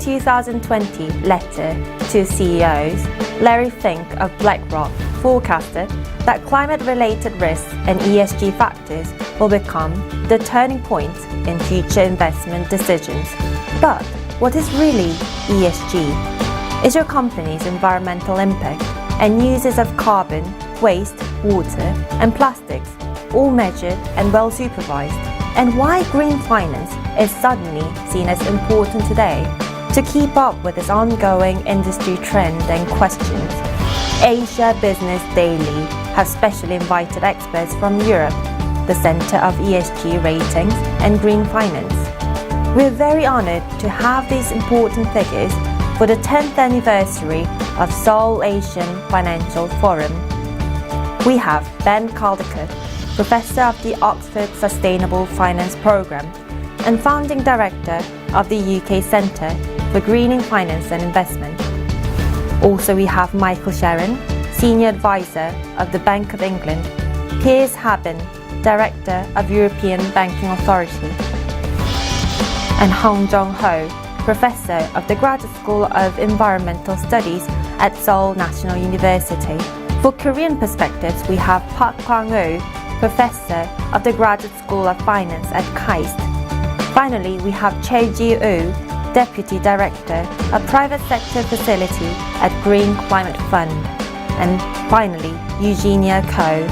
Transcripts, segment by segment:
2020 letter to CEOs, Larry Fink of BlackRock forecasted that climate-related risks and ESG factors will become the turning point in future investment decisions. But what is really ESG? Is your company's environmental impact and uses of carbon, waste, water, and plastics all measured and well supervised? And why green finance is suddenly seen as important today? To keep up with this ongoing industry trend and questions, Asia Business Daily has specially invited experts from Europe, the Center of ESG Ratings and Green Finance. We're very honored to have these important figures for the 10th anniversary of Seoul Asian Financial Forum. We have Ben Caldecott, Professor of the Oxford Sustainable Finance Programme and Founding Director of the UK Centre for Greening Finance and Investment. Also we have Michael Sheren, Senior Advisor of the Bank of England, Piers, Haben, Director of European Banking Authority, and Jong Professor of the Graduate School of Environmental Studies at Seoul National University. For Korean perspectives, we have Park Kwang-woo, Professor of the Graduate School of Finance at KAIST. Finally, we have Chae Ji-woo, Deputy Director of Private Sector Facility at Green Climate Fund. And finally, Eugenia Ko,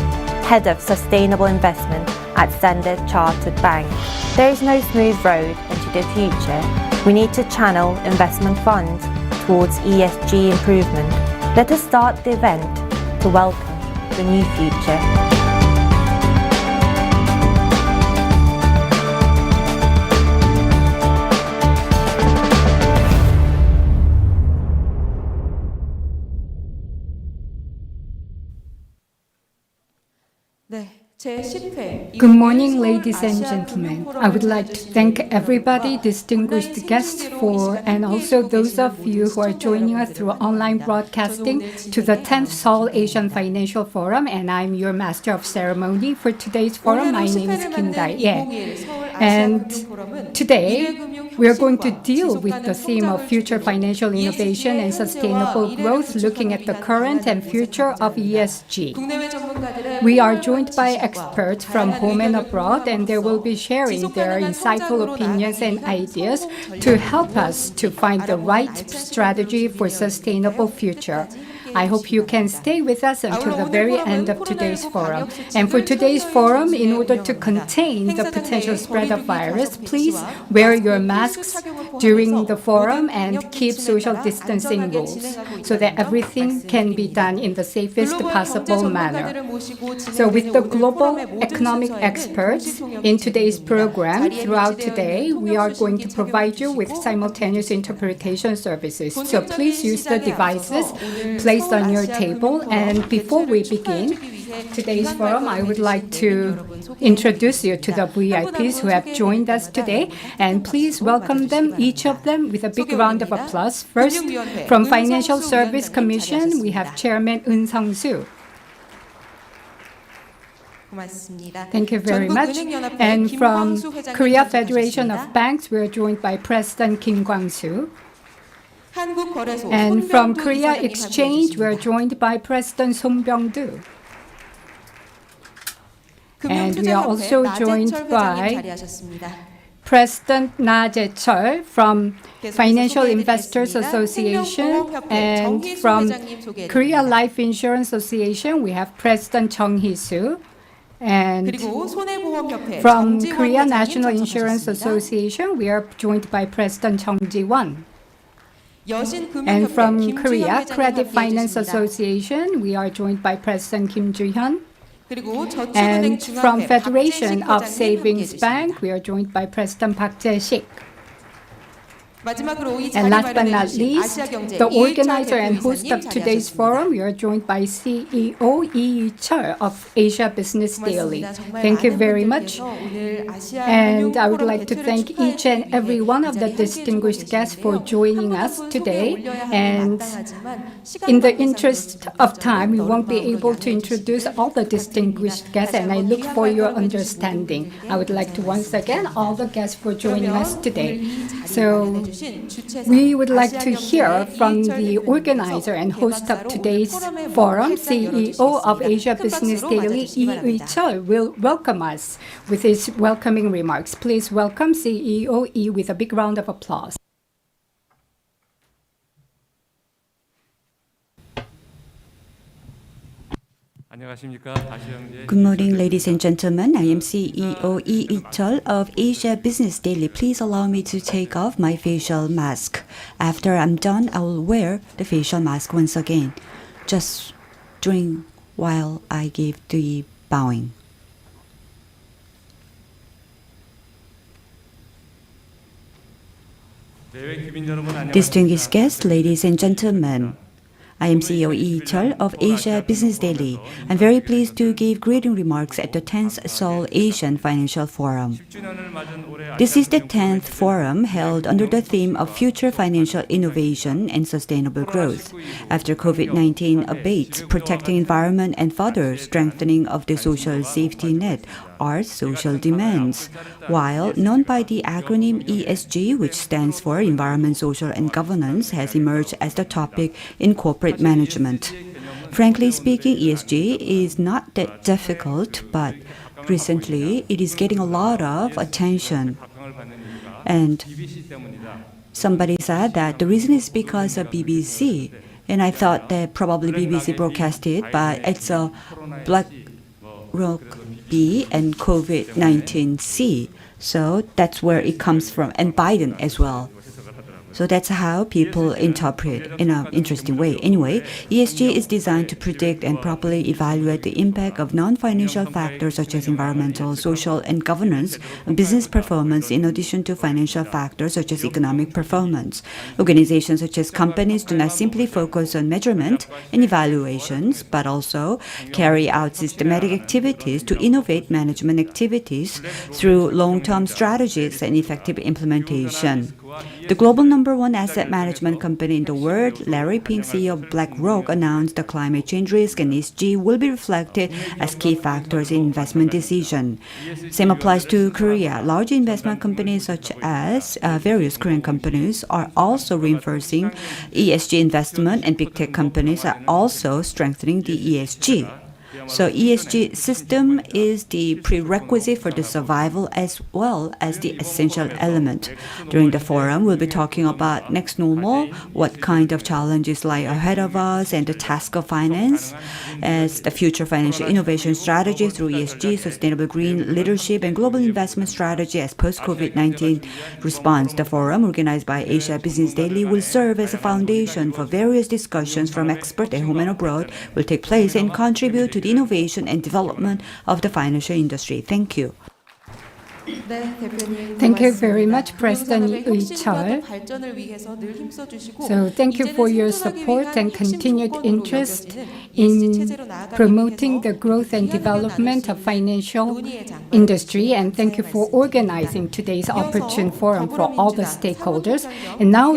Head of Sustainable Investment at Standard Chartered Bank. There is no smooth road into the future. We need to channel investment funds towards ESG improvement. Let us start the event to welcome the new future. Good morning, ladies and gentlemen. I would like to thank everybody, distinguished guests and also those of you who are joining us through online broadcasting to the 10th Seoul Asian Financial Forum, and I'm your Master of Ceremony for today's forum. My name is Kim Dae-ye. And today, we are going to deal with the theme of future financial innovation and sustainable growth, looking at the current and future of ESG. We are joined by experts from home and abroad, and they will be sharing their insightful opinions and ideas to help us to find the right strategy for sustainable future. I hope you can stay with us until the very end of today's forum. And for today's forum, in order to contain the potential spread of virus, please wear your masks during the forum and keep social distancing rules so that everything can be done in the safest possible manner. So with the global economic experts in today's program, throughout today, we are going to provide you with simultaneous interpretation services. So please use the devices placed on your table. And before we begin today's forum, I would like to introduce you to the VIPs who have joined us today, and please welcome them, each of them, with a big round of applause. First, from Financial Service Commission, we have Chairman Eun Sung-soo. Thank you very much. And from Korea Federation of Banks, we are joined by President Kim Kwang-soo. And from Korea Exchange, we are joined by President Son Byung-do. And we are also joined by President Na Jae-chul from Financial Investors Association, and from Korea Life Insurance Association, we have President Jong Hee-soo. And from Korea National Insurance Association, we are joined by President Jung Ji-won. And from Korea Credit Finance Association, we are joined by President Kim Ju-hyun. And from Federation of Savings Bank, we are joined by President Park Jae-sik. And last but not least, the organizer and host of today's forum, we are joined by CEO Lee Chul of Asia Business Daily. Thank you very much. And I would like to thank each and every one of the distinguished guests for joining us today. And in the interest of time, we won't be able to introduce all the distinguished guests, and I look for your understanding. I would like to once again all the guests for joining us today. So we would like to hear from the organizer and host of today's forum, CEO of Asia Business Daily, Lee Chul, will welcome us with his welcoming remarks. Please welcome CEO Lee with a big round of applause. Good morning, ladies and gentlemen. I am CEO Lee Chul of Asia Business Daily. Please allow me to take off my facial mask. After I'm done, I will wear the facial mask once again, just during while I give the bowing. Distinguished guests, ladies and gentlemen, I am CEO Lee Chul of Asia Business Daily. I'm very pleased to give greeting remarks at the 10th Seoul Asian Financial Forum. This is the 10th forum held under the theme of Future Financial Innovation and Sustainable Growth. After COVID-19 abates, protecting environment and further strengthening of the social safety net are social demands, while known by the acronym ESG, which stands for Environment, Social and Governance, has emerged as the topic in corporate management. Frankly speaking, ESG is not that difficult, but recently it is getting a lot of attention. And somebody said that the reason is because of BBC, and I thought that probably BBC broadcast it, but it's a BlackRock B and COVID-19 C. So that's where it comes from, and Biden as well. So that's how people interpret in an interesting way. Anyway, ESG is designed to predict and properly evaluate the impact of non-financial factors such as environmental, social, and governance on business performance in addition to financial factors such as economic performance. Organizations such as companies do not simply focus on measurement and evaluations, but also carry out systematic activities to innovate management activities through long-term strategies and effective implementation. The global #1 asset management company in the world, Larry Fink, CEO of BlackRock, announced the climate change risk and ESG will be reflected as key factors in investment decision. Same applies to Korea. Large investment companies such as various Korean companies are also reinforcing ESG investment, and big tech companies are also strengthening the ESG. So ESG system is the prerequisite for the survival as well as the essential element. During the forum, we'll be talking about next normal, what kind of challenges lie ahead of us, and the task of finance as the future financial innovation strategy through ESG, sustainable green leadership, and global investment strategy as post-COVID-19 response. The forum, organized by Asia Business Daily, will serve as a foundation for various discussions from experts at home and abroad, will take place and contribute to the innovation and development of the financial industry. Thank you. Thank you very much, President Lee Chul. So thank you for your support and continued interest in promoting the growth and development of financial industry, and thank you for organizing today's opportune forum for all the stakeholders. And now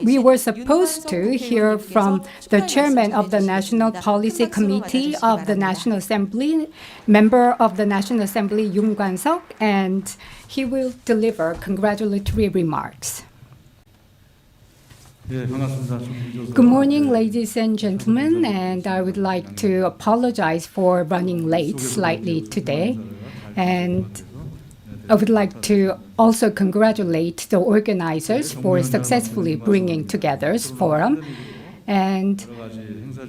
we were supposed to hear from the chairman of the National Policy Committee of the National Assembly, member of the National Assembly, Yoon Kwan-seok, and he will deliver congratulatory remarks. Good morning, ladies and gentlemen, and I would like to apologize for running late slightly today. And I would like to also congratulate the organizers for successfully bringing together this forum. And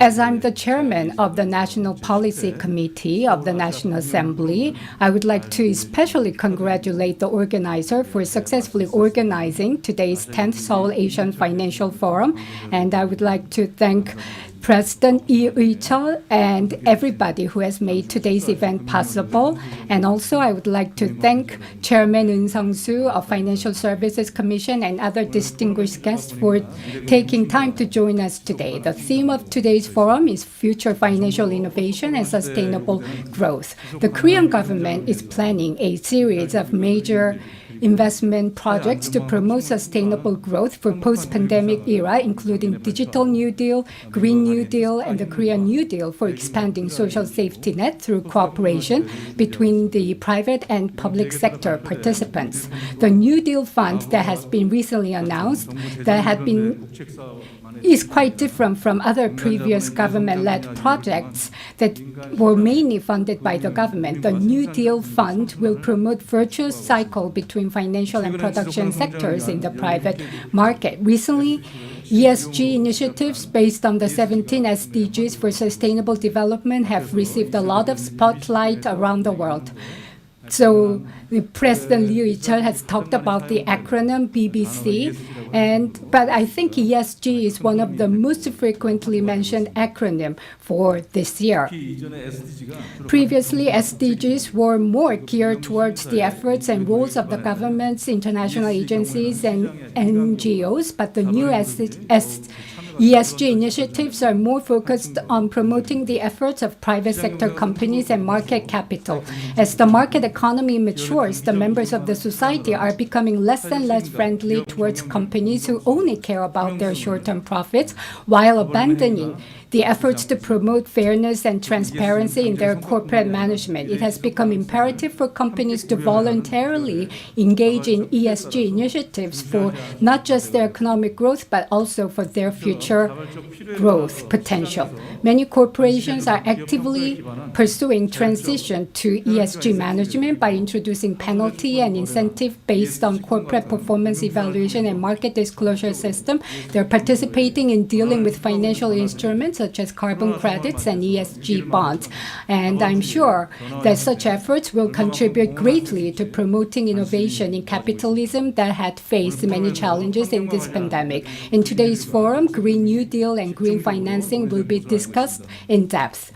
as I'm the chairman of the National Policy Committee of the National Assembly, I would like to especially congratulate the organizer for successfully organizing today's 10th Seoul Asian Financial Forum. And I would like to thank President Lee Chul and everybody who has made today's event possible. And also I would like to thank Chairman Eun Sung-soo of Financial Services Commission and other distinguished guests for taking time to join us today. The theme of today's forum is Future Financial Innovation and Sustainable Growth. The Korean government is planning a series of major investment projects to promote sustainable growth for post-pandemic era, including Digital New Deal, Green New Deal, and the Korean New Deal for expanding social safety net through cooperation between the private and public sector participants. The New Deal Fund that has been recently announced is quite different from other previous government-led projects that were mainly funded by the government. The New Deal Fund will promote virtuous cycle between financial and production sectors in the private market. Recently, ESG initiatives based on the 17 SDGs for sustainable development have received a lot of spotlight around the world. So President Liu Yi-cheol has talked about the acronym BBC, but I think ESG is one of the most frequently mentioned acronym for this year. Previously, SDGs were more geared towards the efforts and roles of the governments, international agencies, and NGOs, but the new ESG initiatives are more focused on promoting the efforts of private sector companies and market capital. As the market economy matures, the members of the society are becoming less and less friendly towards companies who only care about their short-term profits while abandoning the efforts to promote fairness and transparency in their corporate management. It has become imperative for companies to voluntarily engage in ESG initiatives for not just their economic growth, but also for their future growth potential. Many corporations are actively pursuing transition to ESG management by introducing penalty and incentive based on corporate performance evaluation and market disclosure system. They're participating in dealing with financial instruments such as carbon credits and ESG bonds. And I'm sure that such efforts will contribute greatly to promoting innovation in capitalism that had faced many challenges in this pandemic. In today's forum, Green New Deal and green financing will be discussed in depth.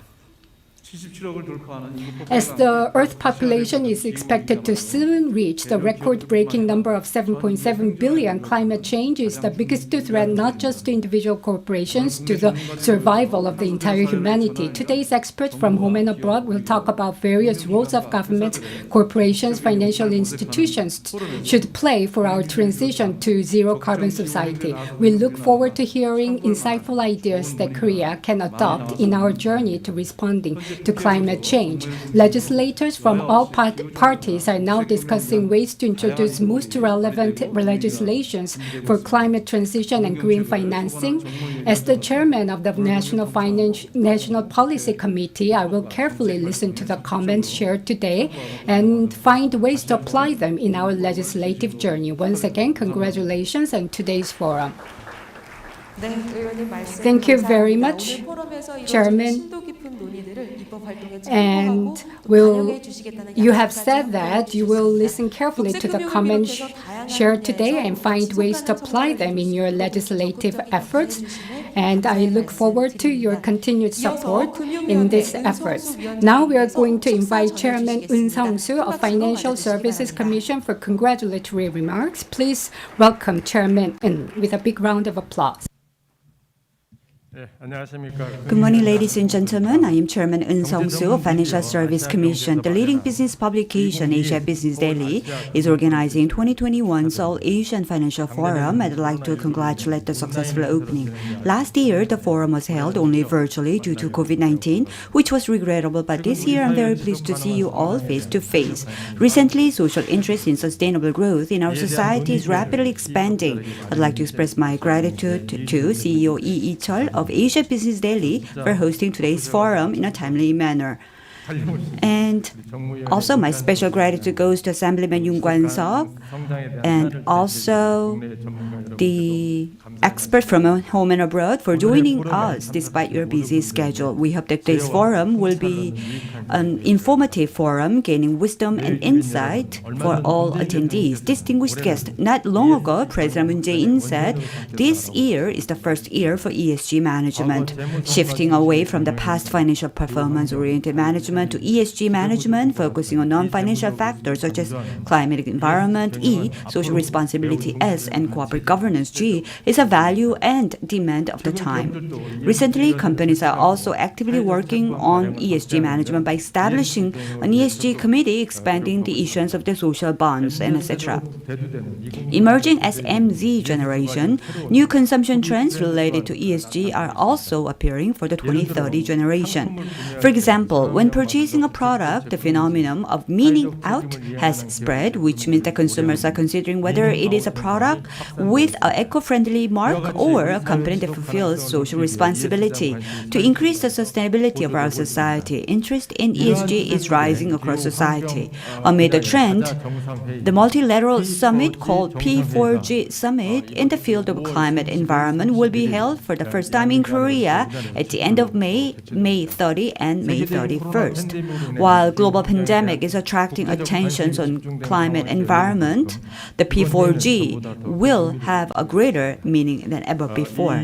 As the Earth population is expected to soon reach the record-breaking number of 7.7 billion, climate change is the biggest threat not just to individual corporations, to the survival of the entire humanity. Today's experts from home and abroad will talk about various roles of governments, corporations, financial institutions should play for our transition to zero-carbon society. We look forward to hearing insightful ideas that Korea can adopt in our journey to responding to climate change. Legislators from all parties are now discussing ways to introduce most relevant legislations for climate transition and green financing. As the chairman of the National Policy Committee, I will carefully listen to the comments shared today and find ways to apply them in our legislative journey. Once again, congratulations on today's forum. Thank you very much, Chairman. And you have said that you will listen carefully to the comments shared today and find ways to apply them in your legislative efforts. And I look forward to your continued support in these efforts. Now we are going to invite Chairman Eun Sung-soo of Financial Services Commission for congratulatory remarks. Please welcome Chairman Eun with a big round of applause. Good morning, ladies and gentlemen. I am Chairman Eun Sung-soo of Financial Service Commission. The leading business publication, Asia Business Daily, is organizing 2021 Seoul Asian Financial Forum. I'd like to congratulate the successful opening. Last year, the forum was held only virtually due to COVID-19, which was regrettable, but this year I'm very pleased to see you all face to face. Recently, social interest in sustainable growth in our society is rapidly expanding. I'd like to express my gratitude to CEO Lee Yi-cheol of Asia Business Daily for hosting today's forum in a timely manner. And also my special gratitude goes to Assemblyman Yoon Kwan-seok and also the experts from home and abroad for joining us despite your busy schedule. We hope that today's forum will be an informative forum, gaining wisdom and insight for all attendees. Distinguished guests, not long ago, President Moon Jae-in said, this year is the first year for ESG management. Shifting away from the past financial performance-oriented management management to ESG management, focusing on non-financial factors such as climate and environment, E, social responsibility, S, and corporate governance, G, is a value and demand of the time. Recently, companies are also actively working on ESG management by establishing an ESG committee, expanding the issuance of the social bonds, and etc. Emerging as MZ generation, new consumption trends related to ESG are also appearing for the 2030 generation. For example, when purchasing a product, the phenomenon of meaning out has spread, which means that consumers are considering whether it is a product with an eco-friendly mark or a company that fulfills social responsibility. To increase the sustainability of our society, interest in ESG is rising across society. Amid the trend, the multilateral summit called P4G Summit in the field of climate environment will be held for the first time in Korea at the end of May 30 and May 31st. While global pandemic is attracting attention on climate environment, the P4G will have a greater meaning than ever before.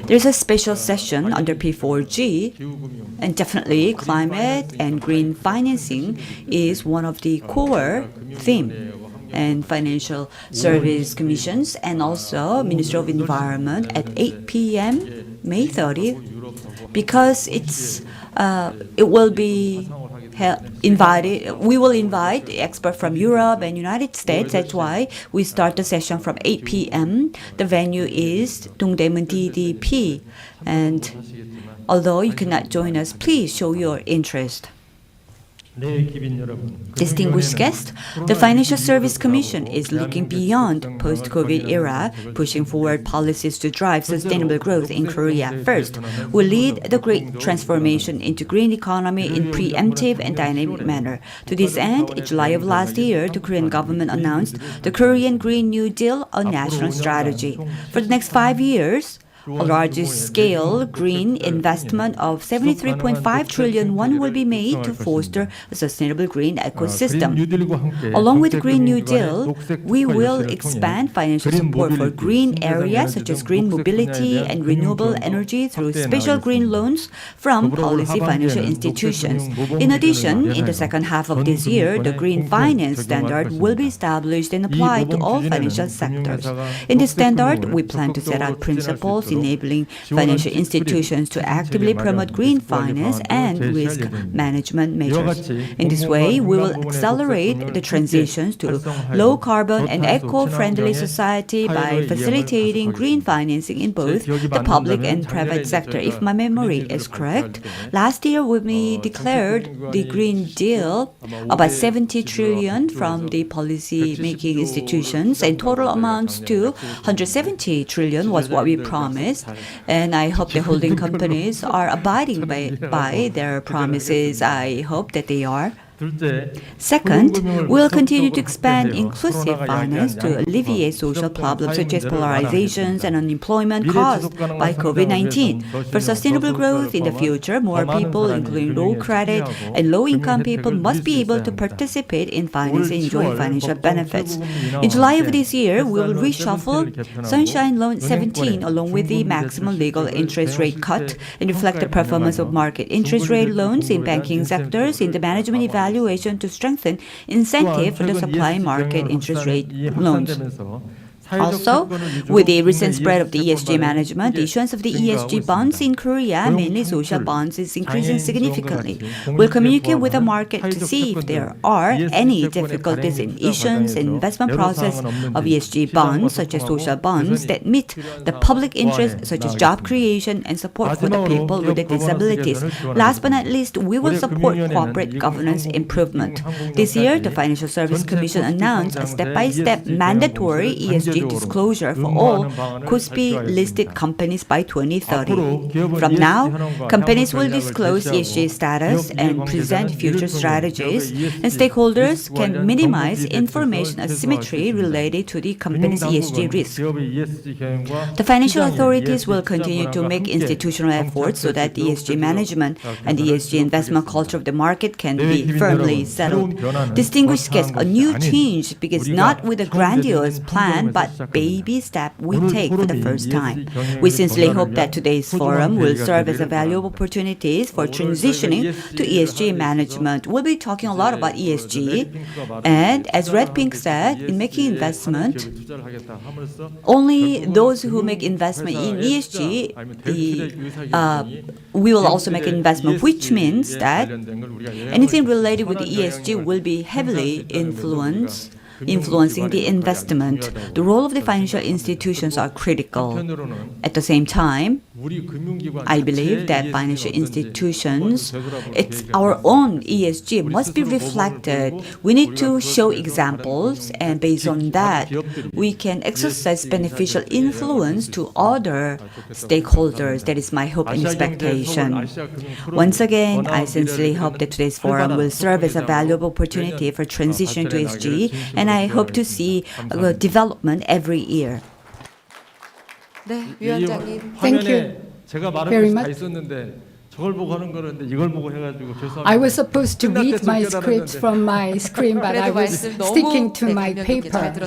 There's a special session under P4G, and definitely climate and green financing is one of the core themes. And Financial Service Commissions and also Ministry of Environment at 8 p.m. May 30, because it will be invited. We will invite experts from Europe and United States. That's why we start the session from 8 p.m. The venue is Dongdaemun DDP, and although you cannot join us, please show your interest. Distinguished guests, the Financial Service Commission is looking beyond post-COVID era, pushing forward policies to drive sustainable growth in Korea. First, we'll lead the great transformation into green economy in preemptive and dynamic manner. To this end, in July of last year, the Korean government announced the Korean Green New Deal, a national strategy. For the next 5 years, a large-scale green investment of 73.5 trillion won will be made to foster a sustainable green ecosystem. Along with the Green New Deal, we will expand financial support for green areas such as green mobility and renewable energy through special green loans from policy financial institutions. In addition, in the second half of this year, the green finance standard will be established and applied to all financial sectors. In this standard, we plan to set out principles enabling financial institutions to actively promote green finance and risk management measures. In this way, we will accelerate the transitions to low-carbon and eco-friendly society by facilitating green financing in both the public and private sector. If my memory is correct, last year when we declared the Green Deal, about 70 trillion from the policy-making institutions, and total amounts to 170 trillion was what we promised. And I hope the holding companies are abiding by their promises. I hope that they are. Second, we'll continue to expand inclusive finance to alleviate social problems such as polarizations and unemployment caused by COVID-19. For sustainable growth in the future, more people, including low credit and low-income people, must be able to participate in finance and enjoy financial benefits. In July of this year, we will reshuffle Sunshine Loan 17 along with the maximum legal interest rate cut and reflect the performance of market interest rate loans in banking sectors in the management evaluation to strengthen incentive for the supply market interest rate loans. Also, with the recent spread of the ESG management, the issuance of the ESG bonds in Korea, mainly social bonds, is increasing significantly. We'll communicate with the market to see if there are any difficulties in issuance and investment process of ESG bonds, such as social bonds, that meet the public interest, such as job creation and support for the people with disabilities. Last but not least, we will support corporate governance improvement. This year, the Financial Service Commission announced a step-by-step mandatory ESG disclosure for all KOSPI-listed companies by 2030. From now, companies will disclose ESG status and present future strategies, and stakeholders can minimize information asymmetry related to the company's ESG risk. The financial authorities will continue to make institutional efforts so that ESG management and the ESG investment culture of the market can be firmly settled. Distinguished guests, a new change begins not with a grandiose plan, but what baby step we take for the first time. We sincerely hope that today's forum will serve as a valuable opportunity for transitioning to ESG management. We'll be talking a lot about ESG, and as Red Pink said, in making investment, only those who make investment in ESG, we will also make an investment, which means that anything related with the ESG will be heavily influencing the investment. The role of the financial institutions are critical. At the same time, I believe that financial institutions, it's our own ESG must be reflected. We need to show examples, and based on that, we can exercise beneficial influence to other stakeholders. That is my hope and expectation. Once again, I sincerely hope that today's forum will serve as a valuable opportunity for transition to ESG, and I hope to see development every year. Thank you very much. I was supposed to read my script from my screen, but I was sticking to my paper. It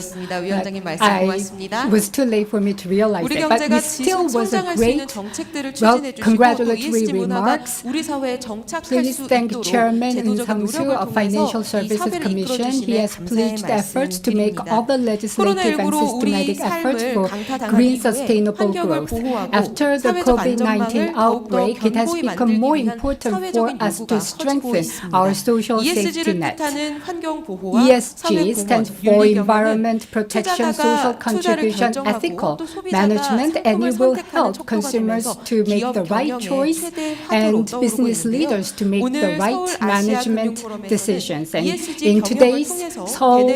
was too late for me to realize it, but it still was a great, congratulatory remarks. Please thank Chairman Eun Sang-soo of Financial Services Commission. He has pledged efforts to make all the legislative and systematic efforts for green sustainable growth. After the COVID-19 outbreak, it has become more important for us to strengthen our social safety net. ESG stands for environment protection, social contribution, ethical management, and it will help consumers to make the right choice and business leaders to make the right management decisions. And in today's Seoul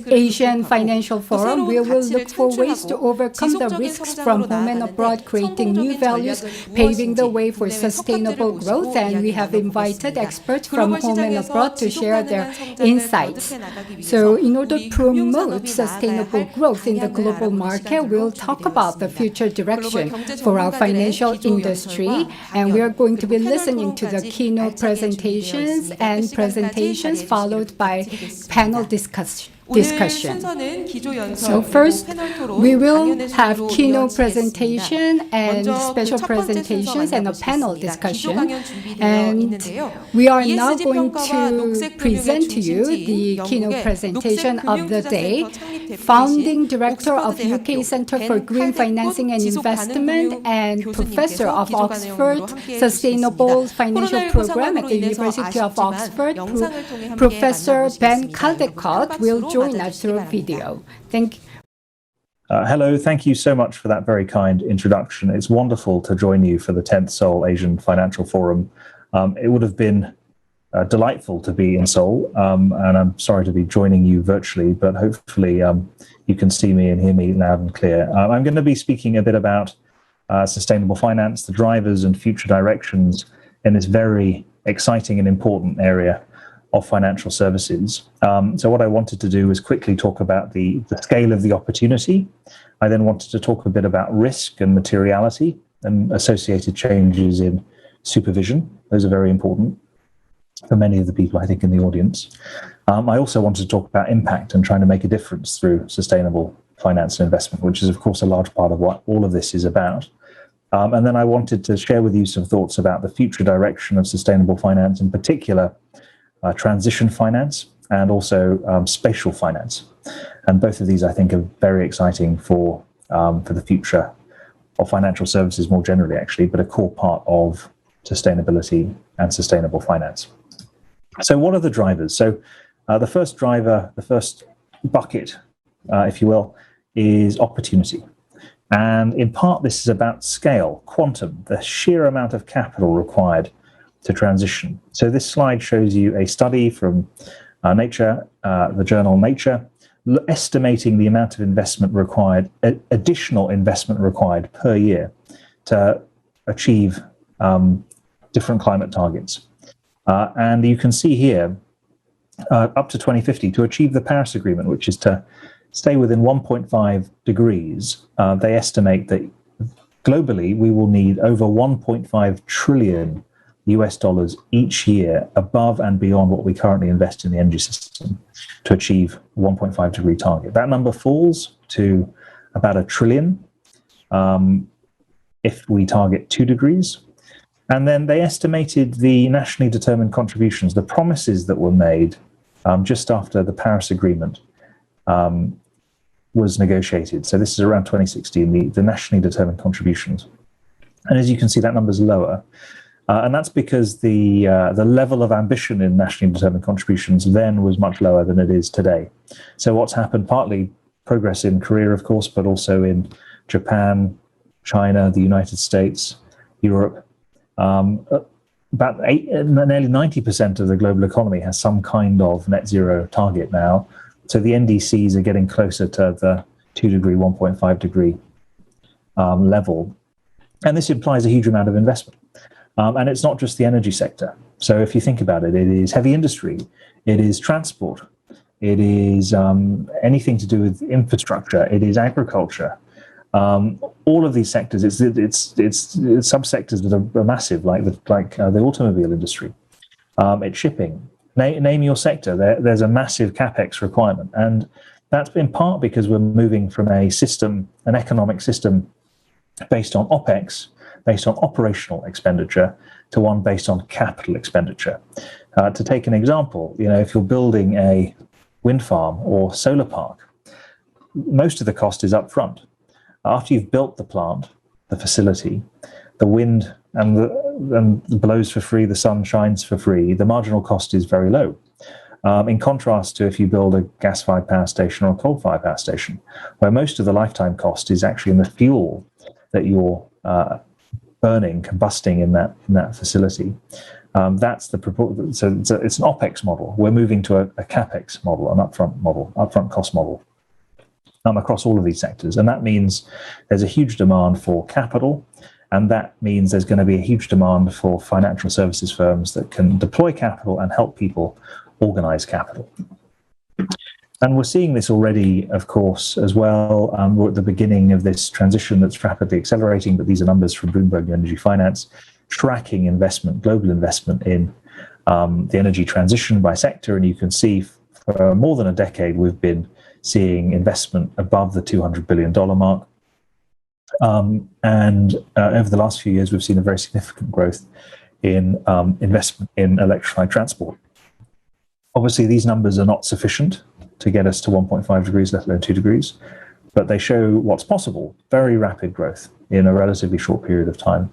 Asian Financial Forum, we will look for ways to overcome the risks from home and abroad, creating new values, paving the way for sustainable growth, and we have invited experts from home and abroad to share their insights. So in order to promote sustainable growth in the global market, we'll talk about the future direction for our financial industry, and we are going to be listening to the keynote presentations followed by panel discussion. So first, we will have keynote presentation and special presentations and a panel discussion. And we are now going to present to you the keynote presentation of the day. Founding Director of UK Centre for Green Financing and Investment and Professor of Oxford Sustainable Financial Program at the University of Oxford, Professor Ben Caldecott will join us through video. Thank you. Hello, thank you so much for that very kind introduction. It's wonderful to join you for the 10th Seoul Asian Financial Forum. It would have been delightful to be in Seoul, and I'm sorry to be joining you virtually, but hopefully you can see me and hear me loud and clear. I'm going to be speaking a bit about sustainable finance, the drivers and future directions in this very exciting and important area of financial services. So what I wanted to do was quickly talk about the scale of the opportunity. I then wanted to talk a bit about risk and materiality and associated changes in supervision. Those are very important for many of the people, I think, in the audience. I also wanted to talk about impact and trying to make a difference through sustainable finance and investment, which is, of course, a large part of what all of this is about. And then I wanted to share with you some thoughts about the future direction of sustainable finance, in particular, transition finance and also spatial finance. And both of these, I think, are very exciting for the future of financial services more generally, actually, but a core part of sustainability and sustainable finance. So what are the drivers? So the first driver, the first bucket, if you will, is opportunity. And in part, this is about scale, quantum, the sheer amount of capital required to transition. So this slide shows you a study from Nature, the journal Nature, estimating the amount of investment required, additional investment required per year to achieve different climate targets. And you can see here, up to 2050, to achieve the Paris Agreement, which is to stay within 1.5 degrees, they estimate that globally we will need over 1.5 trillion US dollars each year above and beyond what we currently invest in the energy system to achieve 1.5 degree target. That number falls to about $1 trillion if we target 2 degrees. And then they estimated the nationally determined contributions, the promises that were made just after the Paris Agreement was negotiated. So this is around 2016, the nationally determined contributions. And as you can see, that number's lower. And that's because the level of ambition in nationally determined contributions then was much lower than it is today. So what's happened, partly progress in Korea, of course, but also in Japan, China, the United States, Europe. Nearly 90% of the global economy has some kind of net zero target now. So the NDCs are getting closer to the 2 degree, 1.5 degree level. And this implies a huge amount of investment. And it's not just the energy sector. So if you think about it, it is heavy industry, it is transport, it is anything to do with infrastructure, it is agriculture. All of these sectors, it's subsectors that are massive, like the automobile industry. It's shipping. Name your sector. There's a massive capex requirement, and that's in part because we're moving from an economic system based on OPEX, based on operational expenditure, to one based on capital expenditure. To take an example, if you're building a wind farm or solar park, most of the cost is up front. After you've built the plant, the facility, the wind and blows for free, the sun shines for free, the marginal cost is very low. In contrast to if you build a gas-fired power station or a coal-fired power station, where most of the lifetime cost is actually in the fuel that you're burning, combusting in that facility. That's the proposal. So it's an OPEX model. We're moving to a CAPEX model, an upfront cost model, across all of these sectors. And that means there's a huge demand for capital, and that means there's going to be a huge demand for financial services firms that can deploy capital and help people organize capital. And we're seeing this already, of course, as well. We're at the beginning of this transition that's rapidly accelerating, but these are numbers from Bloomberg Energy Finance, tracking investment, global investment in the energy transition by sector. And you can see for more than a decade, we've been seeing investment above the $200 billion mark. And over the last few years, we've seen a very significant growth in investment in electrified transport. Obviously, these numbers are not sufficient to get us to 1.5 degrees, let alone 2 degrees, but they show what's possible, very rapid growth in a relatively short period of time.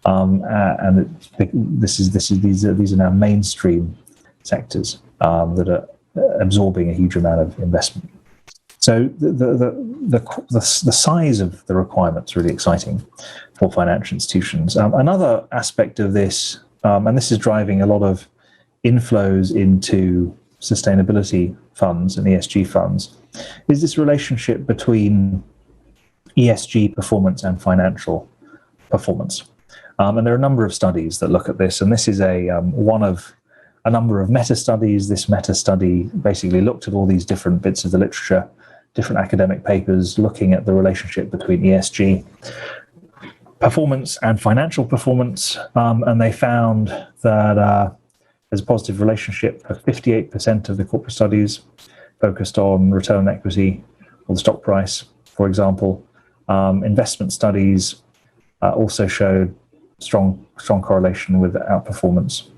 And these are now mainstream sectors that are absorbing a huge amount of investment. So the size of the requirements is really exciting for financial institutions. Another aspect of this, and this is driving a lot of inflows into sustainability funds and ESG funds, is this relationship between ESG performance and financial performance. And there are a number of studies that look at this, and this is one of a number of meta-studies. This meta-study basically looked at all these different bits of the literature, different academic papers, looking at the relationship between ESG performance and financial performance, and they found that there's a positive relationship for 58% of the corporate studies focused on return on equity or the stock price, for example. Investment studies also showed strong correlation with outperformance.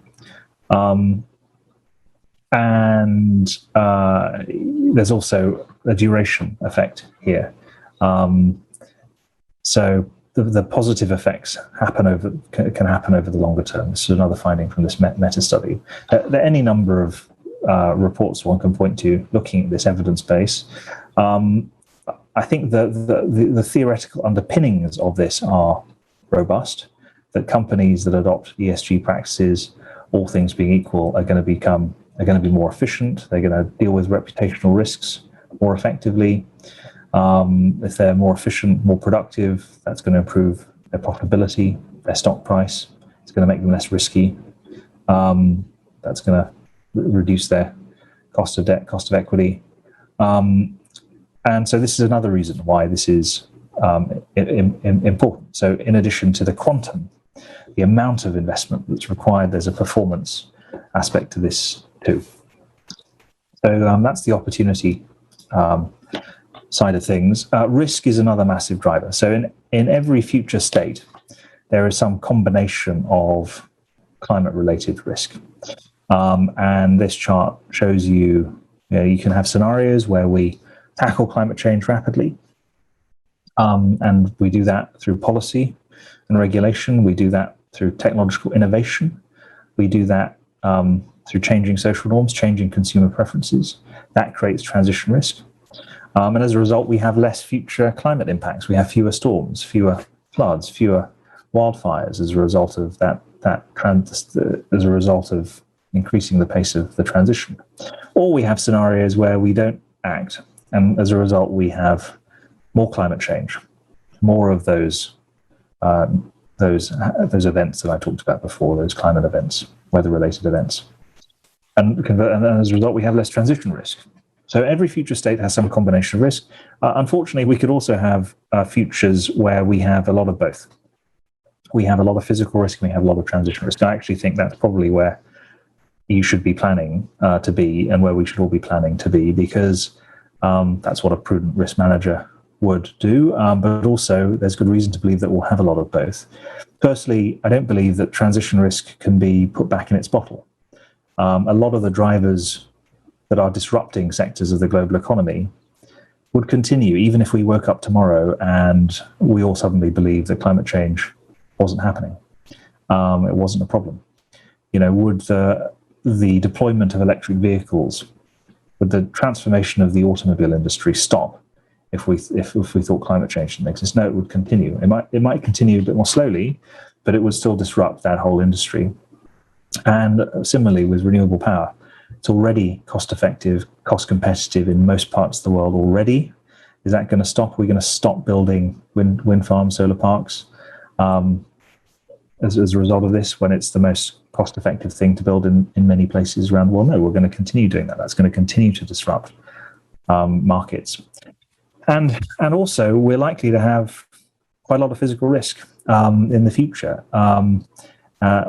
And there's also a duration effect here. So the positive effects can happen over the longer term. This is another finding from this meta study. There are any number of reports one can point to looking at this evidence base. I think the theoretical underpinnings of this are robust, that companies that adopt ESG practices, all things being equal, are going to be more efficient. They're going to deal with reputational risks more effectively. If they're more efficient, more productive, that's going to improve their profitability, their stock price. It's going to make them less risky. That's going to reduce their cost of debt, cost of equity. And so this is another reason why this is important. So in addition to the quantum, the amount of investment that's required, there's a performance aspect to this too. So that's the opportunity side of things, risk is another massive driver. So in every future state, there is some combination of climate-related risk. And this chart shows you, you can have scenarios where we tackle climate change rapidly. And we do that through policy and regulation. We do that through technological innovation. We do that through changing social norms, changing consumer preferences. That creates transition risk. And as a result, we have less future climate impacts. We have fewer storms, fewer floods, fewer wildfires as a result of as a result of increasing the pace of the transition. Or we have scenarios where we don't act, and as a result, we have more climate change, more of those events that I talked about before, those climate events, weather-related events. And as a result, we have less transition risk. So every future state has some combination of risk. Unfortunately, we could also have futures where we have a lot of both. We have a lot of physical risk and we have a lot of transition risk. I actually think that's probably where you should be planning to be, and where we should all be planning to be, because that's what a prudent risk manager would do. But also, there's good reason to believe that we'll have a lot of both. Firstly, I don't believe that transition risk can be put back in its bottle. A lot of the drivers that are disrupting sectors of the global economy would continue, even if we woke up tomorrow and we all suddenly believed that climate change wasn't happening. It wasn't a problem. Would the deployment of electric vehicles, would the transformation of the automobile industry stop if we thought climate change didn't exist? No, it would continue. It might continue a bit more slowly, but it would still disrupt that whole industry. And similarly with renewable power, it's already cost-effective, cost-competitive in most parts of the world already. Is that going to stop? Are we going to stop building wind farms, solar parks as a result of this, when it's the most cost-effective thing to build in many places around the world? No, we're going to continue doing that. That's going to continue to disrupt markets. And also, we're likely to have quite a lot of physical risk in the future.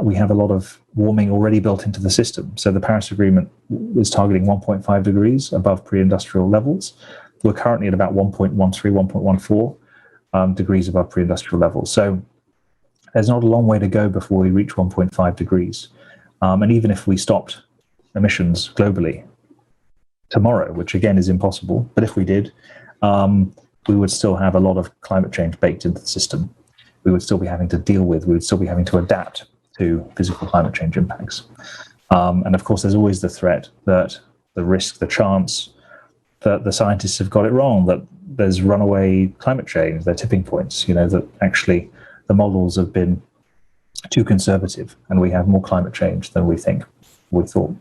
We have a lot of warming already built into the system. So the Paris Agreement is targeting 1.5 degrees above pre-industrial levels. We're currently at about 1.13, 1.14 degrees above pre-industrial levels. So there's not a long way to go before we reach 1.5 degrees. And even if we stopped emissions globally tomorrow, which again is impossible, but if we did, we would still have a lot of climate change baked into the system. We would still be having to deal with, we would still be having to adapt to physical climate change impacts. And of course, there's always the threat that the risk, the chance that the scientists have got it wrong, that there's runaway climate change, they're tipping points, that actually the models have been too conservative and we have more climate change than we thought.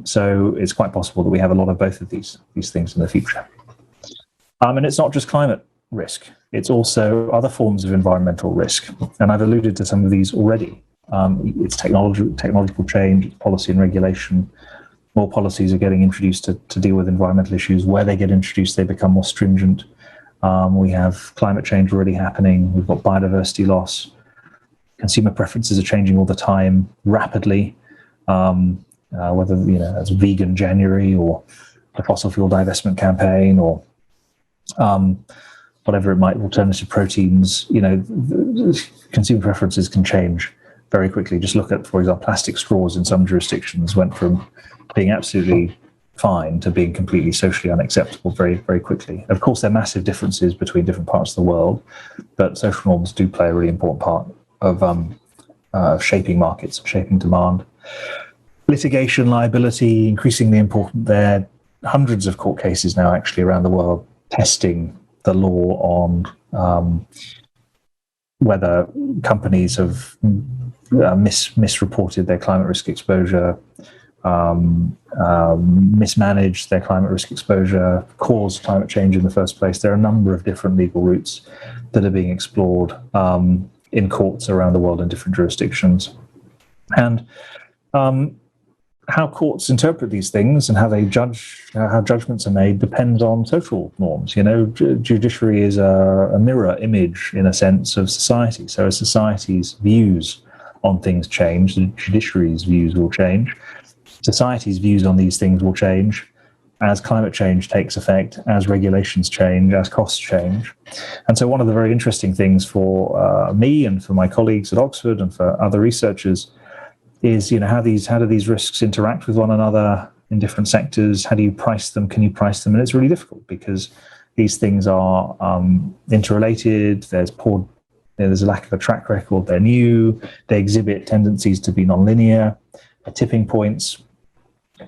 So it's quite possible that we have a lot of both of these things in the future. And it's not just climate risk, it's also other forms of environmental risk. And I've alluded to some of these already. It's technological change, it's policy and regulation. More policies are getting introduced to deal with environmental issues. Where they get introduced, they become more stringent. We have climate change already happening. We've got biodiversity loss. Consumer preferences are changing all the time, rapidly. Whether it's vegan January or the fossil fuel divestment campaign or whatever it might, alternative proteins. Consumer preferences can change very quickly. Just look at, for example, plastic straws in some jurisdictions went from being absolutely fine to being completely socially unacceptable very, very quickly. Of course, there are massive differences between different parts of the world, but social norms do play a really important part of shaping markets, shaping demand. Litigation liability, increasingly important there. Hundreds of court cases now actually around the world testing the law on whether companies have misreported their climate risk exposure, mismanaged their climate risk exposure, caused climate change in the first place. There are a number of different legal routes that are being explored in courts around the world in different jurisdictions. And how courts interpret these things and how they judge, how judgments are made depends on social norms. Judiciary is a mirror image, in a sense, of society. So as society's views on things change, the judiciary's views will change. Society's views on these things will change. as climate change takes effect, as regulations change, as costs change. And so one of the very interesting things for me and for my colleagues at Oxford and for other researchers is, how do these risks interact with one another in different sectors? How do you price them? Can you price them? And it's really difficult because these things are interrelated. There's a lack of a track record. They're new. They exhibit tendencies to be nonlinear, tipping points.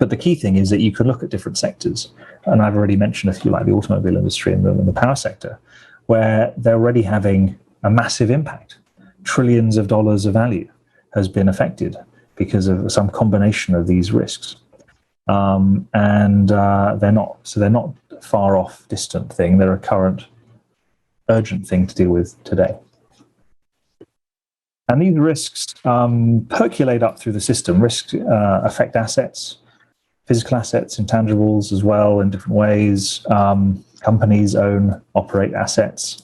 But the key thing is that you can look at different sectors, and I've already mentioned a few, like the automobile industry and the power sector, where they're already having a massive impact. Trillions of dollars of value has been affected because of some combination of these risks. And they're not far off, distant thing. They're a current, urgent thing to deal with today. And these risks percolate up through the system. Risks affect assets, physical assets, intangibles as well in different ways. Companies operate assets.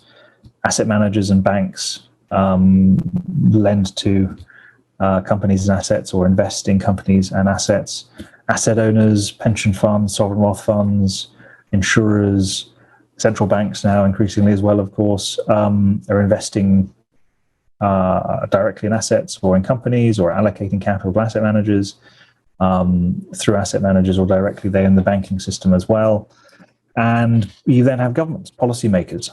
Asset managers and banks lend to companies and assets or invest in companies and assets. Asset owners, pension funds, sovereign wealth funds, insurers, central banks now increasingly as well, of course, are investing directly in assets or in companies or allocating capital to asset managers. Through asset managers or directly they in the banking system as well. And you then have governments, policymakers,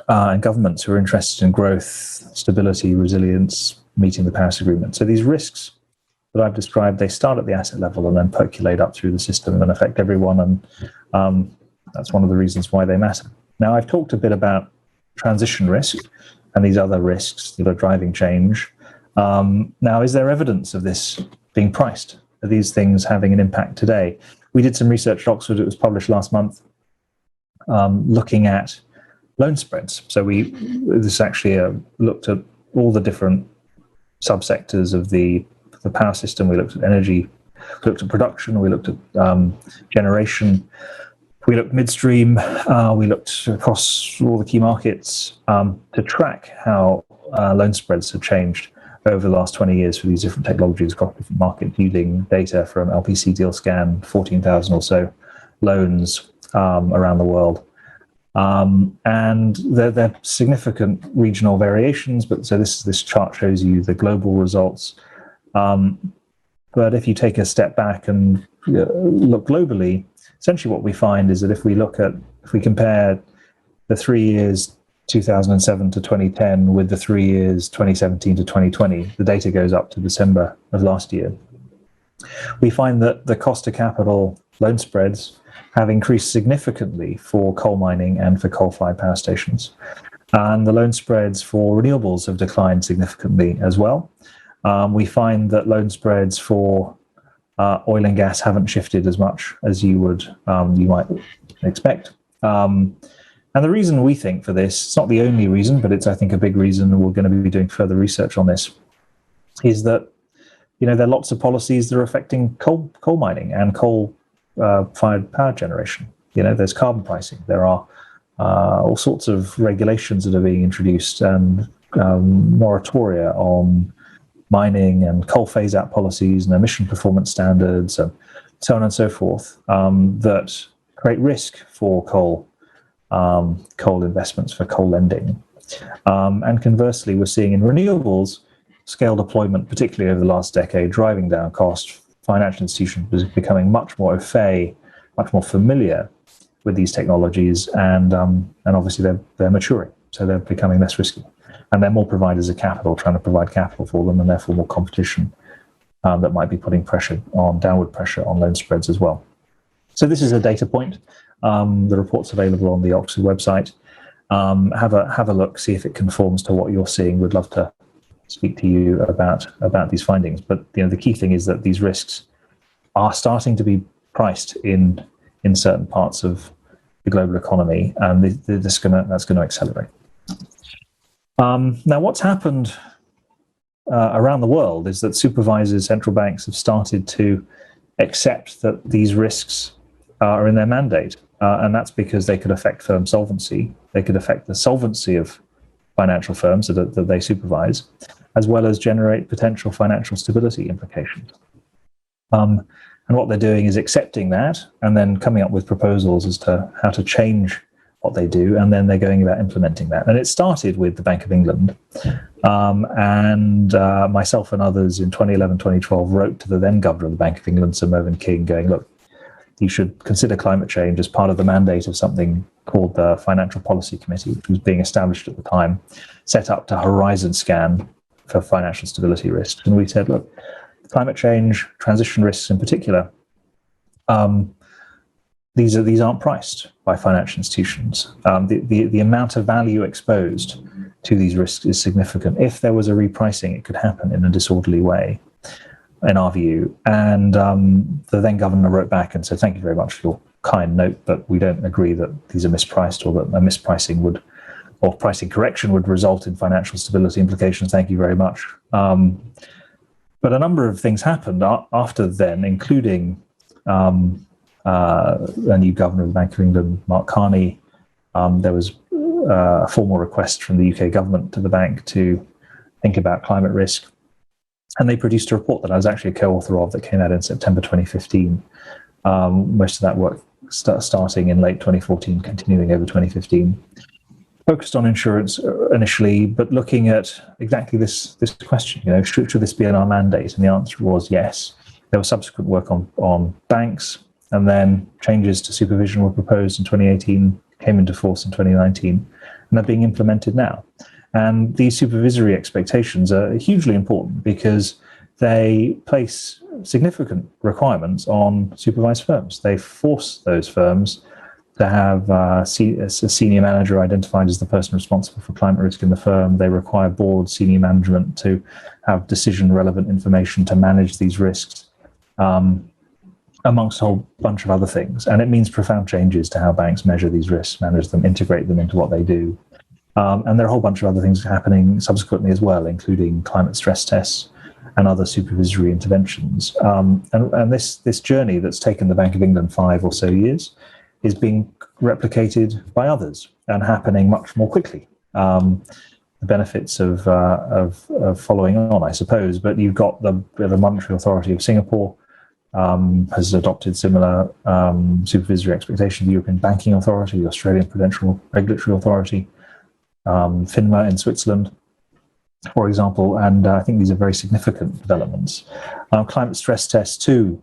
and governments who are interested in growth, stability, resilience, meeting the Paris Agreement. So these risks that I've described, they start at the asset level and then percolate up through the system and affect everyone. And that's one of the reasons why they matter. Now, I've talked a bit about transition risk and these other risks that are driving change. Now, is there evidence of this being priced? Are these things having an impact today? We did some research at Oxford, it was published last month, looking at loan spreads. So this actually looked at all the different subsectors of the power system. We looked at energy, we looked at production, we looked at generation, we looked midstream, we looked across all the key markets to track how loan spreads have changed over the last 20 years for these different technologies across different markets, using data from LPC Deal Scan, 14,000 or so loans around the world. And there are significant regional variations, but so this chart shows you the global results. But if you take a step back and look globally, essentially what we find is that if we compare the 3 years 2007 to 2010 with the 3 years 2017 to 2020, the data goes up to December of last year. We find that the cost of capital loan spreads have increased significantly for coal mining and for coal-fired power stations. And the loan spreads for renewables have declined significantly as well. We find that loan spreads for oil and gas haven't shifted as much as you might expect. And the reason we think for this, it's not the only reason, but it's, I think, a big reason, and we're going to be doing further research on this, is that, there are lots of policies that are affecting coal mining and coal-fired power generation. There's carbon pricing. There are all sorts of regulations that are being introduced and moratoria on mining and coal phase-out policies and emission performance standards and so on and so forth that create risk for coal investments, for coal lending. And conversely, we're seeing in renewables, scale deployment, particularly over the last decade, driving down cost. Financial institutions becoming much more au fait, much more familiar with these technologies, and obviously they're maturing, so they're becoming less risky. And there are more providers of capital trying to provide capital for them, and therefore more competition that might be putting downward pressure on loan spreads as well. So this is a data point. The report's available on the Oxford website. Have a look, see if it conforms to what you're seeing. We'd love to speak to you about these findings. But the key thing is that these risks are starting to be priced in certain parts of the global economy, and that's going to accelerate. Now, what's happened around the world is that supervisors, central banks have started to accept that these risks are in their mandate, and that's because they could affect firm solvency. They could affect the solvency of financial firms that they supervise, as well as generate potential financial stability implications. And what they're doing is accepting that and then coming up with proposals as to how to change what they do, and then they're going about implementing that. And it started with the Bank of England, and myself and others in 2011, 2012 wrote to the then governor of the Bank of England, Sir Mervyn King, going, look, you should consider climate change as part of the mandate of something called the Financial Policy Committee, which was being established at the time, set up to horizon scan for financial stability risks. And we said, look, climate change, transition risks in particular, these aren't priced by financial institutions. The amount of value exposed to these risks is significant. If there was a repricing, it could happen in a disorderly way, in our view. And the then governor wrote back and said, thank you very much for your kind note, but we don't agree that these are mispriced, or that a mispricing would, or pricing correction would result in financial stability implications. Thank you very much. But a number of things happened after then, including a new governor of the Bank of England, Mark Carney. There was a formal request from the UK government to the bank to think about climate risk. And they produced a report that I was actually a co-author of that came out in September 2015. Most of that work starting in late 2014, continuing over 2015. Focused on insurance initially, but looking at exactly this question, should this be in our mandate? And the answer was yes. There was subsequent work on banks, and then changes to supervision were proposed in 2018, came into force in 2019, and they're being implemented now. And these supervisory expectations are hugely important because they place significant requirements on supervised firms. They force those firms to have a senior manager identified as the person responsible for climate risk in the firm. They require board senior management to have decision-relevant information to manage these risks, amongst a whole bunch of other things. And it means profound changes to how banks measure these risks, manage them, integrate them into what they do. And there are a whole bunch of other things happening subsequently as well, including climate stress tests and other supervisory interventions. And this journey that's taken the Bank of England 5 or so years is being replicated by others and happening much more quickly. The benefits of following on, I suppose. But you've got the Monetary Authority of Singapore has adopted similar supervisory expectations. The European Banking Authority, the Australian Prudential Regulatory Authority, FINMA in Switzerland, for example, and I think these are very significant developments. Climate stress tests too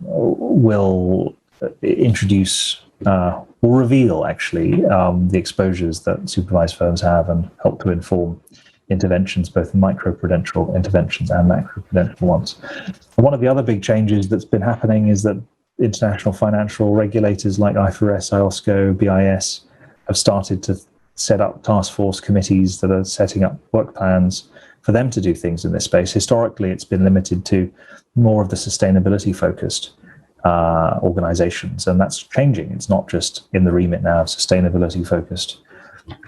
will introduce, will reveal actually the exposures that supervised firms have and help to inform interventions, both micro-prudential interventions and macro-prudential ones. And one of the other big changes that's been happening is that international financial regulators like IFRS, IOSCO, BIS have started to set up task force committees that are setting up work plans for them to do things in this space. Historically, it's been limited to more of the sustainability-focused organizations, and that's changing. It's not just in the remit now of sustainability-focused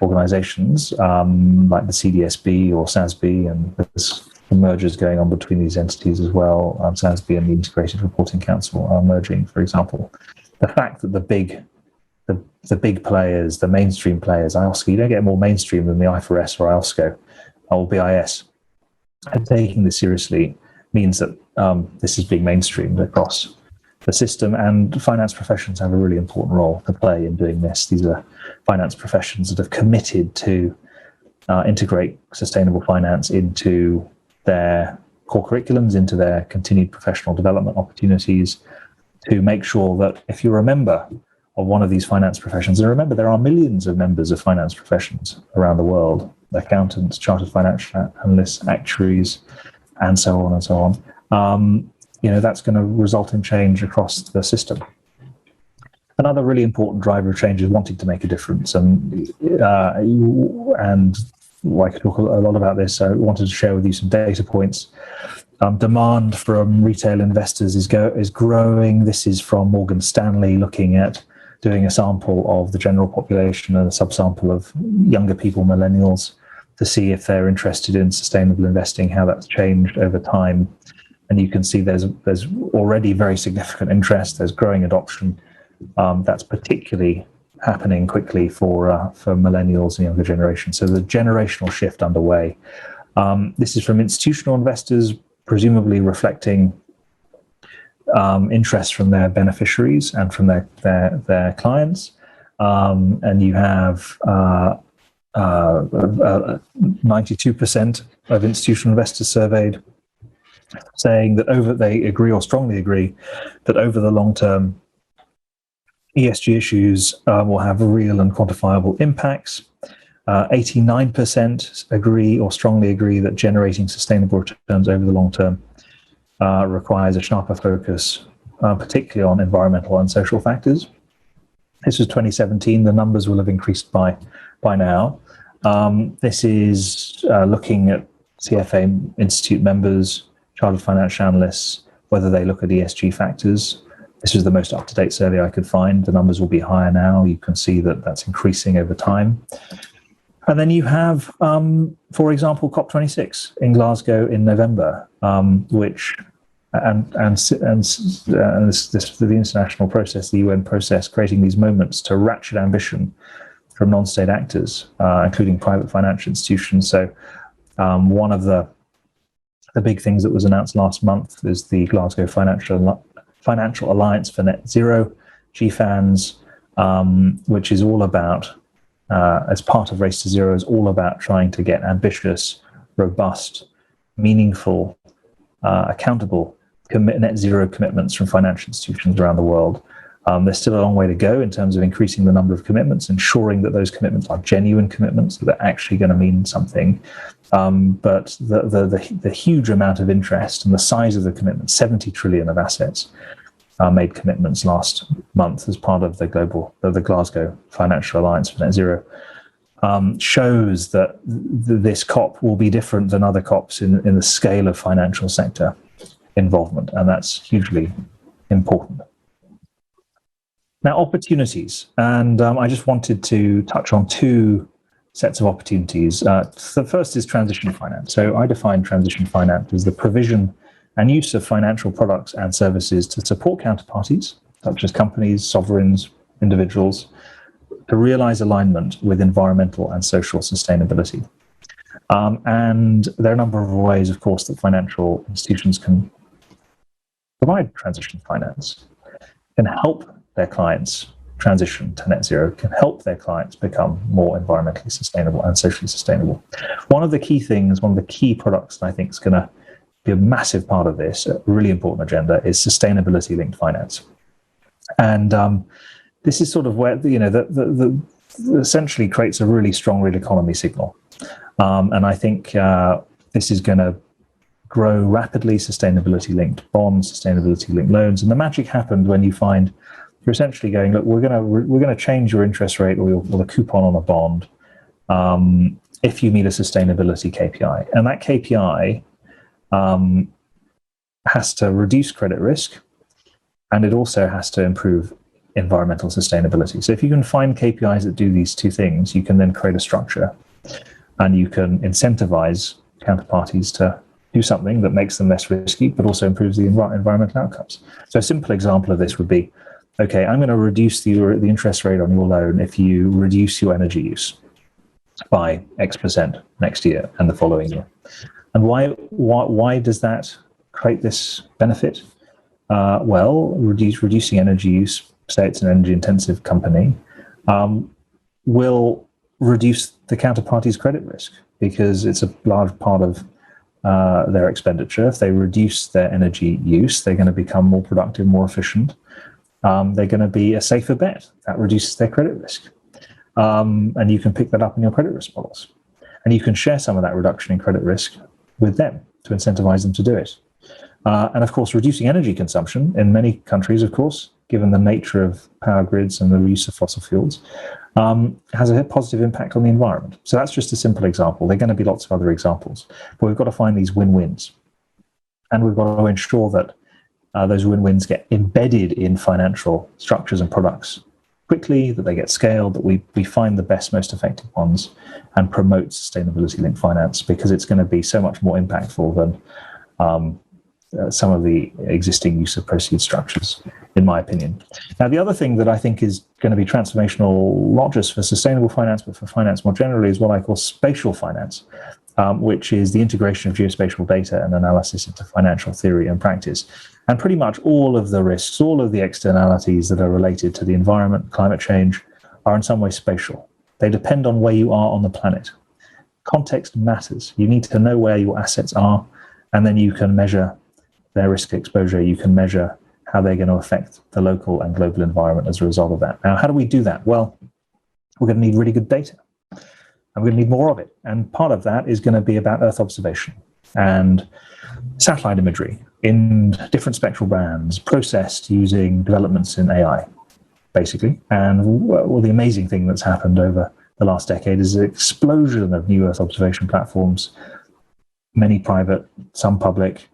organizations like the CDSB or SASB, and there's mergers going on between these entities as well. SASB and the Integrated Reporting Council are merging, for example. The fact that the big players, the mainstream players, IOSCO, you don't get more mainstream than the IFRS or IOSCO or BIS, and taking this seriously means that this is being mainstreamed across the system, and finance professions have a really important role to play in doing this. These are finance professions that have committed to integrate sustainable finance into their core curriculums, into their continued professional development opportunities, to make sure that if you're a member of one of these finance professions, and remember there are millions of members of finance professions around the world, accountants, chartered financial analysts, actuaries, and so on and so on, that's going to result in change across the system. Another really important driver of change is wanting to make a difference, and I could talk a lot about this. I wanted to share with you some data points. Demand from retail investors is growing. This is from Morgan Stanley looking at doing a sample of the general population and a subsample of younger people, millennials, to see if they're interested in sustainable investing, how that's changed over time. And you can see there's already very significant interest. There's growing adoption. That's particularly happening quickly for millennials and younger generations. So the generational shift underway. This is from institutional investors, presumably reflecting interest from their beneficiaries and from their clients. And you have 92% of institutional investors surveyed saying that they agree or strongly agree that over the long term, ESG issues will have real and quantifiable impacts. 89% agree or strongly agree that generating sustainable returns over the long term requires a sharper focus, particularly on environmental and social factors. This was 2017. The numbers will have increased by now. This is looking at CFA Institute members, chartered financial analysts, whether they look at ESG factors. This is the most up-to-date survey I could find. The numbers will be higher now. You can see that that's increasing over time. And then you have, for example, COP26 in Glasgow in November, which this the international process, the UN process, creating these moments to ratchet ambition from non-state actors, including private financial institutions. So one of the big things that was announced last month is the Glasgow Financial Alliance for Net Zero, GFANZ, which is all about, as part of Race to Zero, is all about trying to get ambitious, robust, meaningful, accountable net zero commitments from financial institutions around the world. There's still a long way to go in terms of increasing the number of commitments, ensuring that those commitments are genuine commitments, that they're actually going to mean something. But the huge amount of interest and the size of the commitment, 70 trillion of assets, made commitments last month as part of the Glasgow Financial Alliance for Net Zero, shows that this COP will be different than other COPs in the scale of financial sector involvement, and that's hugely important. Now, opportunities, and I just wanted to touch on two sets of opportunities. The first is transition finance. So I define transition finance as the provision and use of financial products and services to support counterparties, such as companies, sovereigns, individuals, to realize alignment with environmental and social sustainability. And there are a number of ways, of course, that financial institutions can provide transition finance, can help their clients transition to net zero, can help their clients become more environmentally sustainable and socially sustainable. One of the key things, one of the key products that I think is going to be a massive part of this, a really important agenda, is sustainability-linked finance. And this is sort of where, the essentially creates a really strong real economy signal. And I think this is going to grow rapidly, sustainability-linked bonds, sustainability-linked loans. And the magic happened when you find you're essentially going, look, we're going to change your interest rate or the coupon on a bond if you meet a sustainability KPI. And that KPI has to reduce credit risk, and it also has to improve environmental sustainability. So if you can find KPIs that do these two things, you can then create a structure and you can incentivize counterparties to do something that makes them less risky, but also improves the environmental outcomes. So a simple example of this would be, okay, I'm going to reduce the interest rate on your loan if you reduce your energy use by X% next year and the following year. And why does that create this benefit? Well, reducing energy use, say it's an energy-intensive company, will reduce the counterparty's credit risk because it's a large part of their expenditure. If they reduce their energy use, they're going to become more productive, more efficient. They're going to be a safer bet. That reduces their credit risk. And you can pick that up in your credit risk models. And you can share some of that reduction in credit risk with them to incentivize them to do it. And of course, reducing energy consumption in many countries, of course, given the nature of power grids and the use of fossil fuels, has a positive impact on the environment. So that's just a simple example. There are going to be lots of other examples, but we've got to find these win-wins. And we've got to ensure that those win-wins get embedded in financial structures and products quickly, that they get scaled, that we find the best, most effective ones and promote sustainability-linked finance, because it's going to be so much more impactful than some of the existing use of proceeds structures, in my opinion. Now, the other thing that I think is going to be transformational, not just for sustainable finance, but for finance more generally, is what I call spatial finance. which is the integration of geospatial data and analysis into financial theory and practice. And pretty much all of the risks, all of the externalities that are related to the environment, climate change, are in some way spatial. They depend on where you are on the planet. Context matters. You need to know where your assets are, and then you can measure their risk exposure. You can measure how they're going to affect the local and global environment as a result of that. Now, how do we do that? Well, we're going to need really good data, and we're going to need more of it. And part of that is going to be about Earth observation and satellite imagery in different spectral bands, processed using developments in AI, basically. And well, the amazing thing that's happened over the last decade is an explosion of new Earth observation platforms, many private, some public,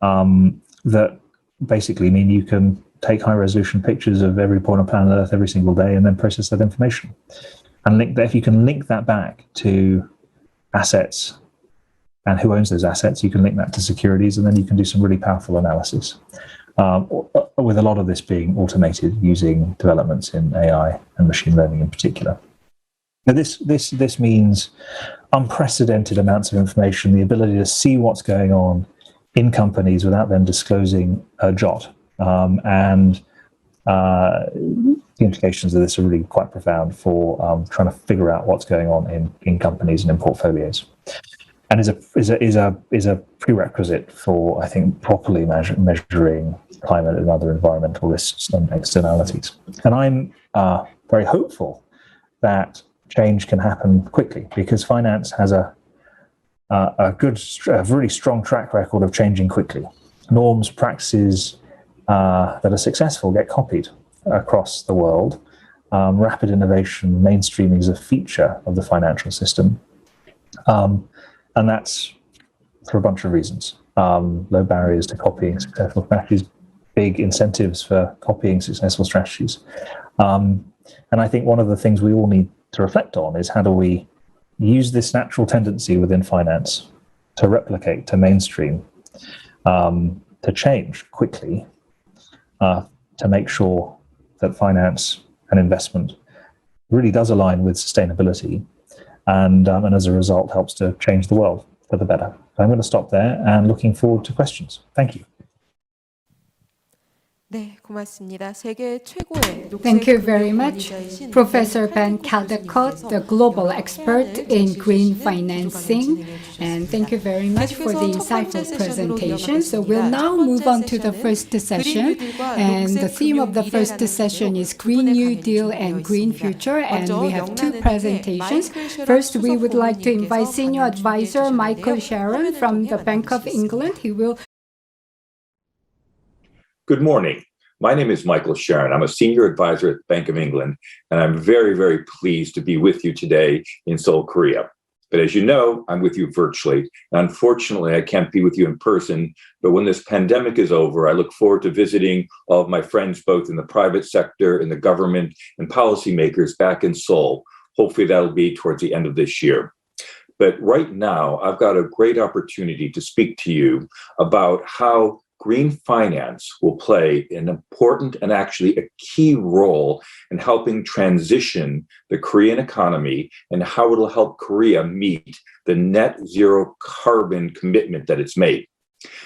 that basically mean you can take high-resolution pictures of every point on planet Earth every single day and then process that information. And link that, if you can link that back to assets and who owns those assets, you can link that to securities, and then you can do some really powerful analysis. With a lot of this being automated using developments in AI and machine learning in particular. Now, this means unprecedented amounts of information, the ability to see what's going on in companies without them disclosing a jot. And the implications of this are really quite profound for trying to figure out what's going on in companies and in portfolios. And is a prerequisite for, I think, properly measuring climate and other environmental risks and externalities. And I'm very hopeful that change can happen quickly, because finance has a really strong track record of changing quickly. Norms, practices that are successful get copied across the world. Rapid innovation, mainstreaming is a feature of the financial system. And that's for a bunch of reasons. Low barriers to copying successful strategies, big incentives for copying successful strategies. And I think one of the things we all need to reflect on is, how do we use this natural tendency within finance to replicate, to mainstream, to change quickly, to make sure that finance and investment really does align with sustainability, and as a result helps to change the world for the better. So I'm going to stop there and looking forward to questions. Thank you. Thank you very much, Professor Ben Caldecott, the global expert in green financing. And thank you very much for the insightful presentation. So we'll now move on to the first session. And the theme of the first session is Green New Deal and Green Future. And we have two presentations. First, we would like to invite Senior Advisor Michael Sheren from the Bank of England. He will. Good morning. My name is Michael Sheren. I'm a senior advisor at the Bank of England, and I'm very, very pleased to be with you today in Seoul, Korea. But as you know, I'm with you virtually. And unfortunately, I can't be with you in person. But when this pandemic is over, I look forward to visiting all of my friends, both in the private sector, in the government, and policymakers back in Seoul. Hopefully, that'll be towards the end of this year. But right now, I've got a great opportunity to speak to you about how green finance will play an important and actually a key role in helping transition the Korean economy, and how it'll help Korea meet the net zero carbon commitment that it's made.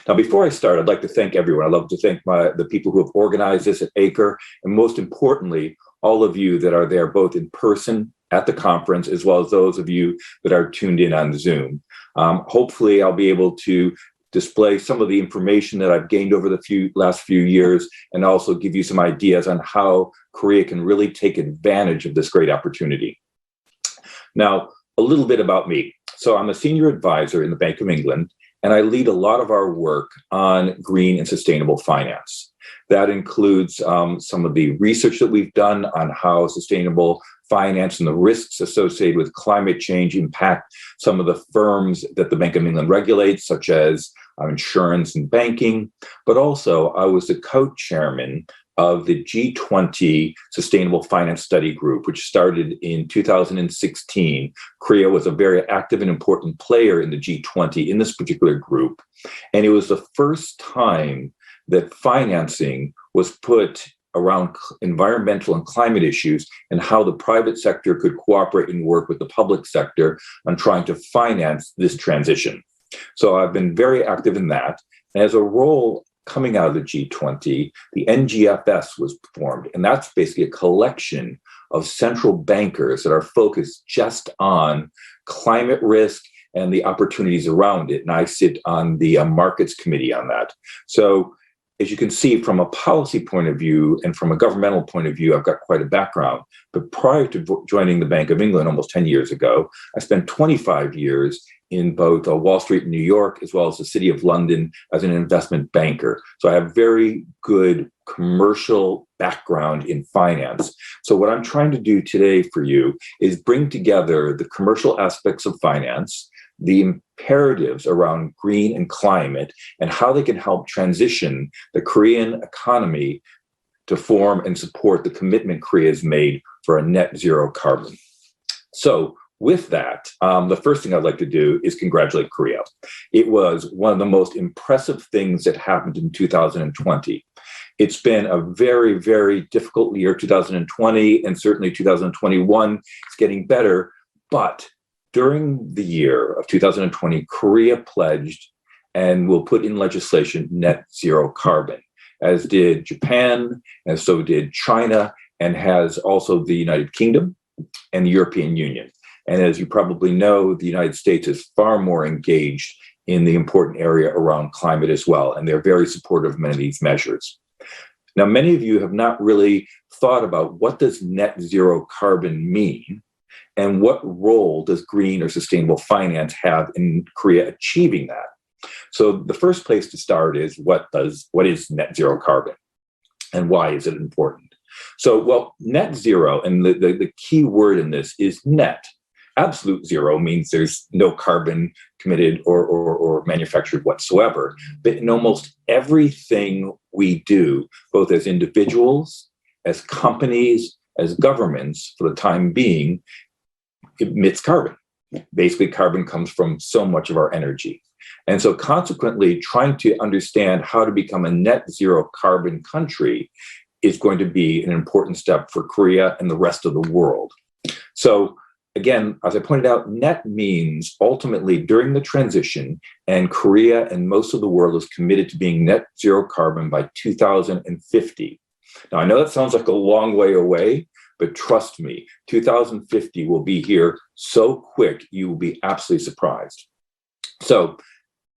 Now, before I start, I'd like to thank everyone. I'd love to thank the people who have organized this at ACRE, and most importantly, all of you that are there both in person at the conference, as well as those of you that are tuned in on Zoom. Hopefully, I'll be able to display some of the information that I've gained over the last few years, and also give you some ideas on how Korea can really take advantage of this great opportunity. Now, a little bit about me. So I'm a senior advisor in the Bank of England, and I lead a lot of our work on green and sustainable finance. That includes some of the research that we've done on how sustainable finance and the risks associated with climate change impact some of the firms that the Bank of England regulates, such as insurance and banking. But also, I was the co-chairman of the G20 Sustainable Finance Study Group, which started in 2016. Korea was a very active and important player in the G20 in this particular group. And it was the first time that financing was put around environmental and climate issues and how the private sector could cooperate and work with the public sector on trying to finance this transition. So I've been very active in that. And as a role coming out of the G20, the NGFS was formed, and that's basically a collection of central bankers that are focused just on climate risk and the opportunities around it. And I sit on the markets committee on that. So as you can see, from a policy point of view and from a governmental point of view, I've got quite a background. But prior to joining the Bank of England almost 10 years ago, I spent 25 years in both Wall Street in New York, as well as the City of London as an investment banker. So I have very good commercial background in finance. So what I'm trying to do today for you is bring together the commercial aspects of finance, the imperatives around green and climate, and how they can help transition the Korean economy to form and support the commitment Korea has made for a net zero carbon. So with that, the first thing I'd like to do is congratulate Korea. It was one of the most impressive things that happened in 2020. It's been a very, very difficult year, 2020, and certainly 2021. It's getting better. But during the year of 2020, Korea pledged and will put in legislation net zero carbon, as did Japan, and so did China, and has also the United Kingdom and the European Union. And as you probably know, the United States is far more engaged in the important area around climate as well, and they're very supportive of many of these measures. Now, many of you have not really thought about what does net zero carbon mean, and what role does green or sustainable finance have in Korea achieving that? So the first place to start is what is net zero carbon, and why is it important? So, well, net zero, and the key word in this is net. Absolute zero means there's no carbon committed or manufactured whatsoever. But in almost everything we do, both as individuals, as companies, as governments, for the time being, emits carbon. Basically, carbon comes from so much of our energy. And so consequently, trying to understand how to become a net zero carbon country is going to be an important step for Korea and the rest of the world. So again, as I pointed out, net means ultimately during the transition, and Korea and most of the world is committed to being net zero carbon by 2050. Now, I know that sounds like a long way away, but trust me, 2050 will be here so quick, you will be absolutely surprised. So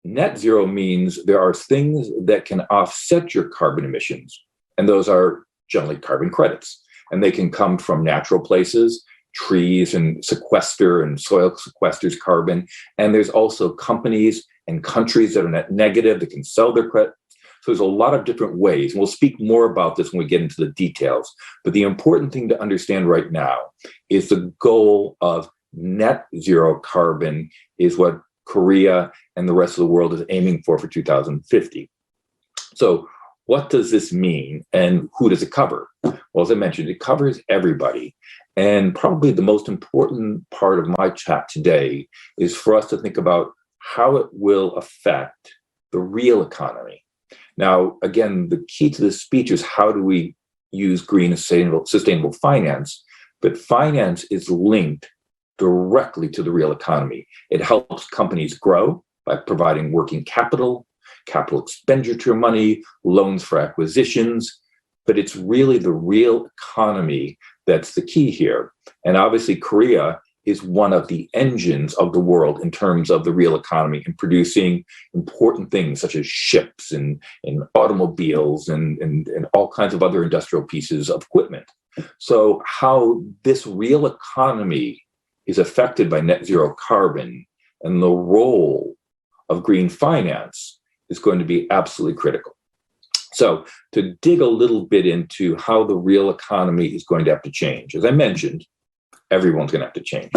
net zero means there are things that can offset your carbon emissions, and those are generally carbon credits. And they can come from natural places. Trees and sequester, and soil sequesters carbon. And there's also companies and countries that are net negative that can sell their credit. So there's a lot of different ways. And we'll speak more about this when we get into the details. But the important thing to understand right now is the goal of net zero carbon is what Korea and the rest of the world is aiming for 2050. So what does this mean, and who does it cover? Well, as I mentioned, it covers everybody. And probably the most important part of my chat today is for us to think about how it will affect the real economy. Now, again, the key to this speech is how do we use green and sustainable finance, but finance is linked directly to the real economy. It helps companies grow by providing working capital, capital expenditure money, loans for acquisitions, but it's really the real economy that's the key here. And obviously, Korea is one of the engines of the world in terms of the real economy and producing important things such as ships and automobiles and all kinds of other industrial pieces of equipment. So how this real economy is affected by net zero carbon and the role of green finance is going to be absolutely critical. So to dig a little bit into how the real economy is going to have to change, as I mentioned, everyone's going to have to change.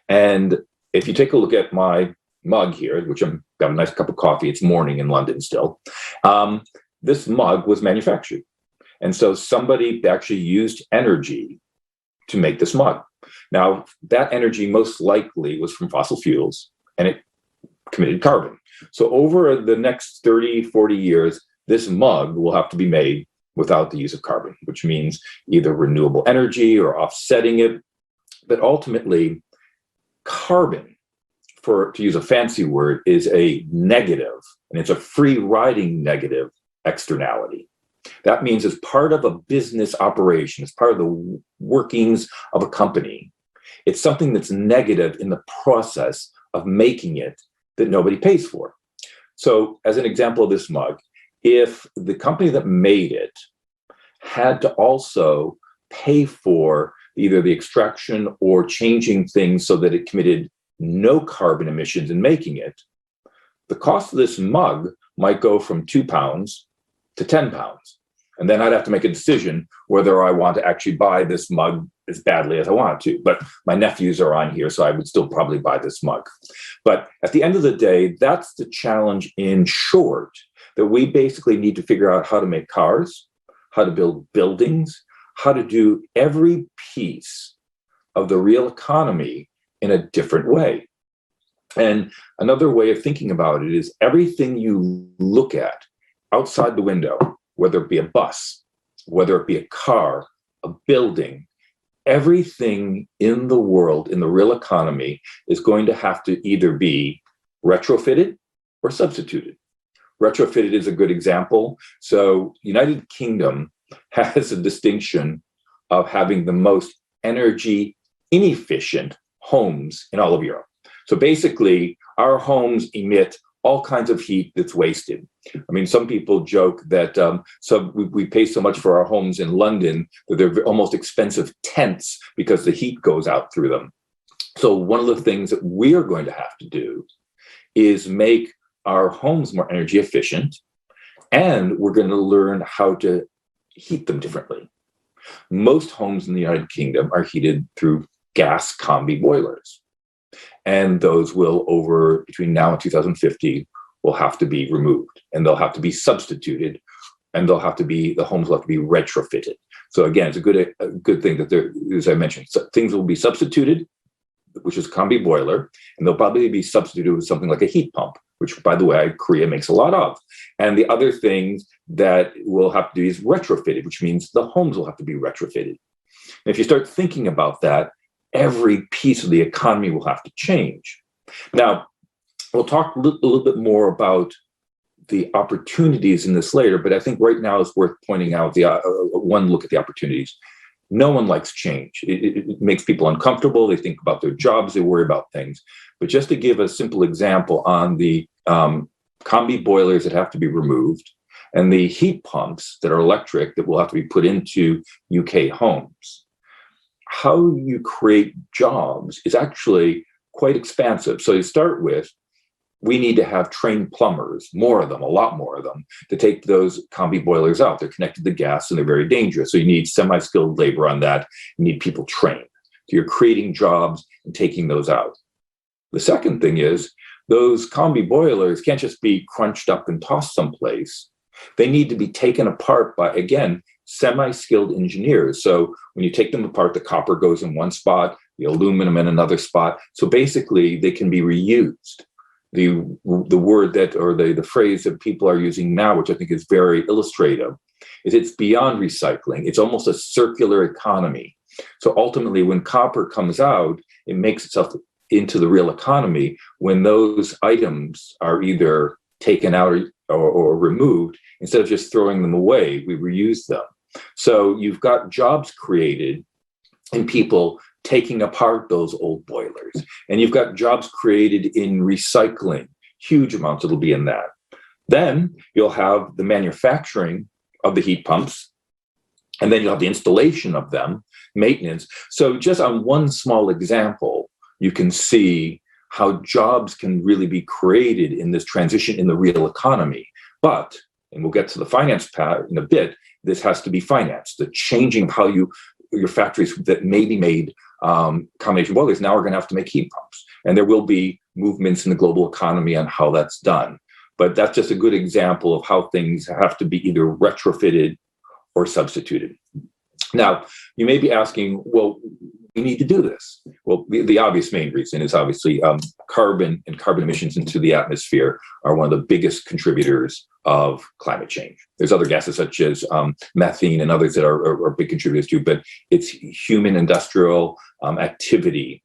And if you take a look at my mug here, which I've got a nice cup of coffee, it's morning in London still, this mug was manufactured. And so somebody actually used energy to make this mug. Now, that energy most likely was from fossil fuels, and it committed carbon. So over the next 30, 40 years, this mug will have to be made without the use of carbon, which means either renewable energy or offsetting it. But ultimately, carbon, to use a fancy word, is a negative, and it's a free riding negative externality. That means as part of a business operation, as part of the workings of a company, it's something that's negative in the process of making it that nobody pays for. So as an example of this mug, if the company that made it had to also pay for either the extraction or changing things so that it committed no carbon emissions in making it, the cost of this mug might go from £2 to £10. And then I'd have to make a decision whether I want to actually buy this mug as badly as I want to. But my nephews are on here, so I would still probably buy this mug. But at the end of the day, that's the challenge in short, that we basically need to figure out how to make cars, how to build buildings, how to do every piece of the real economy in a different way. And another way of thinking about it is everything you look at outside the window, whether it be a bus, whether it be a car, a building, everything in the world, in the real economy, is going to have to either be retrofitted or substituted. Retrofitted is a good example. So United Kingdom has a distinction of having the most energy inefficient homes in all of Europe. So basically, our homes emit all kinds of heat that's wasted. I mean, some people joke that we pay so much for our homes in London that they're almost expensive tents because the heat goes out through them. So one of the things that we are going to have to do is make our homes more energy efficient, and we're going to learn how to heat them differently. Most homes in the United Kingdom are heated through gas combi boilers. And those will, over between now and 2050, will have to be removed, and they'll have to be substituted, and the homes will have to be retrofitted. So again, it's a good thing that there, as I mentioned, things will be substituted, which is combi boiler, and they'll probably be substituted with something like a heat pump, which, by the way, Korea makes a lot of. And the other things that we'll have to do is retrofitted, which means the homes will have to be retrofitted. And if you start thinking about that, every piece of the economy will have to change. Now, we'll talk a little bit more about the opportunities in this later, but I think right now it's worth pointing out one look at the opportunities. No one likes change. It makes people uncomfortable. They think about their jobs. They worry about things. But just to give a simple example on the combi boilers that have to be removed and the heat pumps that are electric that will have to be put into UK homes, how you create jobs is actually quite expansive. So you start with, we need to have trained plumbers, more of them, a lot more of them, to take those combi boilers out. They're connected to gas and they're very dangerous. So you need semi-skilled labor on that. You need people trained. So you're creating jobs and taking those out. The second thing is those combi boilers can't just be crunched up and tossed someplace. They need to be taken apart by, again, semi-skilled engineers. So when you take them apart, the copper goes in one spot, the aluminum in another spot. So basically they can be reused. The word that, or the phrase that people are using now, which I think is very illustrative, is it's beyond recycling. It's almost a circular economy. So ultimately, when copper comes out, it makes itself into the real economy when those items are either taken out or removed. Instead of just throwing them away, we reuse them. So you've got jobs created in people taking apart those old boilers. And you've got jobs created in recycling, huge amounts that'll be in that. Then you'll have the manufacturing of the heat pumps, and then you'll have the installation of them, maintenance. So just on one small example, you can see how jobs can really be created in this transition in the real economy. But, and we'll get to the finance part in a bit, this has to be financed. The changing of how your factories that maybe made combination boilers now are going to have to make heat pumps. And there will be movements in the global economy on how that's done. But that's just a good example of how things have to be either retrofitted or substituted. Now, you may be asking, well, we need to do this? Well, the obvious main reason is obviously carbon and carbon emissions into the atmosphere are one of the biggest contributors of climate change. There's other gases such as methane and others that are big contributors too, but it's human industrial activity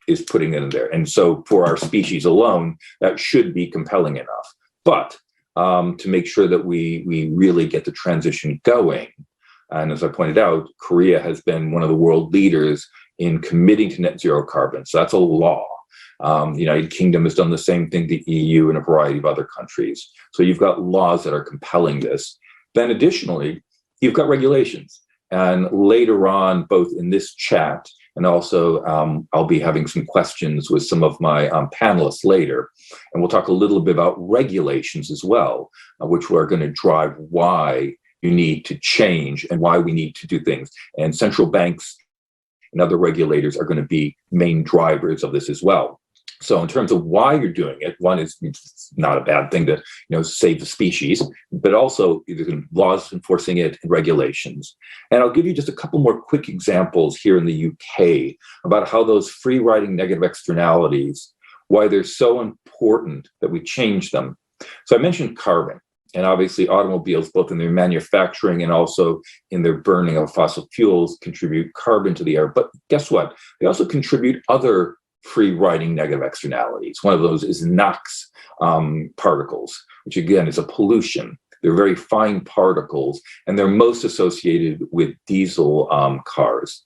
is putting it in there. And so for our species alone, that should be compelling enough. But to make sure that we really get the transition going, and as I pointed out, Korea has been one of the world leaders in committing to net zero carbon. So that's a law. The United Kingdom has done the same thing, the EU and a variety of other countries. So you've got laws that are compelling this. Then additionally, you've got regulations. And later on, both in this chat and also I'll be having some questions with some of my panelists later. And we'll talk a little bit about regulations as well, which are going to drive why you need to change and why we need to do things. And central banks and other regulators are going to be main drivers of this as well. So in terms of why you're doing it, one is it's not a bad thing to save the species, but also laws enforcing it and regulations. And I'll give you just a couple more quick examples here in the UK about how those free riding negative externalities, why they're so important that we change them. So I mentioned carbon. And obviously automobiles, both in their manufacturing and also in their burning of fossil fuels, contribute carbon to the air. But guess what? They also contribute other free riding negative externalities. One of those is NOx particles, which again is a pollution. They're very fine particles, and they're most associated with diesel cars.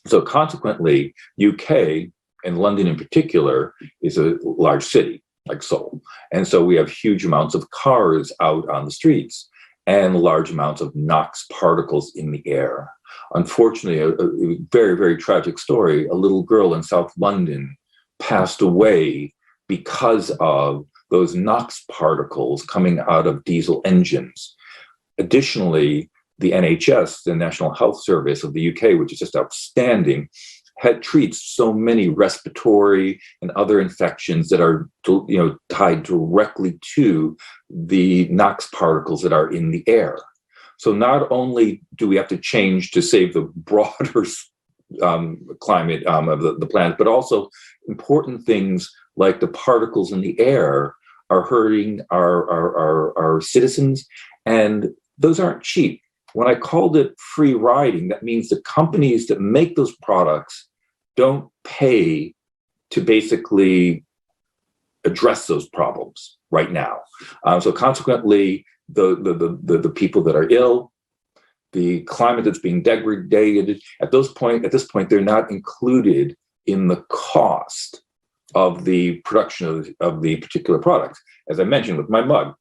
So consequently, UK, and London in particular, is a large city like Seoul. And so we have huge amounts of cars out on the streets and large amounts of NOx particles in the air. Unfortunately, a very, very tragic story, a little girl in South London passed away because of those NOx particles coming out of diesel engines. Additionally, the NHS, the National Health Service of the UK, which is just outstanding, treats so many respiratory and other infections that are tied directly to the NOx particles that are in the air. So not only do we have to change to save the broader climate of the planet, but also important things like the particles in the air are hurting our citizens, and those aren't cheap. When I called it free riding, that means the companies that make those products don't pay to basically address those problems right now. So consequently, the people that are ill, the climate that's being degraded, at this point, they're not included in the cost of the production of the particular product. As I mentioned with my mug,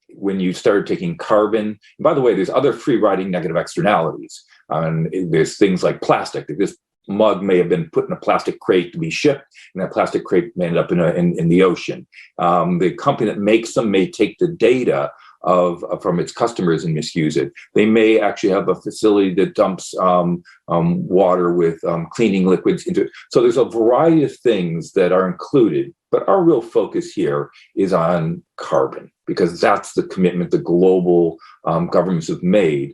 when you started taking carbon, and by the way, there's other free riding negative externalities. There's things like plastic. This mug may have been put in a plastic crate to be shipped, and that plastic crate may end up in the ocean. The company that makes them may take the data from its customers and misuse it. They may actually have a facility that dumps water with cleaning liquids into it. So there's a variety of things that are included, but our real focus here is on carbon, because that's the commitment the global governments have made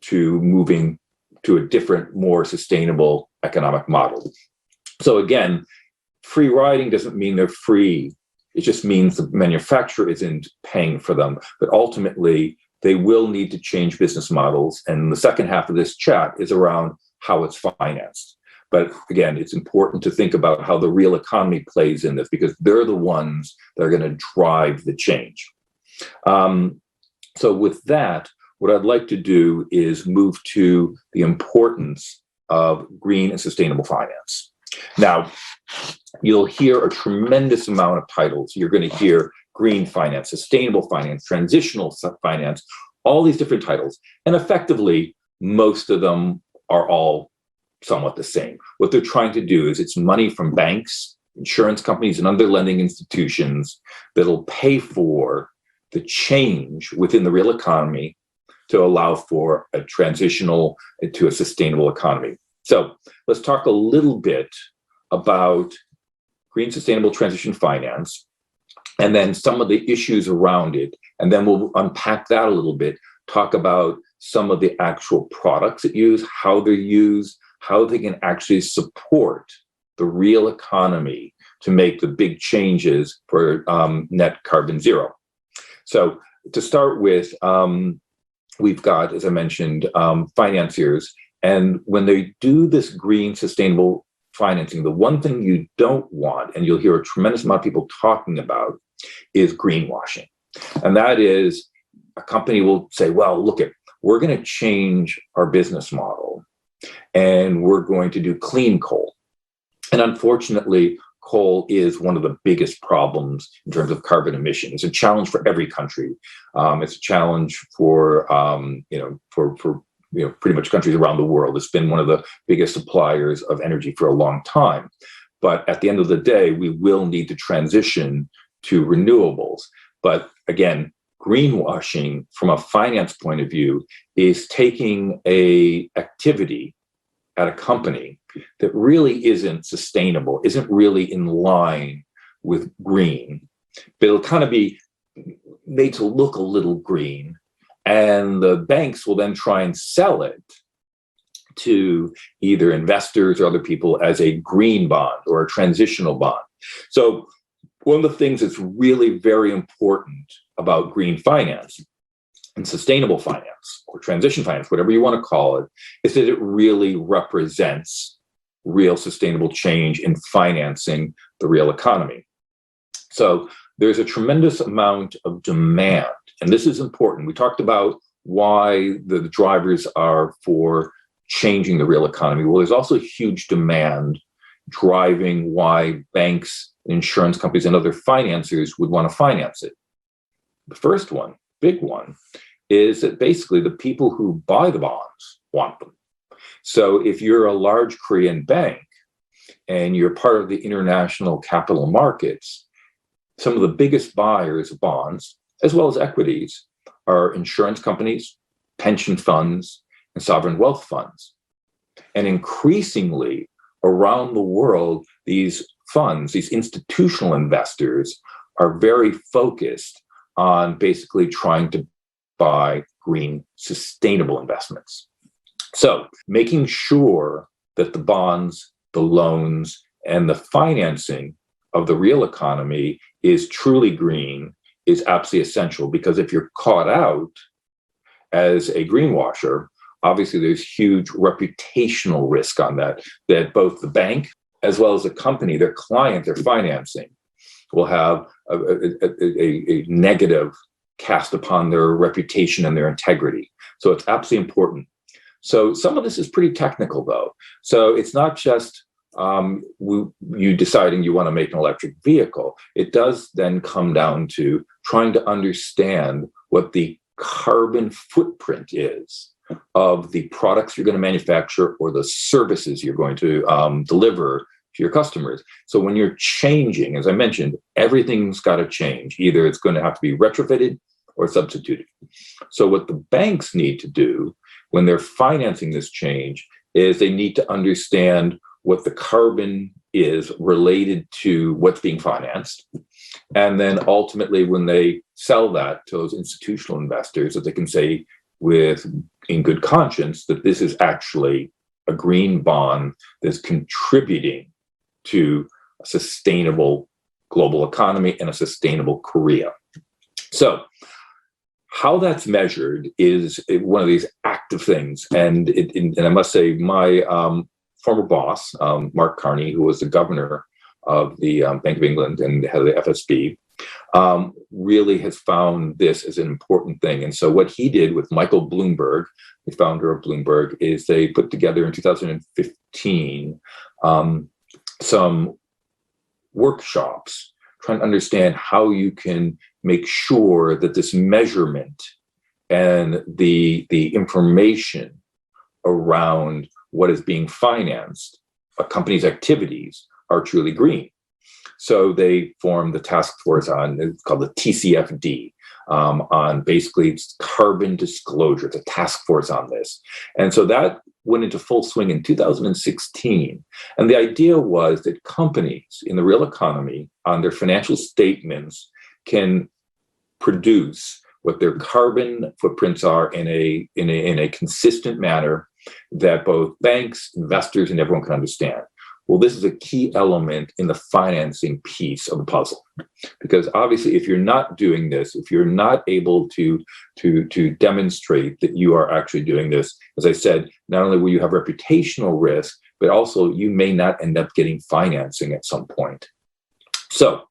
to moving to a different, more sustainable economic model. So again, free riding doesn't mean they're free. It just means the manufacturer isn't paying for them, but ultimately they will need to change business models. And the second half of this chat is around how it's financed. But again, it's important to think about how the real economy plays in this, because they're the ones that are going to drive the change. So with that, what I'd like to do is move to the importance of green and sustainable finance. Now, you'll hear a tremendous amount of titles. You're going to hear green finance, sustainable finance, transitional finance, all these different titles. And effectively, most of them are all somewhat the same. What they're trying to do is it's money from banks, insurance companies, and other lending institutions that'll pay for the change within the real economy to allow for a transitional to a sustainable economy. So let's talk a little bit about green sustainable transition finance, and then some of the issues around it. And then we'll unpack that a little bit, talk about some of the actual products it use, how they're used, how they can actually support the real economy to make the big changes for net carbon zero. So to start with, we've got, as I mentioned, financiers. And when they do this green sustainable financing, the one thing you don't want, and you'll hear a tremendous amount of people talking about, is greenwashing. And that is, a company will say, well, look, we're going to change our business model and we're going to do clean coal. And unfortunately, coal is one of the biggest problems in terms of carbon emission. It's a challenge for every country. It's a challenge for pretty much countries around the world. It's been one of the biggest suppliers of energy for a long time. But at the end of the day, we will need to transition to renewables. But again, greenwashing from a finance point of view is taking a activity at a company that really isn't sustainable, isn't really in line with green, but it'll kind of be made to look a little green. And the banks will then try and sell it to either investors or other people as a green bond or a transitional bond. So one of the things that's really very important about green finance and sustainable finance or transition finance, whatever you want to call it, is that it really represents real sustainable change in financing the real economy. So there's a tremendous amount of demand, and this is important. We talked about why the drivers are for changing the real economy. Well, there's also huge demand driving why banks, insurance companies, and other financiers would want to finance it. The first one, big one, is that basically the people who buy the bonds want them. So if you're a large Korean bank and you're part of the international capital markets, some of the biggest buyers of bonds, as well as equities, are insurance companies, pension funds, and sovereign wealth funds. And increasingly around the world, these funds, these institutional investors, are very focused on basically trying to buy green, sustainable investments. So making sure that the bonds, the loans, and the financing of the real economy is truly green is absolutely essential, because if you're caught out as a greenwasher, obviously there's huge reputational risk on that both the bank as well as the company, their client, their financing, will have a negative cast upon their reputation and their integrity. So it's absolutely important. So some of this is pretty technical, though. So it's not just you deciding you want to make an electric vehicle. It does then come down to trying to understand what the carbon footprint is of the products you're going to manufacture or the services you're going to deliver to your customers. So when you're changing, as I mentioned, everything's got to change. Either it's going to have to be retrofitted or substituted. So what the banks need to do when they're financing this change is they need to understand what the carbon is related to what's being financed. And then ultimately, when they sell that to those institutional investors, that they can say in good conscience that this is actually a green bond that's contributing to a sustainable global economy and a sustainable Korea. So how that's measured is one of these active things. And I must say, my former boss, Mark Carney, who was the governor of the Bank of England and head of the FSB, really has found this as an important thing. And so what he did with Michael Bloomberg, the founder of Bloomberg, is they put together in 2015 some workshops trying to understand how you can make sure that this measurement and the information around what is being financed, a company's activities, are truly green. So they formed the task force it's called the TCFD, on basically carbon disclosure. It's a task force on this. And so that went into full swing in 2016. And the idea was that companies in the real economy, on their financial statements, can produce what their carbon footprints are in a consistent manner that both banks, investors, and everyone can understand. Well, this is a key element in the financing piece of the puzzle, because obviously, if you're not doing this, if you're not able to demonstrate that you are actually doing this, as I said, not only will you have reputational risk, but also you may not end up getting financing at some point. So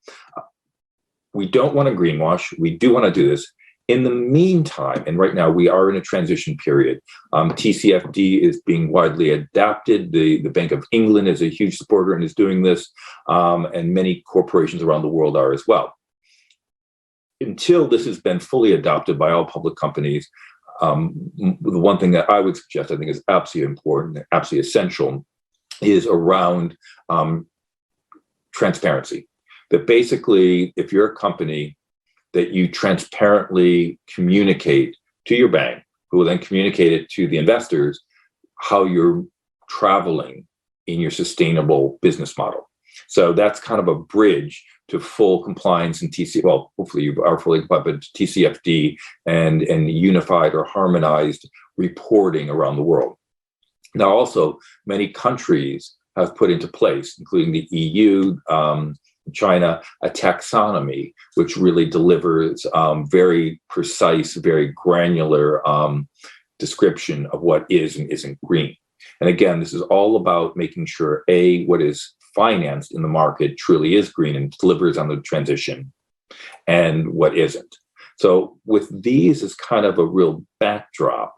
we don't want to greenwash. We do want to do this. In the meantime, and right now we are in a transition period, TCFD is being widely adapted. The Bank of England is a huge supporter and is doing this, and many corporations around the world are as well. Until this has been fully adopted by all public companies, the one thing that I would suggest, I think is absolutely important, absolutely essential, is around transparency. That basically, if you're a company, that you transparently communicate to your bank, who will then communicate it to the investors, how you're traveling in your sustainable business model. So that's kind of a bridge to full compliance in well, hopefully you are fully compliant, but TCFD and unified or harmonized reporting around the world. Now, also, many countries have put into place, including the EU, China, a taxonomy, which really delivers very precise, very granular description of what is and isn't green. And again, this is all about making sure, A, what is financed in the market truly is green and delivers on the transition, and what isn't. So with these as kind of a real backdrop,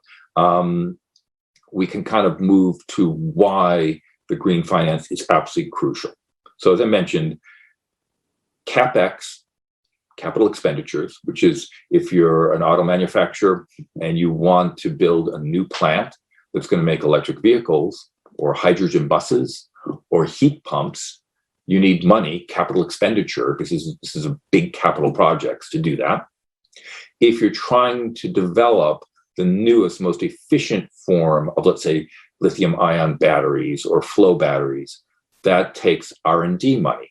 we can kind of move to why the green finance is absolutely crucial. So as I mentioned, CapEx, capital expenditures, which is if you're an auto manufacturer and you want to build a new plant that's going to make electric vehicles or hydrogen buses or heat pumps, you need money, capital expenditure. This is a big capital projects to do that. If you're trying to develop the newest, most efficient form of, let's say, lithium-ion batteries or flow batteries, that takes R&D money.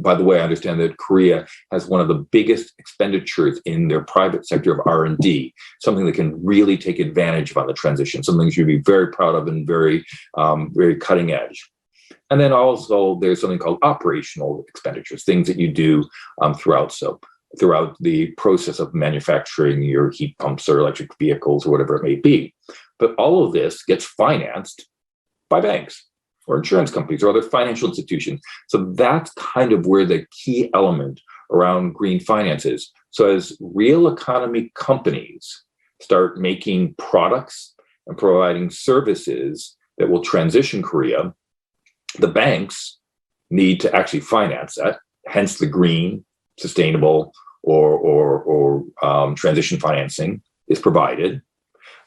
By the way, I understand that Korea has one of the biggest expenditures in their private sector of R&D, something that can really take advantage of on the transition, something you should be very proud of and very, very cutting edge. And then also there's something called operational expenditures, things that you do throughout the process of manufacturing your heat pumps or electric vehicles or whatever it may be. But all of this gets financed by banks or insurance companies or other financial institutions. So that's kind of where the key element around green finance is. So as real economy companies start making products and providing services that will transition Korea, the banks need to actually finance that, hence the green, sustainable, or transition financing is provided.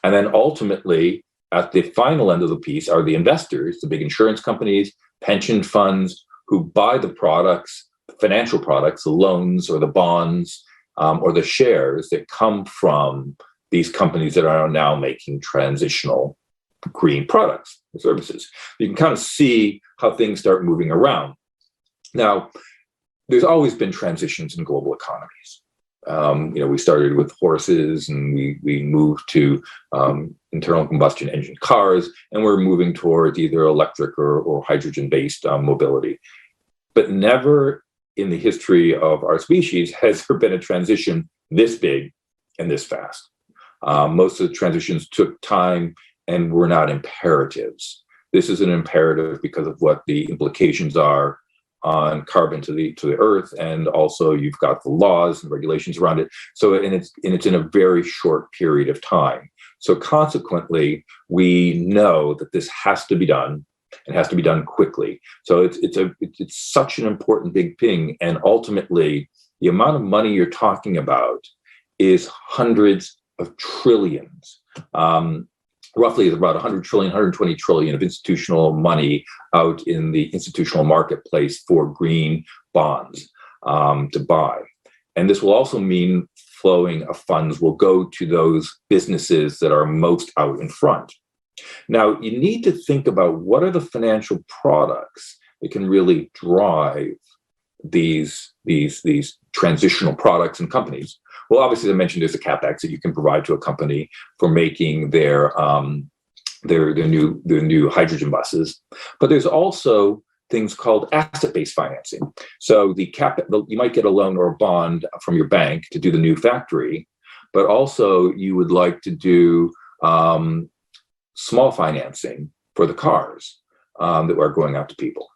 And then ultimately, at the final end of the piece are the investors, the big insurance companies, pension funds, who buy the products, the financial products, the loans or the bonds or the shares that come from these companies that are now making transitional green products and services. You can kind of see how things start moving around. Now, there's always been transitions in global economies. We started with horses and we moved to internal combustion engine cars, and we're moving towards either electric or hydrogen-based mobility. But never in the history of our species has there been a transition this big and this fast. Most of the transitions took time and were not imperatives. This is an imperative because of what the implications are on carbon to the earth, and also you've got the laws and regulations around it. So and it's in a very short period of time. So consequently, we know that this has to be done. It has to be done quickly. So it's such an important big thing, and ultimately, the amount of money you're talking about is hundreds of trillions. Roughly about 100 trillion, 120 trillion of institutional money out in the institutional marketplace for green bonds to buy. And this will also mean flowing of funds will go to those businesses that are most out in front. Now, you need to think about what are the financial products that can really drive these transitional products and companies. Well, obviously, as I mentioned, there's a CapEx that you can provide to a company for making their their new hydrogen buses. But there's also things called asset-based financing. So you might get a loan or a bond from your bank to do the new factory, but also you would like to do small financing for the cars that are going out to people.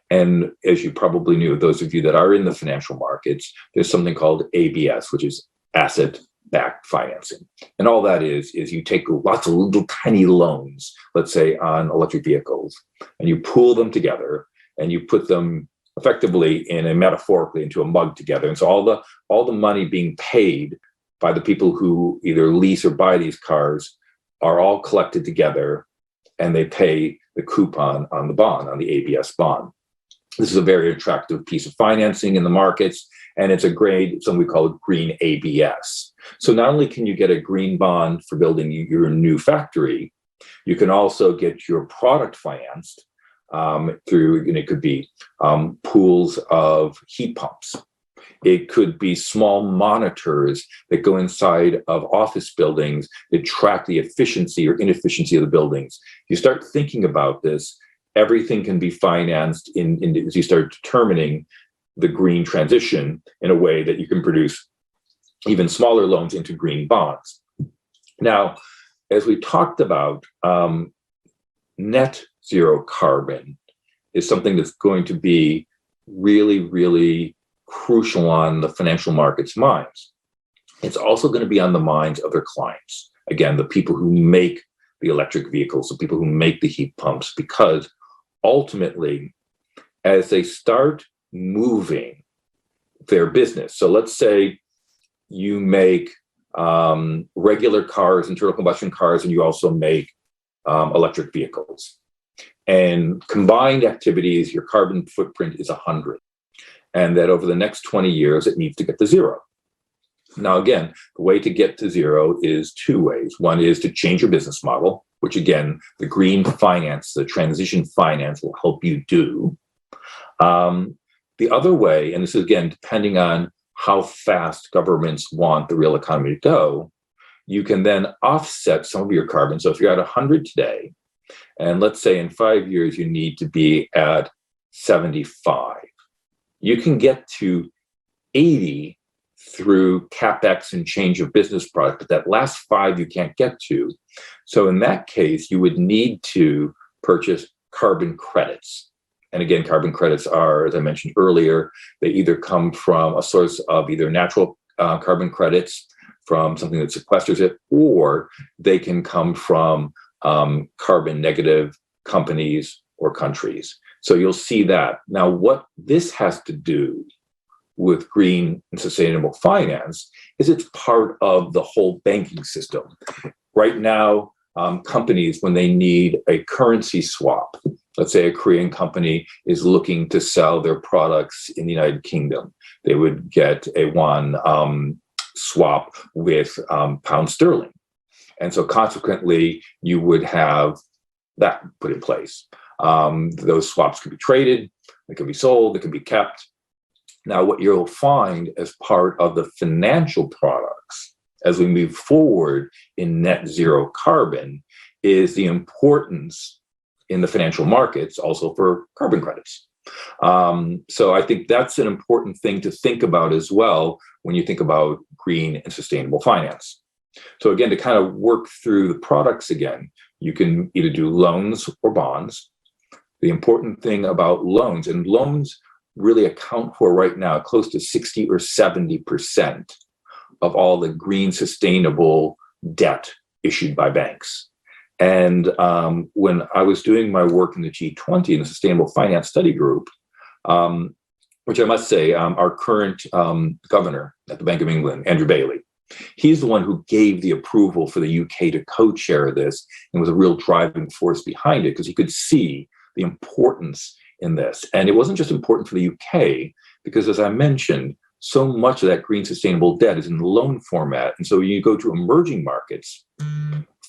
And as you probably knew, those of you that are in the financial markets, there's something called ABS, which is asset-backed financing. And all that is you take lots of little tiny loans, let's say on electric vehicles, and you pool them together and you put them effectively metaphorically into a mug together. And so all the money being paid by the people who either lease or buy these cars are all collected together, and they pay the coupon on the bond, on the ABS bond. This is a very attractive piece of financing in the markets, and it's a grade, something we call green ABS. So not only can you get a green bond for building your new factory, you can also get your product financed through, it could be pools of heat pumps. It could be small monitors that go inside of office buildings that track the efficiency or inefficiency of the buildings. You start thinking about this, everything can be financed as you start determining the green transition in a way that you can produce even smaller loans into green bonds. Now, as we talked about, net zero carbon is something that's going to be really, really crucial on the financial markets' minds. It's also going to be on the minds of their clients. Again, the people who make the electric vehicles, the people who make the heat pumps, because ultimately, as they start moving their business, so let's say you make regular cars, internal combustion cars, and you also make electric vehicles. And combined activities, your carbon footprint is 100. And that over the next 20 years, it needs to get to zero. Now, again, the way to get to zero is two ways. One is to change your business model, which again, the green finance, the transition finance will help you do. The other way, and this is again, depending on how fast governments want the real economy to go, you can then offset some of your carbon. So if you're at 100 today, and let's say in 5 years, you need to be at 75, you can get to 80 through CapEx and change of business product, but that last 5 you can't get to. So in that case, you would need to purchase carbon credits. And again, carbon credits are, as I mentioned earlier, they either come from a source of either natural carbon credits from something that sequesters it, or they can come from carbon negative companies or countries. So you'll see that. Now, what this has to do with green and sustainable finance is it's part of the whole banking system. Right now, companies, when they need a currency swap, let's say a Korean company is looking to sell their products in the United Kingdom, they would get a won swap with pound sterling. And so consequently, you would have that put in place. Those swaps could be traded, they could be sold, they could be kept. Now, what you'll find as part of the financial products as we move forward in net zero carbon is the importance in the financial markets also for carbon credits. So I think that's an important thing to think about as well when you think about green and sustainable finance. So again, to kind of work through the products again, you can either do loans or bonds. The important thing about loans, and loans really account for right now close to 60 or 70% of all the green sustainable debt issued by banks. And when I was doing my work in the G20 in the Sustainable Finance Study Group, which I must say, our current governor at the Bank of England, Andrew Bailey, he's the one who gave the approval for the UK to co-chair this and was a real driving force behind it because he could see the importance in this. And it wasn't just important for the UK, because as I mentioned, so much of that green sustainable debt is in the loan format. And so you go to emerging markets,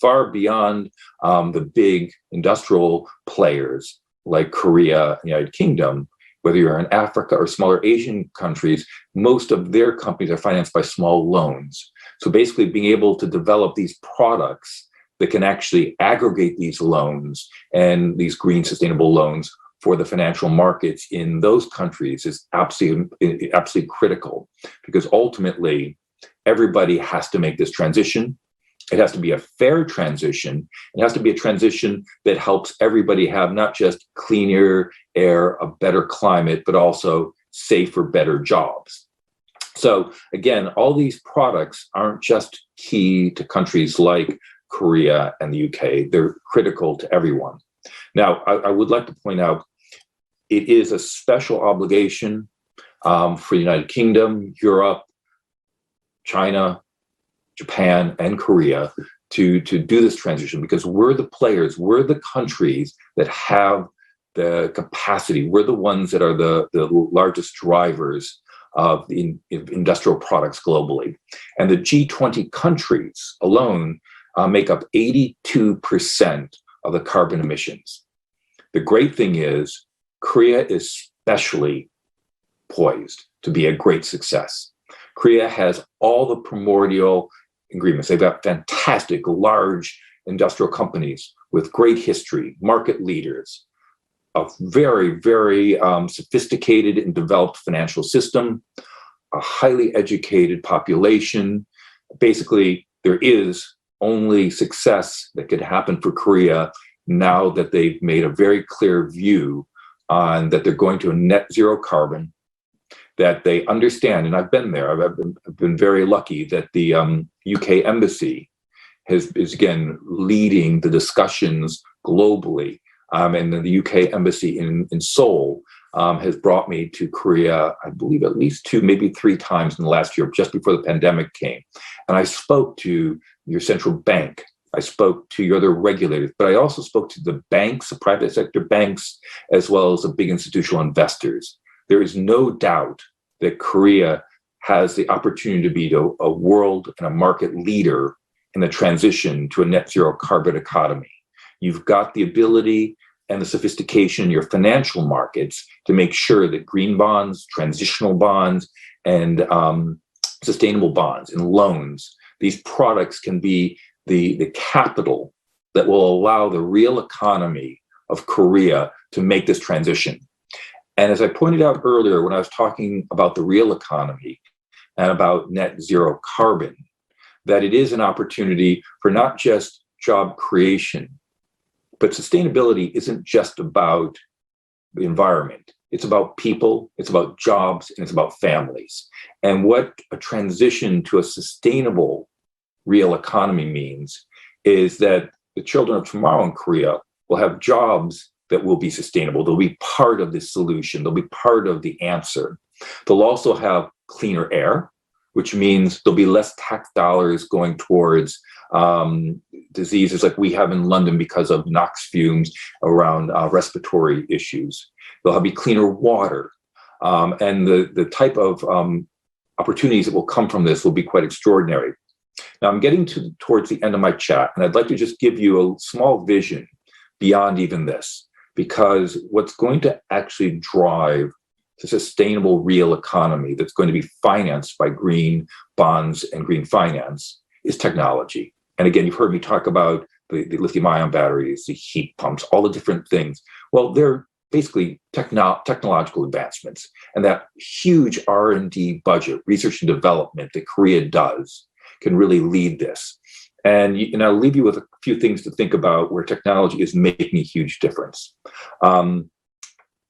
far beyond the big industrial players like Korea and the United Kingdom, whether you're in Africa or smaller Asian countries, most of their companies are financed by small loans. So basically being able to develop these products that can actually aggregate these loans and these green sustainable loans for the financial markets in those countries is absolutely critical, because ultimately everybody has to make this transition. It has to be a fair transition. It has to be a transition that helps everybody have not just cleaner air, a better climate, but also safer, better jobs. So again, all these products aren't just key to countries like Korea and the UK. They're critical to everyone. Now, I would like to point out, it is a special obligation for the United Kingdom, Europe, China, Japan, and Korea to do this transition, because we're the players, we're the countries that have the capacity, we're the ones that are the largest drivers of the industrial products globally. And the G20 countries alone make up 82% of the carbon emissions. The great thing is, Korea is especially poised to be a great success. Korea has all the primordial ingredients. They've got fantastic, large industrial companies with great history, market leaders, a very, very sophisticated and developed financial system, a highly educated population. Basically, there is only success that could happen for Korea now that they've made a very clear view on that they're going to a net zero carbon, that they understand, and I've been there, I've been very lucky that the UK embassy is again leading the discussions globally, and the UK embassy in Seoul has brought me to Korea, I believe at least 2, maybe 3 times in the last year, just before the pandemic came. And I spoke to your central bank, I spoke to your other regulators, but I also spoke to the banks, the private sector banks, as well as the big institutional investors. There is no doubt that Korea has the opportunity to be a world and a market leader in the transition to a net zero carbon economy. You've got the ability and the sophistication in your financial markets to make sure that green bonds, transitional bonds, and sustainable bonds and loans, these products can be the capital that will allow the real economy of Korea to make this transition. And as I pointed out earlier, when I was talking about the real economy and about net zero carbon, that it is an opportunity for not just job creation, but sustainability isn't just about the environment. It's about people, it's about jobs, and it's about families. And what a transition to a sustainable real economy means is that the children of tomorrow in Korea will have jobs that will be sustainable. They'll be part of the solution. They'll be part of the answer. They'll also have cleaner air, which means there'll be less tax dollars going towards diseases like we have in London because of NOx fumes around respiratory issues. There'll be cleaner water. And the type of opportunities that will come from this will be quite extraordinary. Now, I'm getting towards the end of my chat, and I'd like to just give you a small vision beyond even this, because what's going to actually drive the sustainable real economy that's going to be financed by green bonds and green finance is technology. And again, you've heard me talk about the lithium-ion batteries, the heat pumps, all the different things. Well, they're basically technological advancements. And that huge R&D budget, research and development that Korea does, can really lead this. And I'll leave you with a few things to think about where technology is making a huge difference.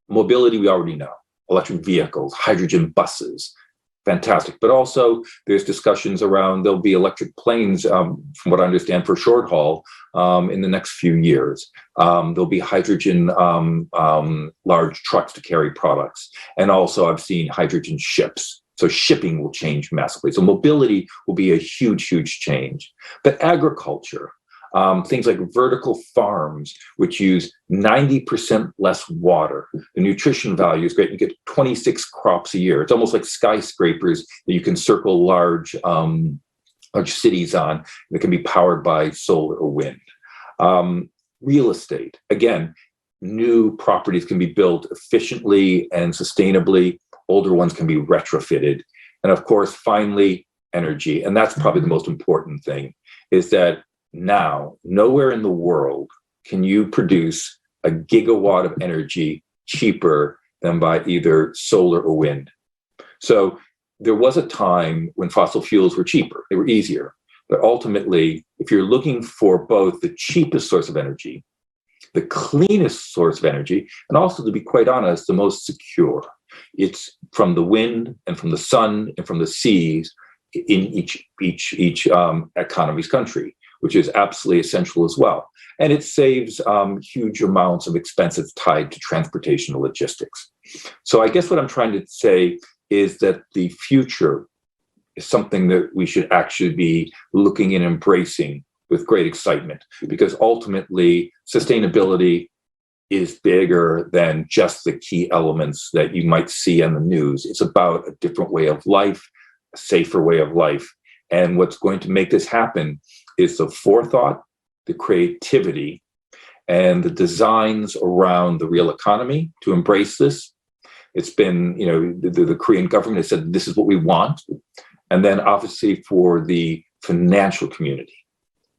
Mobility, we already know. Electric vehicles, hydrogen buses, fantastic. But also there's discussions around there'll be electric planes, from what I understand, for short haul in the next few years. There'll be hydrogen large trucks to carry products. And also I've seen hydrogen ships. So shipping will change massively. So mobility will be a huge, huge change. But agriculture, things like vertical farms, which use 90% less water. The nutrition value is great. You get 26 crops a year. It's almost like skyscrapers that you can circle large cities on that can be powered by solar or wind. Real estate, again, new properties can be built efficiently and sustainably. Older ones can be retrofitted. And of course, finally, energy. And that's probably the most important thing, is that now, nowhere in the world can you produce a gigawatt of energy cheaper than by either solar or wind. So there was a time when fossil fuels were cheaper, they were easier. But ultimately, if you're looking for both the cheapest source of energy, the cleanest source of energy, and also, to be quite honest, the most secure, it's from the wind and from the sun and from the seas in each economy's country, which is absolutely essential as well. And it saves huge amounts of expenses tied to transportation and logistics. So I guess what I'm trying to say is that the future is something that we should actually be looking and embracing with great excitement, because ultimately sustainability is bigger than just the key elements that you might see on the news. It's about a different way of life, a safer way of life. And what's going to make this happen is the forethought, the creativity, and the designs around the real economy to embrace this. It's been, the Korean government has said, this is what we want. And then obviously for the financial community,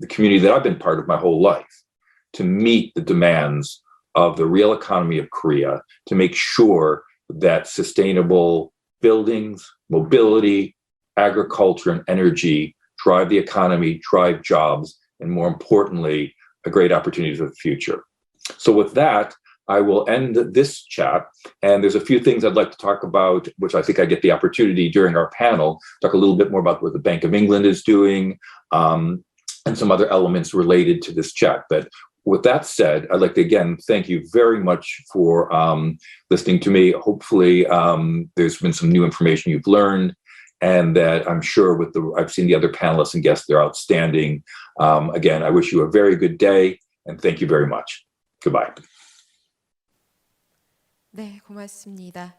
the community that I've been part of my whole life, to meet the demands of the real economy of Korea, to make sure that sustainable buildings, mobility, agriculture, and energy drive the economy, drive jobs, and more importantly, a great opportunity for the future. So with that, I will end this chat. And there's a few things I'd like to talk about, which I think I get the opportunity during our panel, talk a little bit more about what the Bank of England is doing, and some other elements related to this chat. But with that said, I'd like to again thank you very much for listening to me. Hopefully, there's been some new information you've learned, and that I'm sure I've seen the other panelists and guests, they're outstanding. Again, I wish you a very good day, and thank you very much. Goodbye. 네, 고맙습니다.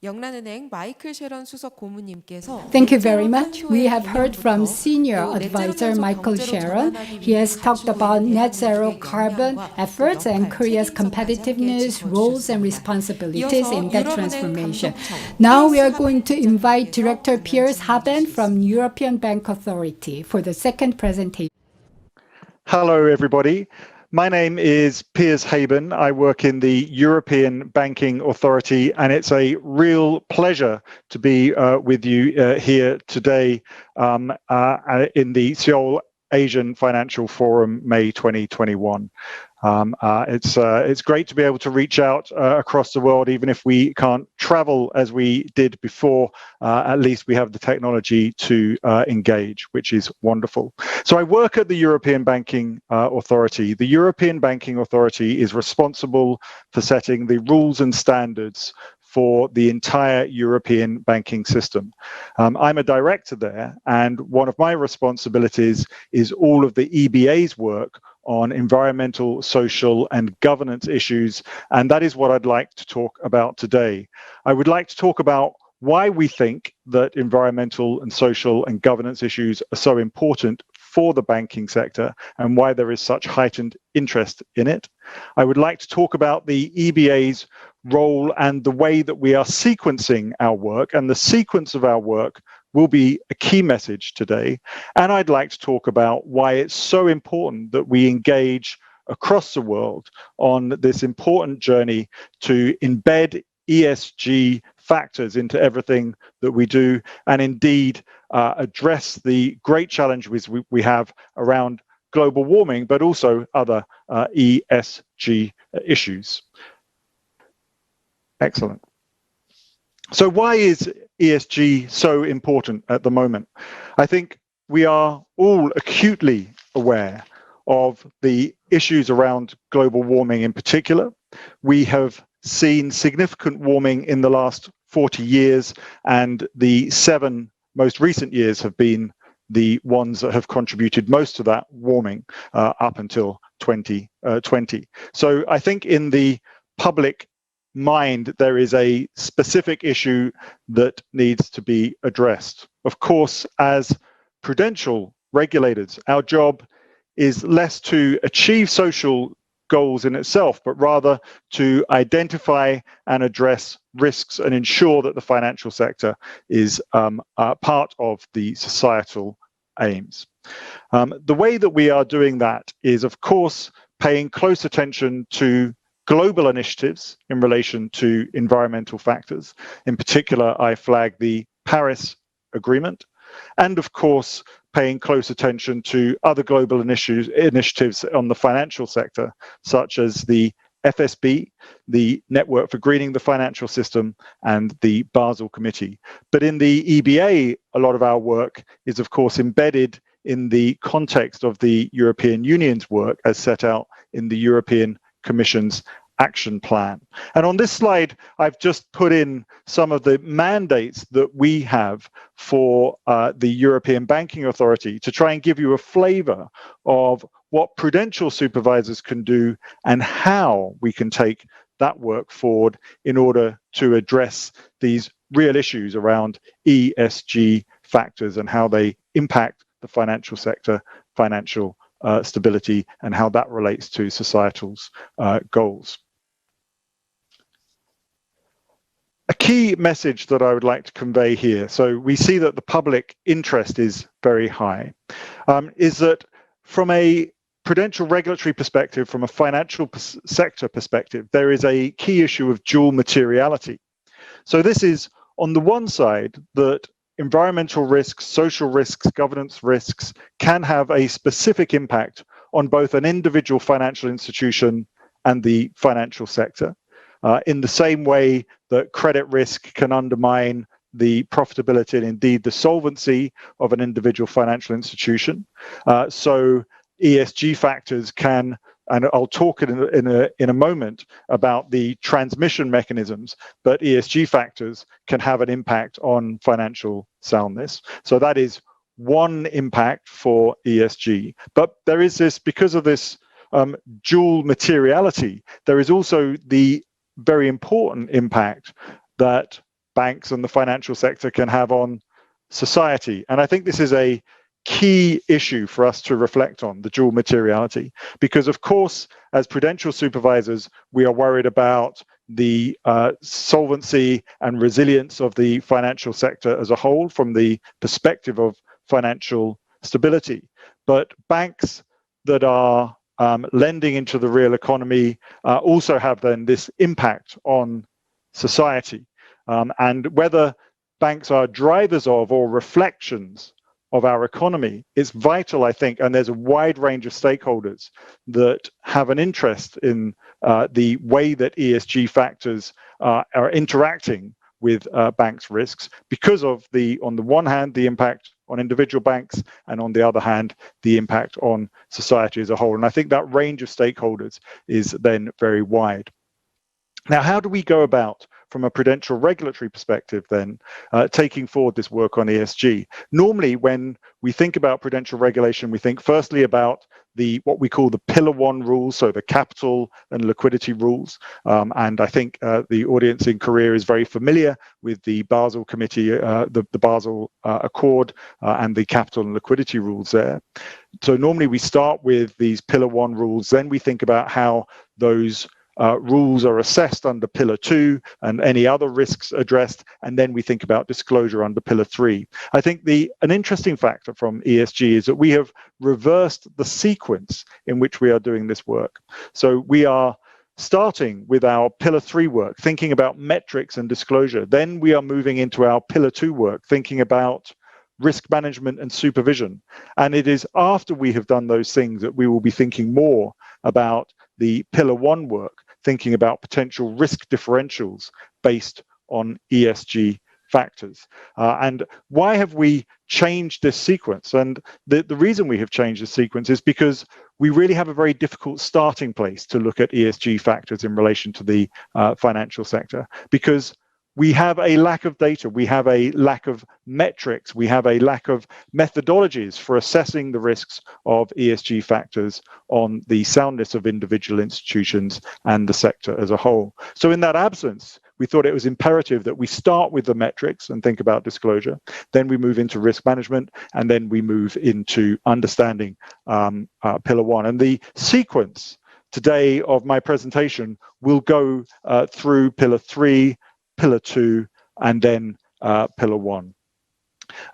영란은행 마이클 셰런 수석 고문님께서 Thank you very much. We have heard from Senior Advisor Michael Sheren. He has talked about net zero carbon efforts and Korea's competitiveness, roles and responsibilities in that transformation. Now we are going to invite Director Piers Haben from European Bank Authority for the second presentation. Hello, everybody. My name is Piers Haben. I work in the European Banking Authority, and it's a real pleasure to be with you here today in the Seoul Asian Financial Forum, May 2021. It's great to be able to reach out across the world, even if we can't travel as we did before. At least we have the technology to engage, which is wonderful. So I work at the European Banking Authority. The European Banking Authority is responsible for setting the rules and standards for the entire European banking system. I'm a director there, and one of my responsibilities is all of the EBA's work on environmental, social, and governance issues, and that is what I'd like to talk about today. I would like to talk about why we think that environmental and social and governance issues are so important for the banking sector and why there is such heightened interest in it. I would like to talk about the EBA's role and the way that we are sequencing our work, and the sequence of our work will be a key message today. And I'd like to talk about why it's so important that we engage across the world on this important journey to embed ESG factors into everything that we do, and indeed address the great challenges we have around global warming, but also other ESG issues. Excellent. So why is ESG so important at the moment? I think we are all acutely aware of the issues around global warming in particular. We have seen significant warming in the last 40 years, and the 7 most recent years have been the ones that have contributed most to that warming up until 2020. So I think in the public mind, there is a specific issue that needs to be addressed. Of course, as prudential regulators, our job is less to achieve social goals in itself, but rather to identify and address risks and ensure that the financial sector is part of the societal aims. The way that we are doing that is, of course, paying close attention to global initiatives in relation to environmental factors. In particular, I flag the Paris Agreement, and of course, paying close attention to other global initiatives on the financial sector, such as the FSB, the Network for Greening the Financial System, and the Basel Committee. But in the EBA, a lot of our work is, of course, embedded in the context of the European Union's work as set out in the European Commission's action plan. And on this slide, I've just put in some of the mandates that we have for the European Banking Authority to try and give you a flavor of what prudential supervisors can do and how we can take that work forward in order to address these real issues around ESG factors and how they impact the financial sector, financial stability, and how that relates to societal's goals. A key message that I would like to convey here, so we see that the public interest is very high, is that from a prudential regulatory perspective, from a financial sector perspective, there is a key issue of dual materiality. So this is, on the one side, that environmental risks, social risks, governance risks can have a specific impact on both an individual financial institution and the financial sector, in the same way that credit risk can undermine the profitability and indeed the solvency of an individual financial institution. So ESG factors can, and I'll talk in a moment about the transmission mechanisms, but ESG factors can have an impact on financial soundness. So that is one impact for ESG. But there is this, because of this dual materiality, there is also the very important impact that banks and the financial sector can have on society. And I think this is a key issue for us to reflect on, the dual materiality, because of course, as prudential supervisors, we are worried about the solvency and resilience of the financial sector as a whole from the perspective of financial stability. But banks that are lending into the real economy also have then this impact on society. And whether banks are drivers of or reflections of our economy, it's vital, I think, and there's a wide range of stakeholders that have an interest in the way that ESG factors are interacting with banks' risks because of on the one hand, the impact on individual banks, and on the other hand, the impact on society as a whole. And I think that range of stakeholders is then very wide. Now, how do we go about, from a prudential regulatory perspective then, taking forward this work on ESG? Normally, when we think about prudential regulation, we think firstly about what we call the Pillar 1 rules, so the capital and liquidity rules. And I think the audience in Korea is very familiar with the Basel Committee, the Basel Accord, and the capital and liquidity rules there. So normally we start with these Pillar 1 rules, then we think about how those rules are assessed under Pillar 2 and any other risks addressed, and then we think about disclosure under Pillar 3. I think an interesting factor from ESG is that we have reversed the sequence in which we are doing this work. So we are starting with our Pillar 3 work, thinking about metrics and disclosure. Then we are moving into our Pillar 2 work, thinking about risk management and supervision. And it is after we have done those things that we will be thinking more about the Pillar 1 work, thinking about potential risk differentials based on ESG factors. And why have we changed this sequence? And the reason we have changed the sequence is because we really have a very difficult starting place to look at ESG factors in relation to the financial sector, because we have a lack of data, we have a lack of metrics, we have a lack of methodologies for assessing the risks of ESG factors on the soundness of individual institutions and the sector as a whole. So in that absence, we thought it was imperative that we start with the metrics and think about disclosure, then we move into risk management, and then we move into understanding Pillar 1. And the sequence today of my presentation will go through Pillar 3, Pillar 2, and then Pillar 1.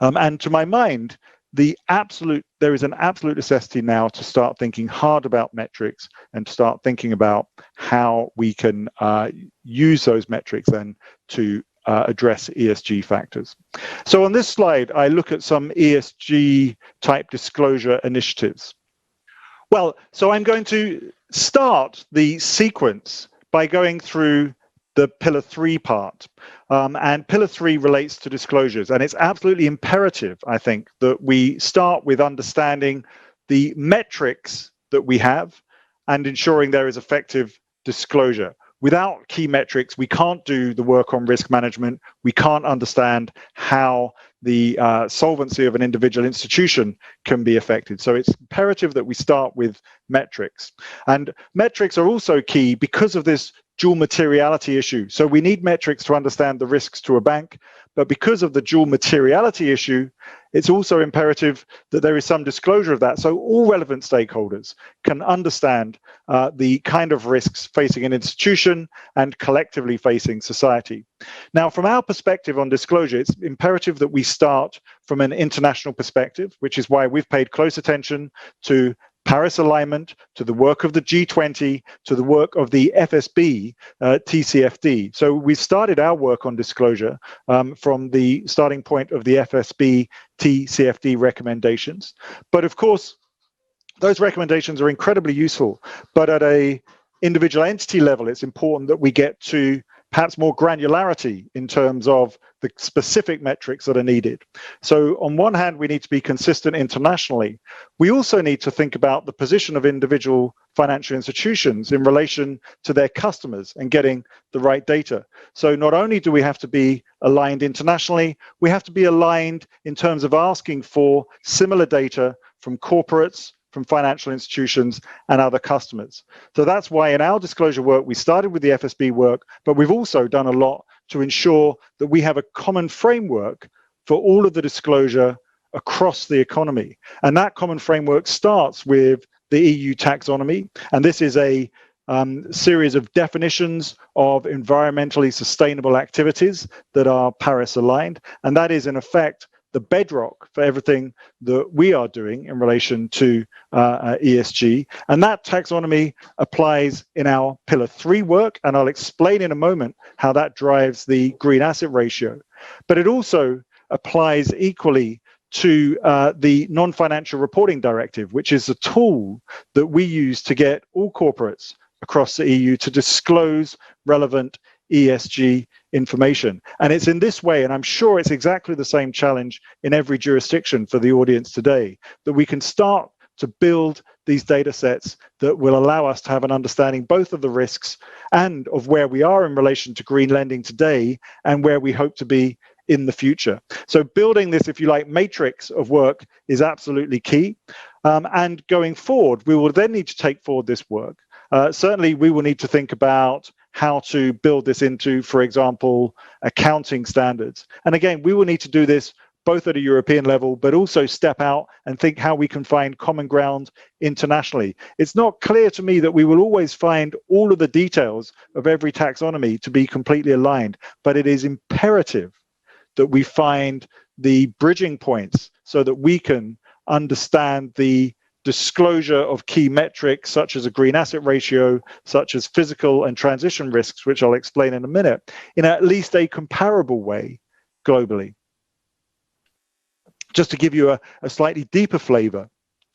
And to my mind, there is an absolute necessity now to start thinking hard about metrics and start thinking about how we can use those metrics then to address ESG factors. So on this slide, I look at some ESG type disclosure initiatives. Well, so I'm going to start the sequence by going through the pillar 3 part. And pillar 3 relates to disclosures. And it's absolutely imperative, I think, that we start with understanding the metrics that we have and ensuring there is effective disclosure. Without key metrics, we can't do the work on risk management. We can't understand how the solvency of an individual institution can be affected. So it's imperative that we start with metrics. And metrics are also key because of this dual materiality issue. So we need metrics to understand the risks to a bank, but because of the dual materiality issue, it's also imperative that there is some disclosure of that, so all relevant stakeholders can understand the kind of risks facing an institution and collectively facing society. Now, from our perspective on disclosure, it's imperative that we start from an international perspective, which is why we've paid close attention to Paris alignment, to the work of the G20, to the work of the FSB, TCFD. So we started our work on disclosure from the starting point of the FSB, TCFD recommendations. But of course, those recommendations are incredibly useful. But at an individual entity level, it's important that we get to perhaps more granularity in terms of the specific metrics that are needed. So on one hand, we need to be consistent internationally. We also need to think about the position of individual financial institutions in relation to their customers and getting the right data. So not only do we have to be aligned internationally, we have to be aligned in terms of asking for similar data from corporates, from financial institutions and other customers. So that's why in our disclosure work, we started with the FSB work, but we've also done a lot to ensure that we have a common framework for all of the disclosure across the economy. And that common framework starts with the EU taxonomy. And this is a series of definitions of environmentally sustainable activities that are Paris aligned. And that is in effect the bedrock for everything that we are doing in relation to ESG. And that taxonomy applies in our pillar 3 work, and I'll explain in a moment how that drives the green asset ratio. But it also applies equally to the non-financial reporting directive, which is a tool that we use to get all corporates across the EU to disclose relevant ESG information. And it's in this way, and I'm sure it's exactly the same challenge in every jurisdiction for the audience today, that we can start to build these data sets that will allow us to have an understanding both of the risks and of where we are in relation to green lending today and where we hope to be in the future. So building this, if you like, matrix of work is absolutely key. And going forward, we will then need to take forward this work. Certainly, we will need to think about how to build this into, for example, accounting standards. And again, we will need to do this both at a European level, but also step out and think how we can find common ground internationally. It's not clear to me that we will always find all of the details of every taxonomy to be completely aligned, but it is imperative that we find the bridging points so that we can understand the disclosure of key metrics such as a green asset ratio, such as physical and transition risks, which I'll explain in a minute, in at least a comparable way globally. Just to give you a slightly deeper flavor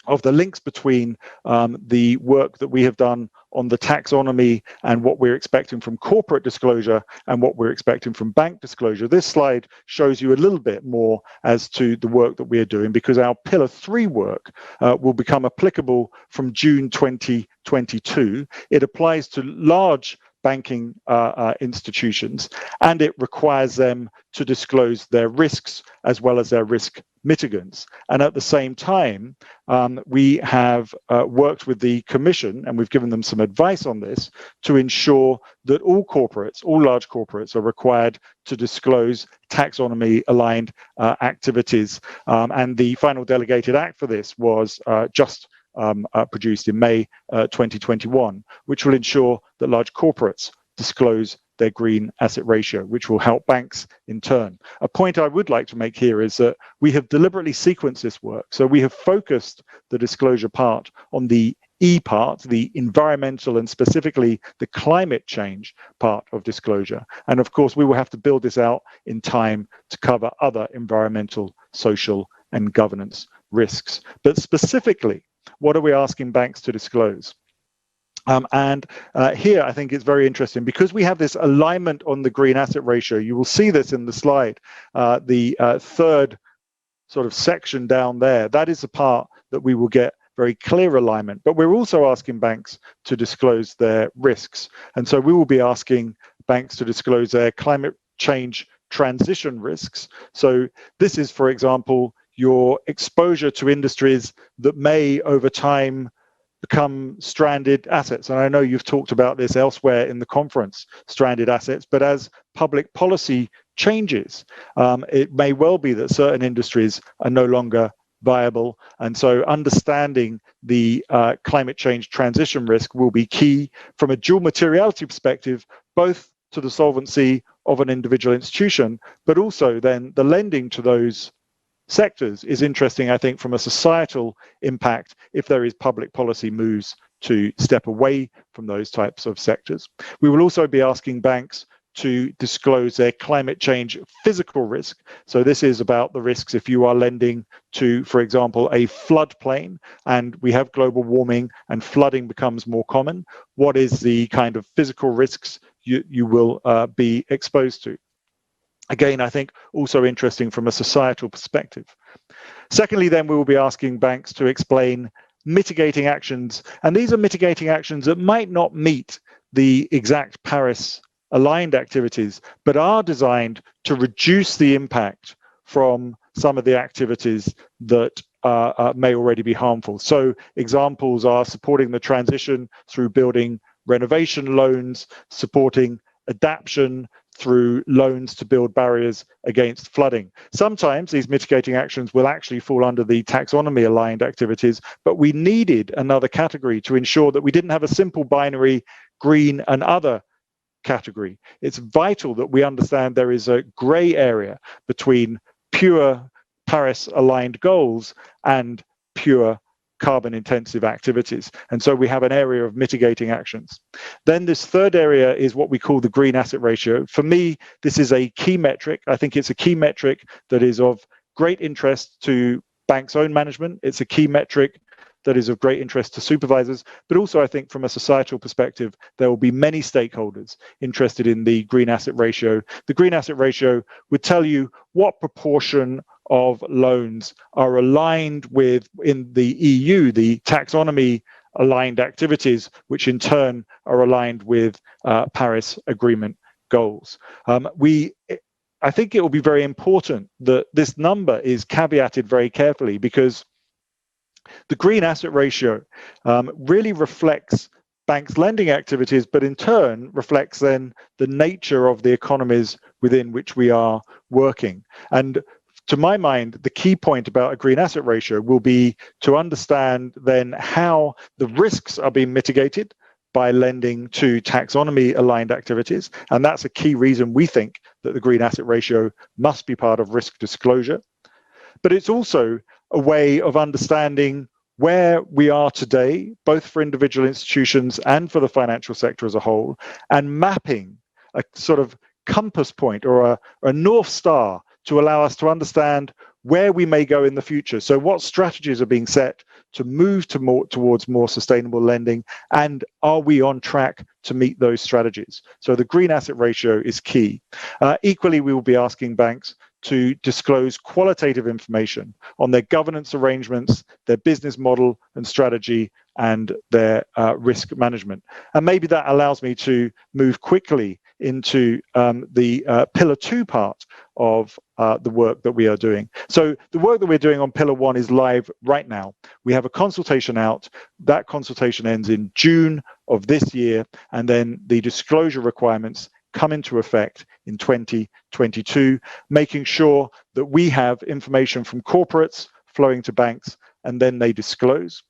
of the links between the work that we have done on the taxonomy and what we're expecting from corporate disclosure and what we're expecting from bank disclosure. This slide shows you a little bit more as to the work that we're doing, because our pillar 3 work will become applicable from June 2022. It applies to large banking institutions, and it requires them to disclose their risks as well as their risk mitigants. And at the same time, we have worked with the Commission, and we've given them some advice on this, to ensure that all corporates, all large corporates, are required to disclose taxonomy-aligned activities. And the final delegated act for this was just produced in May 2021, which will ensure that large corporates disclose their green asset ratio, which will help banks in turn. A point I would like to make here is that we have deliberately sequenced this work. So we have focused the disclosure part on the E part, the environmental and specifically the climate change part of disclosure. And of course, we will have to build this out in time to cover other environmental, social, and governance risks. But specifically, what are we asking banks to disclose? Here, I think it's very interesting because we have this alignment on the green asset ratio. You will see this in the slide, the third sort of section down there. That is the part that we will get very clear alignment. But we're also asking banks to disclose their risks. And so we will be asking banks to disclose their climate change transition risks. So this is, for example, your exposure to industries that may over time become stranded assets. And I know you've talked about this elsewhere in the conference, stranded assets, but as public policy changes, it may well be that certain industries are no longer viable. And so understanding the climate change transition risk will be key from a dual materiality perspective, both to the solvency of an individual institution, but also then the lending to those sectors is interesting, I think, from a societal impact if there is public policy moves to step away from those types of sectors. We will also be asking banks to disclose their climate change physical risk. So this is about the risks if you are lending to, for example, a floodplain and we have global warming and flooding becomes more common. What is the kind of physical risks you will be exposed to? Again, I think also interesting from a societal perspective. Secondly, then we will be asking banks to explain mitigating actions. And these are mitigating actions that might not meet the exact Paris aligned activities, but are designed to reduce the impact from some of the activities that may already be harmful. So examples are supporting the transition through building renovation loans, supporting adaptation through loans to build barriers against flooding. Sometimes these mitigating actions will actually fall under the taxonomy aligned activities, but we needed another category to ensure that we didn't have a simple binary green and other category. It's vital that we understand there is a gray area between pure Paris aligned goals and pure carbon intensive activities. And so we have an area of mitigating actions. Then this third area is what we call the green asset ratio. For me, this is a key metric. I think it's a key metric that is of great interest to banks' own management. It's a key metric that is of great interest to supervisors, but also I think from a societal perspective, there will be many stakeholders interested in the green asset ratio. The green asset ratio would tell you what proportion of loans are aligned with, in the EU, the taxonomy aligned activities, which in turn are aligned with Paris Agreement goals. I think it will be very important that this number is caveated very carefully because the green asset ratio really reflects banks' lending activities, but in turn reflects then the nature of the economies within which we are working. And to my mind, the key point about a green asset ratio will be to understand then how the risks are being mitigated by lending to taxonomy aligned activities. And that's a key reason we think that the green asset ratio must be part of risk disclosure. But it's also a way of understanding where we are today, both for individual institutions and for the financial sector as a whole, and mapping a sort of compass point or a North Star to allow us to understand where we may go in the future. So what strategies are being set to move towards more sustainable lending, and are we on track to meet those strategies? So the green asset ratio is key. Equally, we will be asking banks to disclose qualitative information on their governance arrangements, their business model and strategy, and their risk management. And maybe that allows me to move quickly into the Pillar 2 part of the work that we are doing. So the work that we're doing on Pillar 1 is live right now. We have a consultation out. That consultation ends in June of this year, and then the disclosure requirements come into effect in 2022, making sure that we have information from corporates flowing to banks, and then they disclose.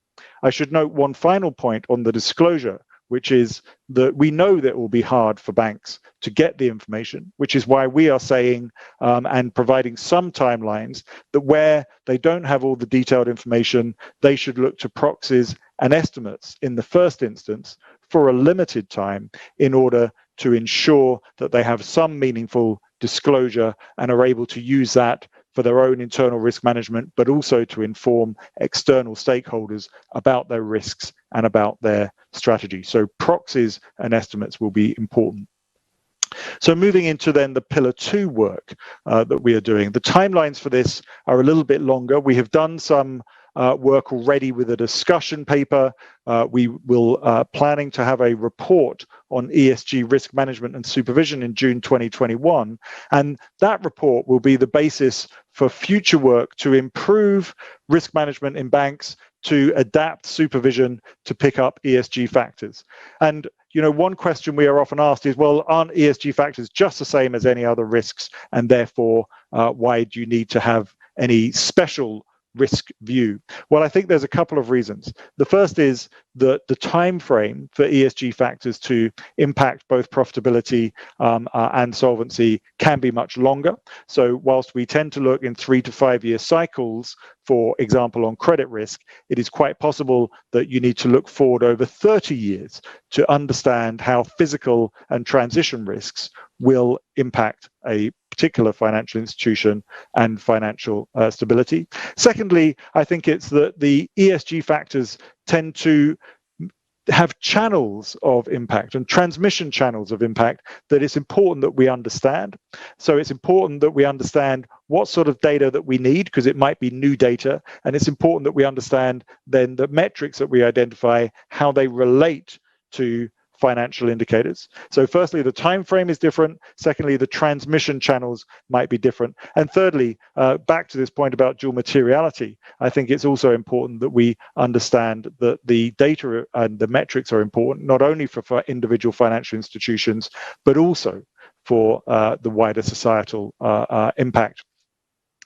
I should note one final point on the disclosure, which is that we know that it will be hard for banks to get the information, which is why we are saying and providing some timelines that where they don't have all the detailed information, they should look to proxies and estimates in the first instance for a limited time in order to ensure that they have some meaningful disclosure and are able to use that for their own internal risk management, but also to inform external stakeholders about their risks and about their strategy. So proxies and estimates will be important. So moving into then the Pillar 2 work that we are doing. The timelines for this are a little bit longer. We have done some work already with a discussion paper. We will planning to have a report on ESG risk management and supervision in June 2021. And that report will be the basis for future work to improve risk management in banks, to adapt supervision to pick up ESG factors. And you know, one question we are often asked is, well, aren't ESG factors just the same as any other risks? And therefore, why do you need to have any special risk view? Well, I think there's a couple of reasons. The first is that the time frame for ESG factors to impact both profitability and solvency can be much longer. So whilst we tend to look in 3 to 5 year cycles, for example, on credit risk, it is quite possible that you need to look forward over 30 years to understand how physical and transition risks will impact a particular financial institution and financial stability. Secondly, I think it's that the ESG factors tend to have channels of impact and transmission channels of impact that it's important that we understand. So it's important that we understand what sort of data that we need, because it might be new data, and it's important that we understand then the metrics that we identify, how they relate to financial indicators. So firstly, the time frame is different. Secondly, the transmission channels might be different. And thirdly, back to this point about dual materiality, I think it's also important that we understand that the data and the metrics are important, not only for individual financial institutions, but also for the wider societal impact.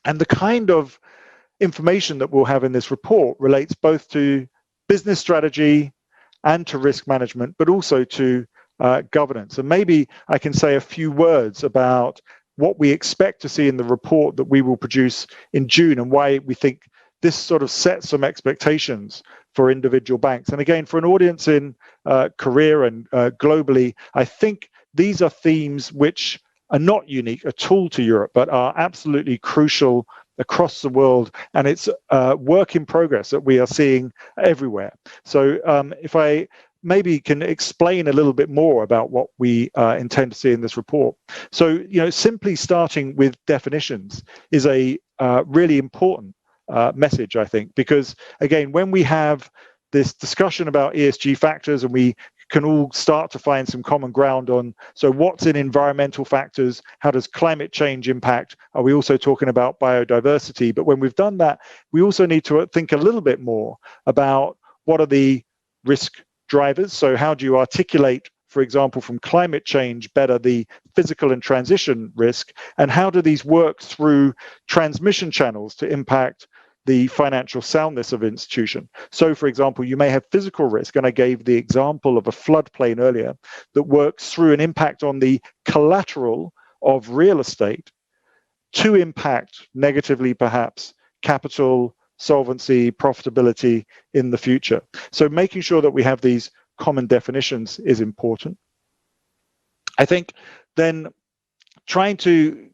And the kind of information that we'll have in this report relates both to business strategy and to risk management, but also to governance. And maybe I can say a few words about what we expect to see in the report that we will produce in June and why we think this sort of sets some expectations for individual banks. And again, for an audience in Korea and globally, I think these are themes which are not unique at all to Europe, but are absolutely crucial across the world, and it's work in progress that we are seeing everywhere. So if I maybe can explain a little bit more about what we intend to see in this report. So, you know, simply starting with definitions is a really important message, I think, because again, when we have this discussion about ESG factors and we can all start to find some common ground on, so what's in environmental factors? How does climate change impact? Are we also talking about biodiversity? But when we've done that, we also need to think a little bit more about what are the risk drivers? So how do you articulate, for example, from climate change better the physical and transition risk? And how do these work through transmission channels to impact the financial soundness of institution? So, for example, you may have physical risk, and I gave the example of a floodplain earlier, that works through an impact on the collateral of real estate to impact negatively, perhaps, capital, solvency, profitability in the future. So making sure that we have these common definitions is important. I think then trying to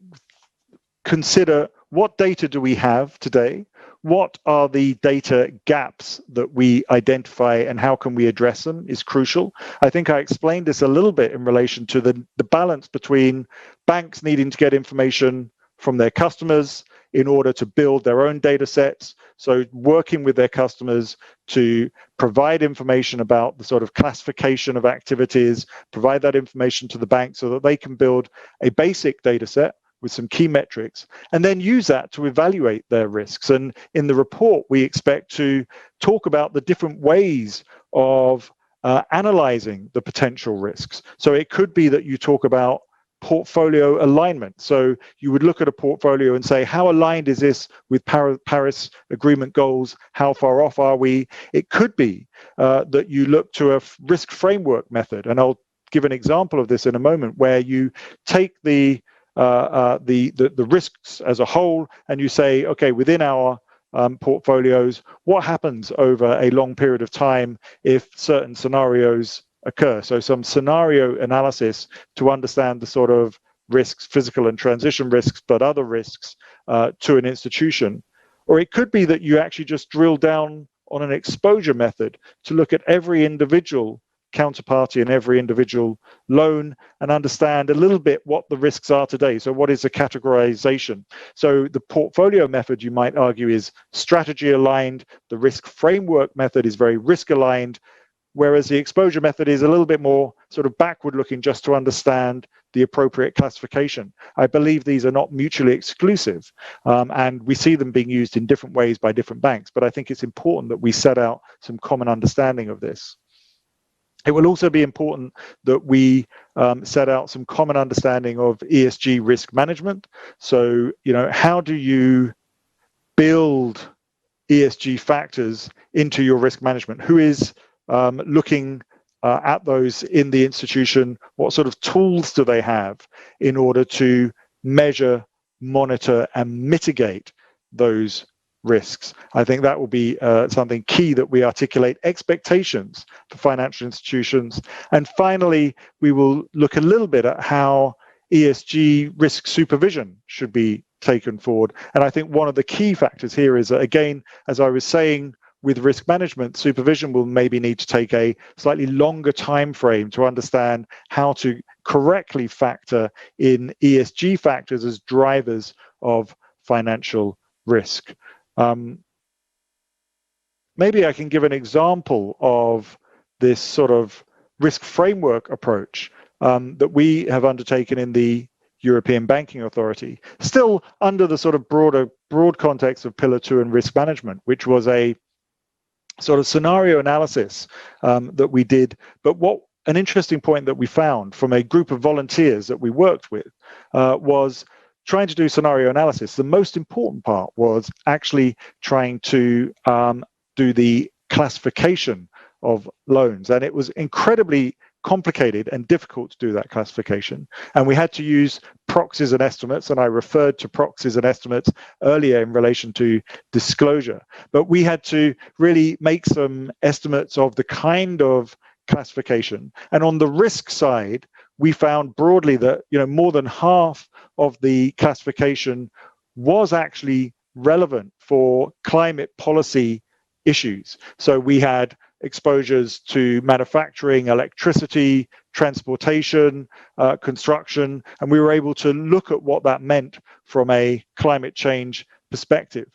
consider what data do we have today? What are the data gaps that we identify and how can we address them is crucial. I think I explained this a little bit in relation to the balance between banks needing to get information from their customers in order to build their own data sets. So working with their customers to provide information about the sort of classification of activities, provide that information to the bank so that they can build a basic data set with some key metrics, and then use that to evaluate their risks. And in the report, we expect to talk about the different ways of analyzing the potential risks. So it could be that you talk about portfolio alignment. So you would look at a portfolio and say, how aligned is this with Paris Agreement goals? How far off are we? It could be that you look to a risk framework method, and I'll give an example of this in a moment, where you take the risks as a whole and you say, okay, within our portfolios, what happens over a long period of time if certain scenarios occur? So some scenario analysis to understand the sort of risks, physical and transition risks, but other risks to an institution. Or it could be that you actually just drill down on an exposure method to look at every individual counterparty and every individual loan and understand a little bit what the risks are today. So what is the categorization? So the portfolio method, you might argue, is strategy aligned. The risk framework method is very risk aligned, whereas the exposure method is a little bit more sort of backward looking, just to understand the appropriate classification. I believe these are not mutually exclusive, and we see them being used in different ways by different banks, but I think it's important that we set out some common understanding of this. It will also be important that we set out some common understanding of ESG risk management. So, how do you build ESG factors into your risk management? Who is looking at those in the institution? What sort of tools do they have in order to measure, monitor, and mitigate those risks? I think that will be something key that we articulate expectations for financial institutions. And finally, we will look a little bit at how ESG risk supervision should be taken forward. And I think one of the key factors here is that, again, as I was saying, with risk management, supervision will maybe need to take a slightly longer time frame to understand how to correctly factor in ESG factors as drivers of financial risk. Maybe I can give an example of this sort of risk framework approach that we have undertaken in the European Banking Authority, still under the sort of broad context of Pillar 2 and risk management, which was a sort of scenario analysis that we did. But an interesting point that we found from a group of volunteers that we worked with was trying to do scenario analysis. The most important part was actually trying to do the classification of loans. And it was incredibly complicated and difficult to do that classification. And we had to use proxies and estimates, and I referred to proxies and estimates earlier in relation to disclosure. But we had to really make some estimates of the kind of classification. And on the risk side, we found broadly that more than half of the classification was actually relevant for climate policy issues. So we had exposures to manufacturing, electricity, transportation, construction, and we were able to look at what that meant from a climate change perspective.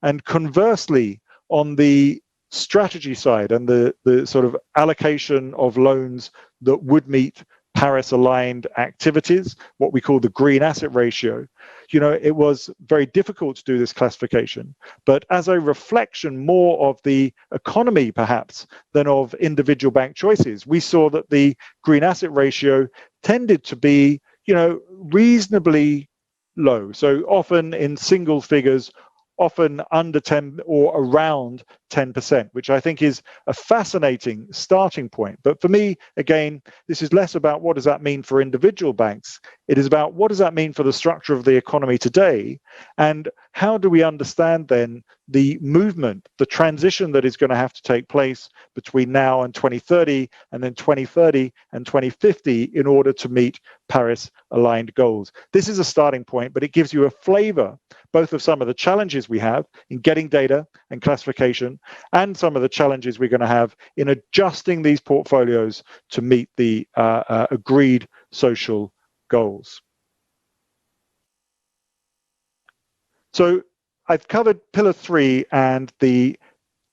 And conversely, on the strategy side and the sort of allocation of loans that would meet Paris-aligned activities, what we call the green asset ratio, it was very difficult to do this classification. But as a reflection more of the economy, perhaps, than of individual bank choices, we saw that the green asset ratio tended to be, reasonably low. So often in single figures, often under 10 or around 10%, which I think is a fascinating starting point. But for me, again, this is less about what does that mean for individual banks. It is about what does that mean for the structure of the economy today, and how do we understand then the movement, the transition that is going to have to take place between now and 2030, and then 2030 and 2050 in order to meet Paris-aligned goals. This is a starting point, but it gives you a flavor both of some of the challenges we have in getting data and classification, and some of the challenges we're going to have in adjusting these portfolios to meet the agreed social goals. So I've covered Pillar 3 and the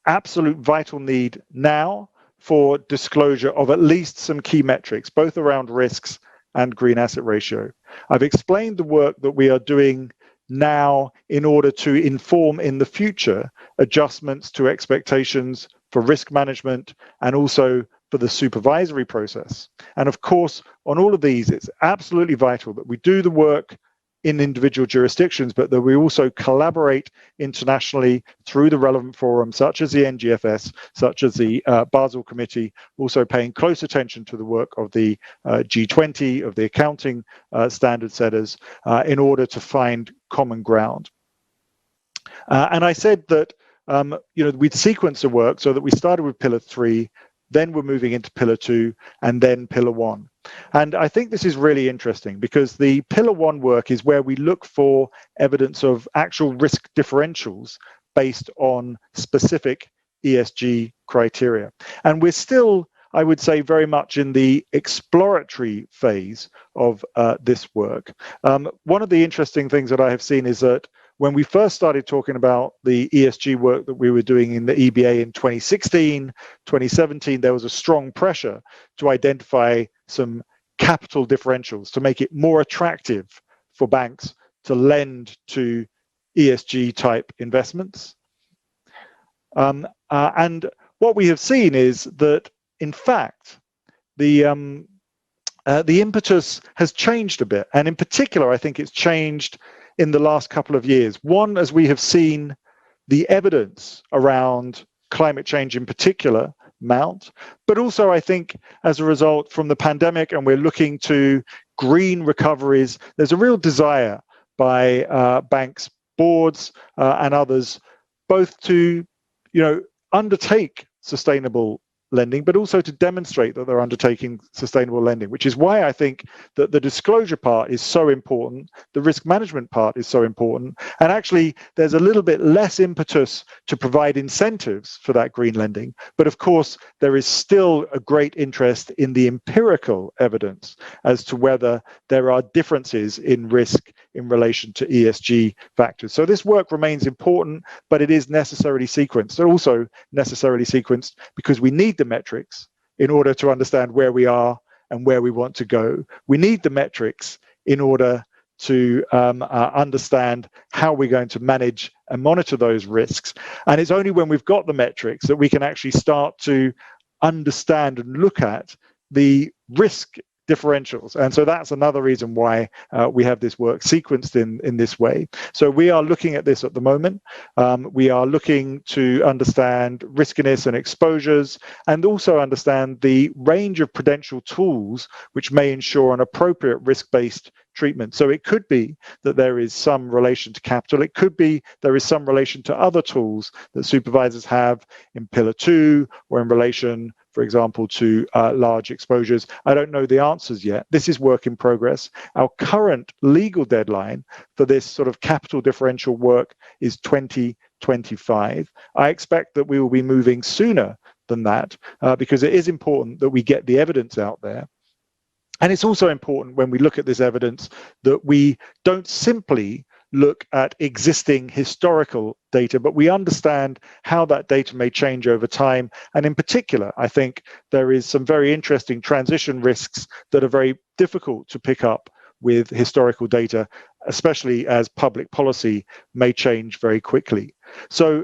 absolute vital need now for disclosure of at least some key metrics, both around risks and green asset ratio. I've explained the work that we are doing now in order to inform in the future adjustments to expectations for risk management and also for the supervisory process. And of course, on all of these, it's absolutely vital that we do the work in individual jurisdictions, but that we also collaborate internationally through the relevant forums, such as the NGFS, such as the Basel Committee, also paying close attention to the work of the G20, of the accounting standard setters, in order to find common ground. And I said that we'd sequence the work so that we started with Pillar 3, then we're moving into Pillar 2, and then Pillar 1. And I think this is really interesting because the Pillar 1 work is where we look for evidence of actual risk differentials based on specific ESG criteria. And we're still, I would say, very much in the exploratory phase of this work. One of the interesting things that I have seen is that when we first started talking about the ESG work that we were doing in the EBA in 2016, 2017, there was a strong pressure to identify some capital differentials to make it more attractive for banks to lend to ESG type investments. And what we have seen is that, in fact, the impetus has changed a bit. And in particular, I think it's changed in the last couple of years. One, as we have seen the evidence around climate change in particular mount, but also I think as a result from the pandemic, and we're looking to green recoveries, there's a real desire by banks, boards, and others, both to undertake sustainable lending, but also to demonstrate that they're undertaking sustainable lending, which is why I think that the disclosure part is so important, the risk management part is so important, and actually there's a little bit less impetus to provide incentives for that green lending. But of course, there is still a great interest in the empirical evidence as to whether there are differences in risk in relation to ESG factors. So this work remains important, but it is necessarily sequenced. They're also necessarily sequenced because we need the metrics in order to understand where we are and where we want to go. We need the metrics in order to understand how we're going to manage and monitor those risks. And it's only when we've got the metrics that we can actually start to understand and look at the risk differentials. And so that's another reason why we have this work sequenced in this way. So we are looking at this at the moment. We are looking to understand riskiness and exposures, and also understand the range of prudential tools which may ensure an appropriate risk-based treatment. So it could be that there is some relation to capital. It could be there is some relation to other tools that supervisors have in Pillar 2 or in relation, for example, to large exposures. I don't know the answers yet. This is work in progress. Our current legal deadline for this sort of capital differential work is 2025. I expect that we will be moving sooner than that because it is important that we get the evidence out there. And it's also important when we look at this evidence that we don't simply look at existing historical data, but we understand how that data may change over time. And in particular, I think there is some very interesting transition risks that are very difficult to pick up with historical data, especially as public policy may change very quickly. So,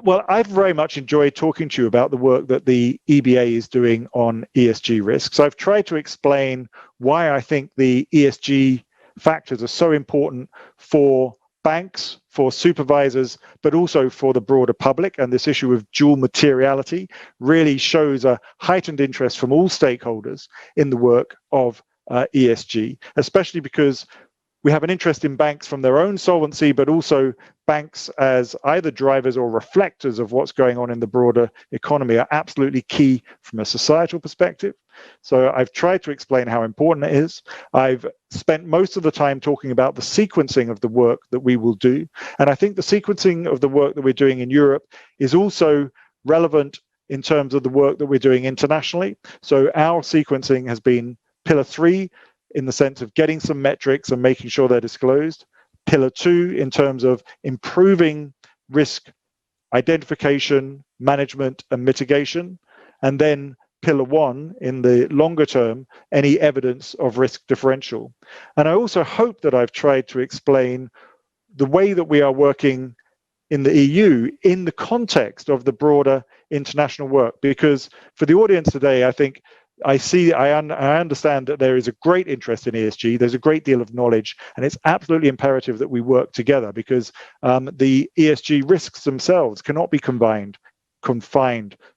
well, I've very much enjoyed talking to you about the work that the EBA is doing on ESG risks. I've tried to explain why I think the ESG factors are so important for banks, for supervisors, but also for the broader public. And this issue of dual materiality really shows a heightened interest from all stakeholders in the work of ESG, especially because we have an interest in banks from their own solvency, but also banks as either drivers or reflectors of what's going on in the broader economy are absolutely key from a societal perspective. So I've tried to explain how important it is. I've spent most of the time talking about the sequencing of the work that we will do. And I think the sequencing of the work that we're doing in Europe is also relevant in terms of the work that we're doing internationally. So our sequencing has been Pillar 3, in the sense of getting some metrics and making sure they're disclosed. Pillar 2, in terms of improving risk identification, management, and mitigation. And then Pillar 1, in the longer term, any evidence of risk differential. And I also hope that I've tried to explain the way that we are working in the EU in the context of the broader international work. Because for the audience today, I think I understand that there is a great interest in ESG. There's a great deal of knowledge, and it's absolutely imperative that we work together because the ESG risks themselves cannot be confined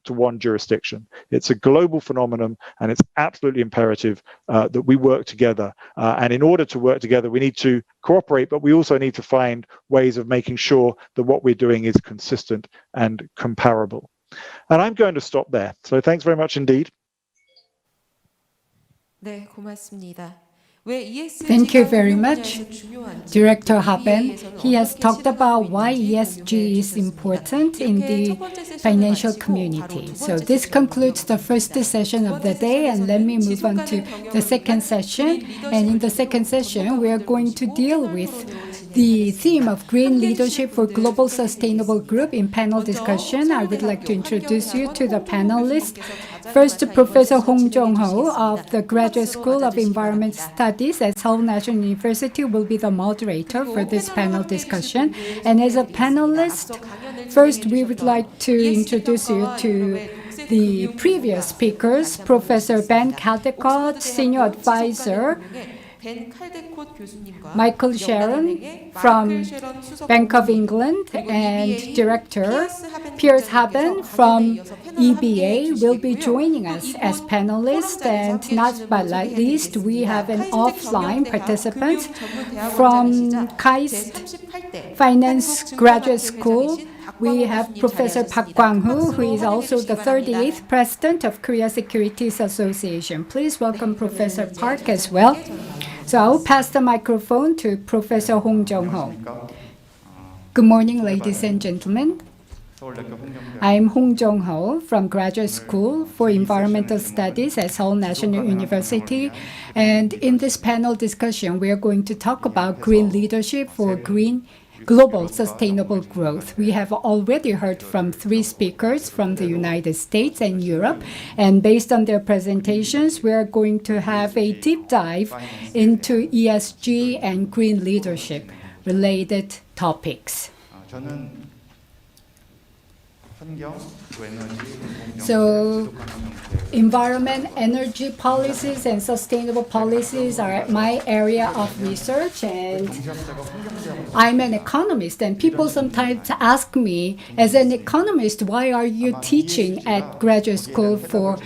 to one jurisdiction. It's a global phenomenon, and it's absolutely imperative that we work together. And in order to work together, we need to cooperate, but we also need to find ways of making sure that what we're doing is consistent and comparable. And I'm going to stop there. So thanks very much indeed. 네, 고맙습니다. Thank you very much, Director Haben. He has talked about why ESG is important in the financial community. So this concludes the first session of the day, and let me move on to the second session. And in the second session, we are going to deal with the theme of Green Leadership for Global Sustainable Group in panel discussion. I would like to introduce you to the panelists. First, Professor Hong Jong-ho of the Graduate School of Environment Studies at Seoul National University will be the moderator for this panel discussion. And as a panelist, first we would like to introduce you to the previous speakers, Professor Ben Caldecott, Senior Advisor, Michael Sheren from Bank of England, and Director Piers Haben from EBA will be joining us as panelists. And last but not least, we have an offline participant from KAIST Finance Graduate School. We have Professor Park Kwang-hoo, who is also the 38th President of Korea Securities Association. Please welcome Professor Park as well. So I'll pass the microphone to Professor Hong Jong-ho. Good morning, ladies and gentlemen. I'm Hong Jong-ho from Graduate School for Environmental Studies at Seoul National University. And in this panel discussion, we are going to talk about green leadership for global sustainable growth. We have already heard from 3 speakers from the United States and Europe, and based on their presentations, we are going to have a deep dive into ESG and green leadership related topics. So, environment, energy policies, and sustainable policies are my area of research, and I'm an economist, and people sometimes ask me, as an economist, why are you teaching at graduate school for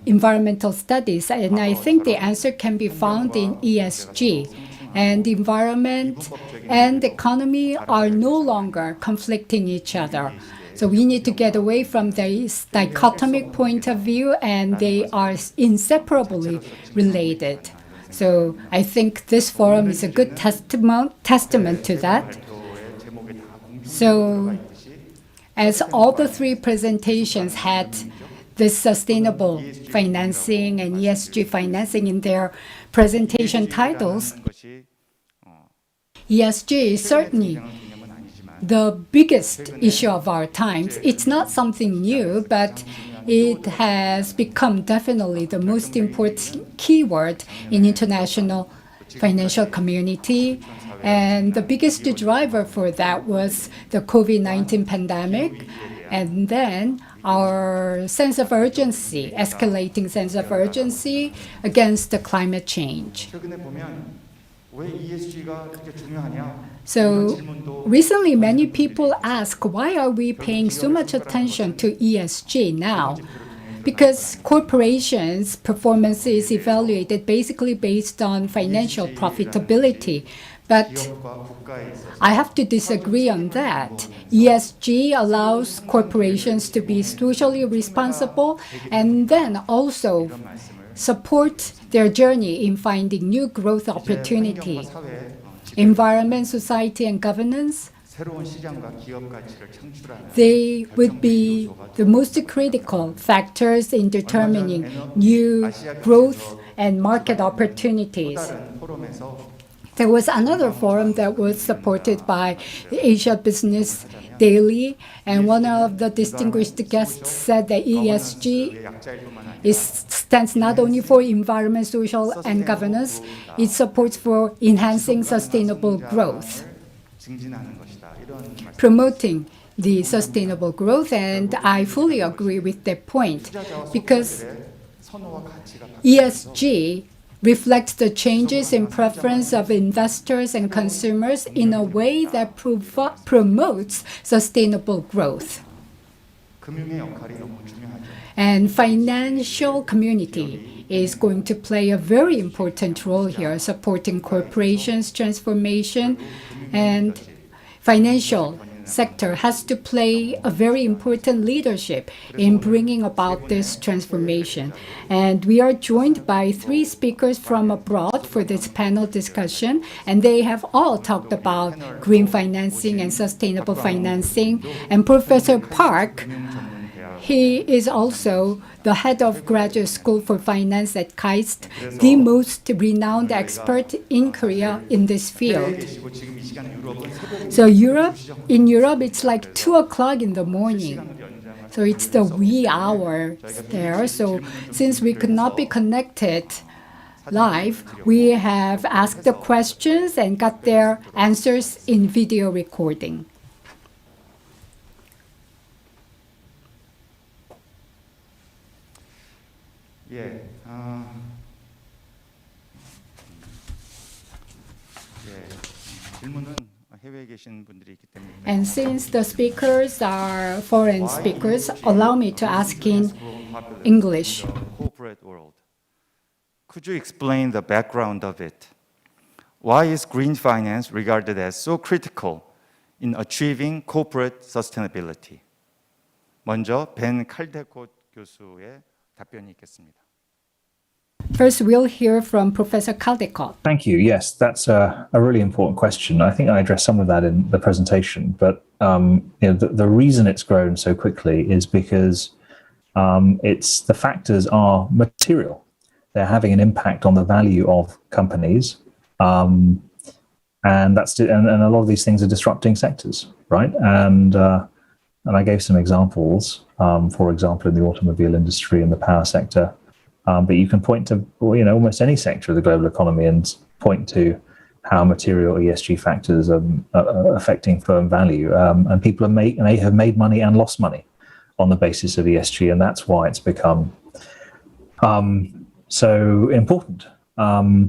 environmental studies? And I think the answer can be found in ESG. And environment and economy are no longer conflicting each other. So we need to get away from this dichotomic point of view, and they are inseparably related. So I think this forum is a good testament to that. So as all the 3 presentations had this sustainable financing and ESG financing in their presentation titles, ESG is certainly the biggest issue of our times. It's not something new, but it has become definitely the most important keyword in international financial community. And the biggest driver for that was the COVID-19 pandemic, and then our sense of urgency, escalating sense of urgency against the climate change. So recently, many people ask, why are we paying so much attention to ESG now? Because corporations' performance is evaluated basically based on financial profitability. But I have to disagree on that. ESG allows corporations to be socially responsible and then also support their journey in finding new growth opportunities. Environment, society, and governance, they would be the most critical factors in determining new growth and market opportunities. There was another forum that was supported by the Asia Business Daily, and one of the distinguished guests said that ESG stands not only for environment, social, and governance, it supports for enhancing sustainable growth. promoting the sustainable growth, and I fully agree with that point, because ESG reflects the changes in preference of investors and consumers in a way that promotes sustainable growth. And financial community is going to play a very important role here, supporting corporations' transformation, and financial sector has to play a very important leadership in bringing about this transformation. And we are joined by 3 speakers from abroad for this panel discussion, and they have all talked about green financing and sustainable financing. And Professor Park, he is also the head of Graduate School for Finance at KAIST, the most renowned expert in Korea in this field. So in Europe, it's like 2 o'clock in the morning. So it's the wee hour there. So since we could not be connected live, we have asked the questions and got their answers in video recording. And since the speakers are foreign speakers, allow me to ask in English. Corporate world. Could you explain the background of it? Why is green finance regarded as so critical in achieving corporate sustainability? 먼저 벤 칼데콧 교수의 답변이 있겠습니다. First, we'll hear from Professor Caldecott. Thank you. Yes, that's a really important question. I think I addressed some of that in the presentation, but the reason it's grown so quickly is because the factors are material. They're having an impact on the value of companies, and a lot of these things are disrupting sectors, right? And I gave some examples, for example, in the automobile industry and the power sector. But you can point to almost any sector of the global economy and point to how material ESG factors are affecting firm value. And people may have made money and lost money on the basis of ESG, and that's why it's become so important. Now,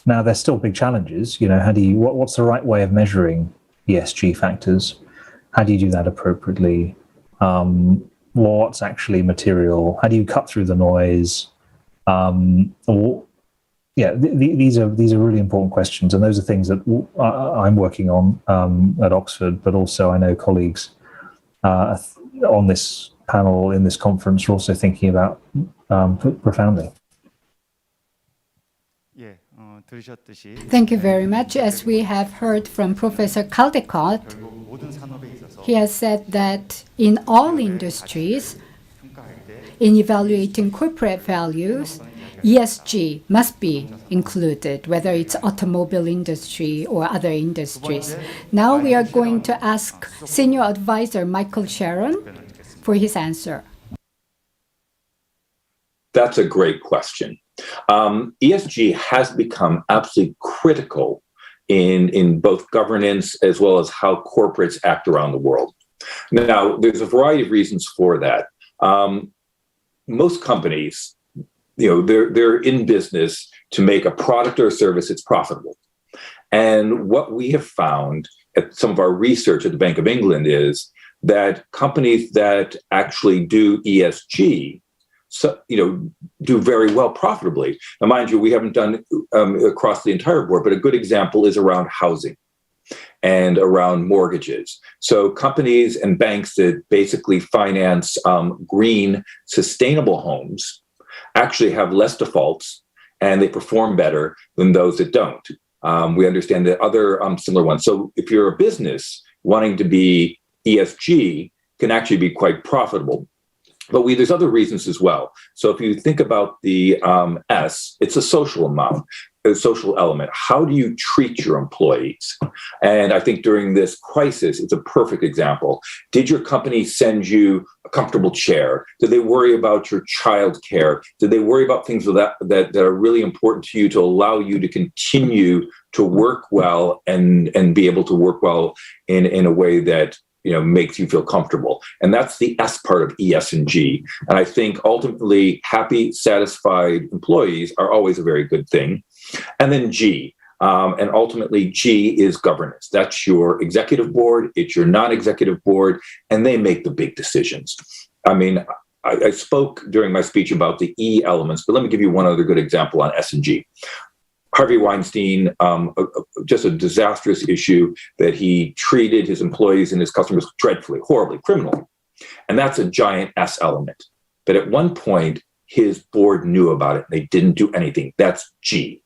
there's still big challenges. What's the right way of measuring ESG factors? How do you do that appropriately? What's actually material? How do you cut through the noise? These are really important questions, and those are things that I'm working on at Oxford, but also I know colleagues on this panel in this conference are also thinking about profoundly. Thank you very much. As we have heard from Professor Caldecott, he has said that in all industries, in evaluating corporate values, ESG must be included, whether it's automobile industry or other industries. Now we are going to ask Senior Advisor Michael Sheren for his answer. That's a great question. ESG has become absolutely critical in both governance as well as how corporates act around the world. Now, there's a variety of reasons for that. Most companies, they're in business to make a product or a service that's profitable. And what we have found at some of our research at the Bank of England is that companies that actually do ESG, do very well profitably. Now, mind you, we haven't done across the entire board, but a good example is around housing and around mortgages. So companies and banks that basically finance green, sustainable homes actually have less defaults and they perform better than those that don't. We understand that other similar ones. So if you're a business wanting to be ESG, can actually be quite profitable. But there's other reasons as well. So if you think about the S, it's a social amount. social element. How do you treat your employees? And I think during this crisis, it's a perfect example. Did your company send you a comfortable chair? Did they worry about your child care? Did they worry about things that are really important to you to allow you to continue to work well and be able to work well in a way that makes you feel comfortable? And that's the S part of ESG. And I think ultimately happy, satisfied employees are always a very good thing. And then G. And ultimately, G is governance. That's your executive board, it's your non-executive board, and they make the big decisions. I mean, I spoke during my speech about the E elements, but let me give you one other good example on S and G. Harvey Weinstein, just a disastrous issue that he treated his employees and his customers dreadfully, horribly, criminally. And that's a giant S element. But at one point, his board knew about it. They didn't do anything. That's G.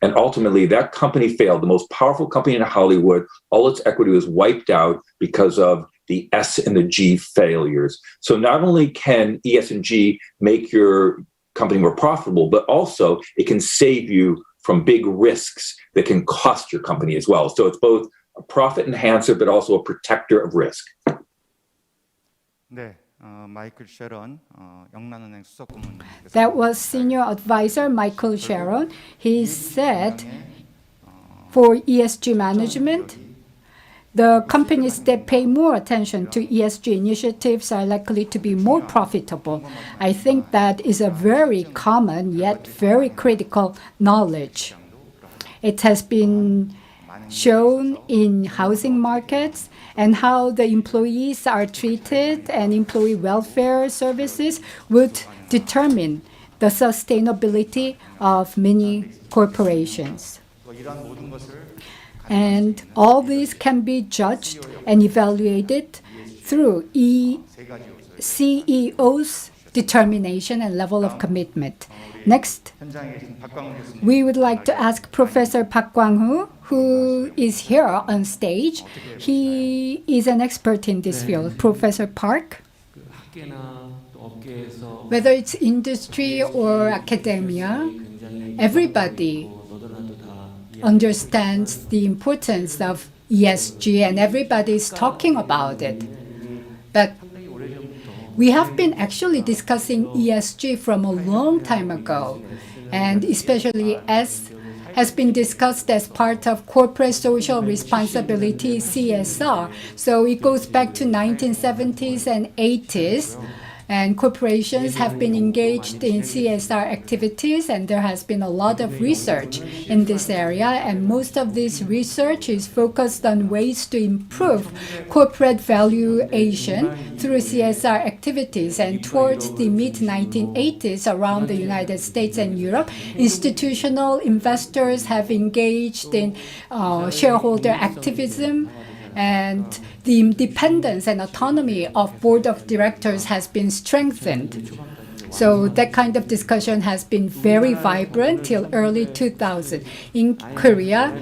And ultimately, that company failed. The most powerful company in Hollywood, all its equity was wiped out because of the S and the G failures. So not only can ES and G make your company more profitable, but also it can save you from big risks that can cost your company as well. So it's both a profit enhancer, but also a protector of risk. 네, 마이클 셰런, 영란은행 수석 고문님께서 That was Senior Advisor Michael Sheren. He said for ESG management, the companies that pay more attention to ESG initiatives are likely to be more profitable. I think that is a very common yet very critical knowledge. It has been shown in housing markets and how the employees are treated and employee welfare services would determine the sustainability of many corporations. And all these can be judged and evaluated through CEO's determination and level of commitment. Next, we would like to ask Professor Park Kwang-hoo, who is here on stage. He is an expert in this field. Professor Park? Whether it's industry or academia, everybody understands the importance of ESG and everybody is talking about it. But we have been actually discussing ESG from a long time ago, and especially as has been discussed as part of corporate social responsibility, CSR. So it goes back to 1970s and 80s. And corporations have been engaged in CSR activities, and there has been a lot of research in this area. And most of this research is focused on ways to improve corporate valuation through CSR activities. And towards the mid-1980s, around the United States and Europe, institutional investors have engaged in shareholder activism, and the independence and autonomy of board of directors has been strengthened. So that kind of discussion has been very vibrant till early 2000. In Korea,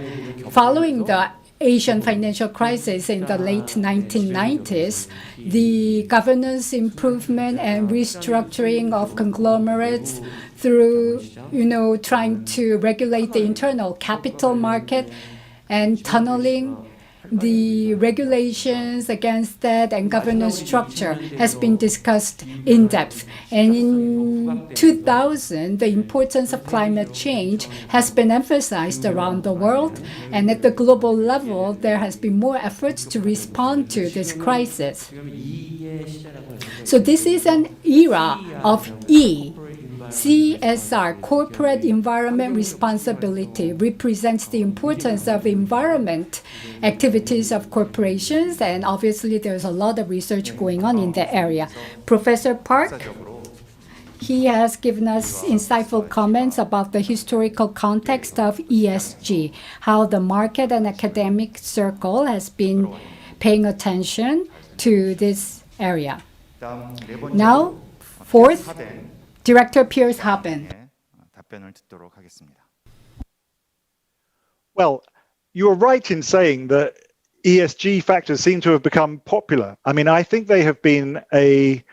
following the Asian financial crisis in the late 1990s, the governance improvement and restructuring of conglomerates through, trying to regulate the internal capital market and tunneling the regulations against that and governance structure has been discussed in depth. And in 2000, the importance of climate change has been emphasized around the world. And at the global level, there has been more efforts to respond to this crisis. So this is an era of E. CSR, Corporate Environment Responsibility, represents the importance of environment activities of corporations, and obviously there's a lot of research going on in that area. Professor Park, he has given us insightful comments about the historical context of ESG, how the market and academic circle has been paying attention to this area. Now, fourth, Director Piers Haben. Well, you're right in saying that ESG factors seem to have become popular. I mean, I think they have been a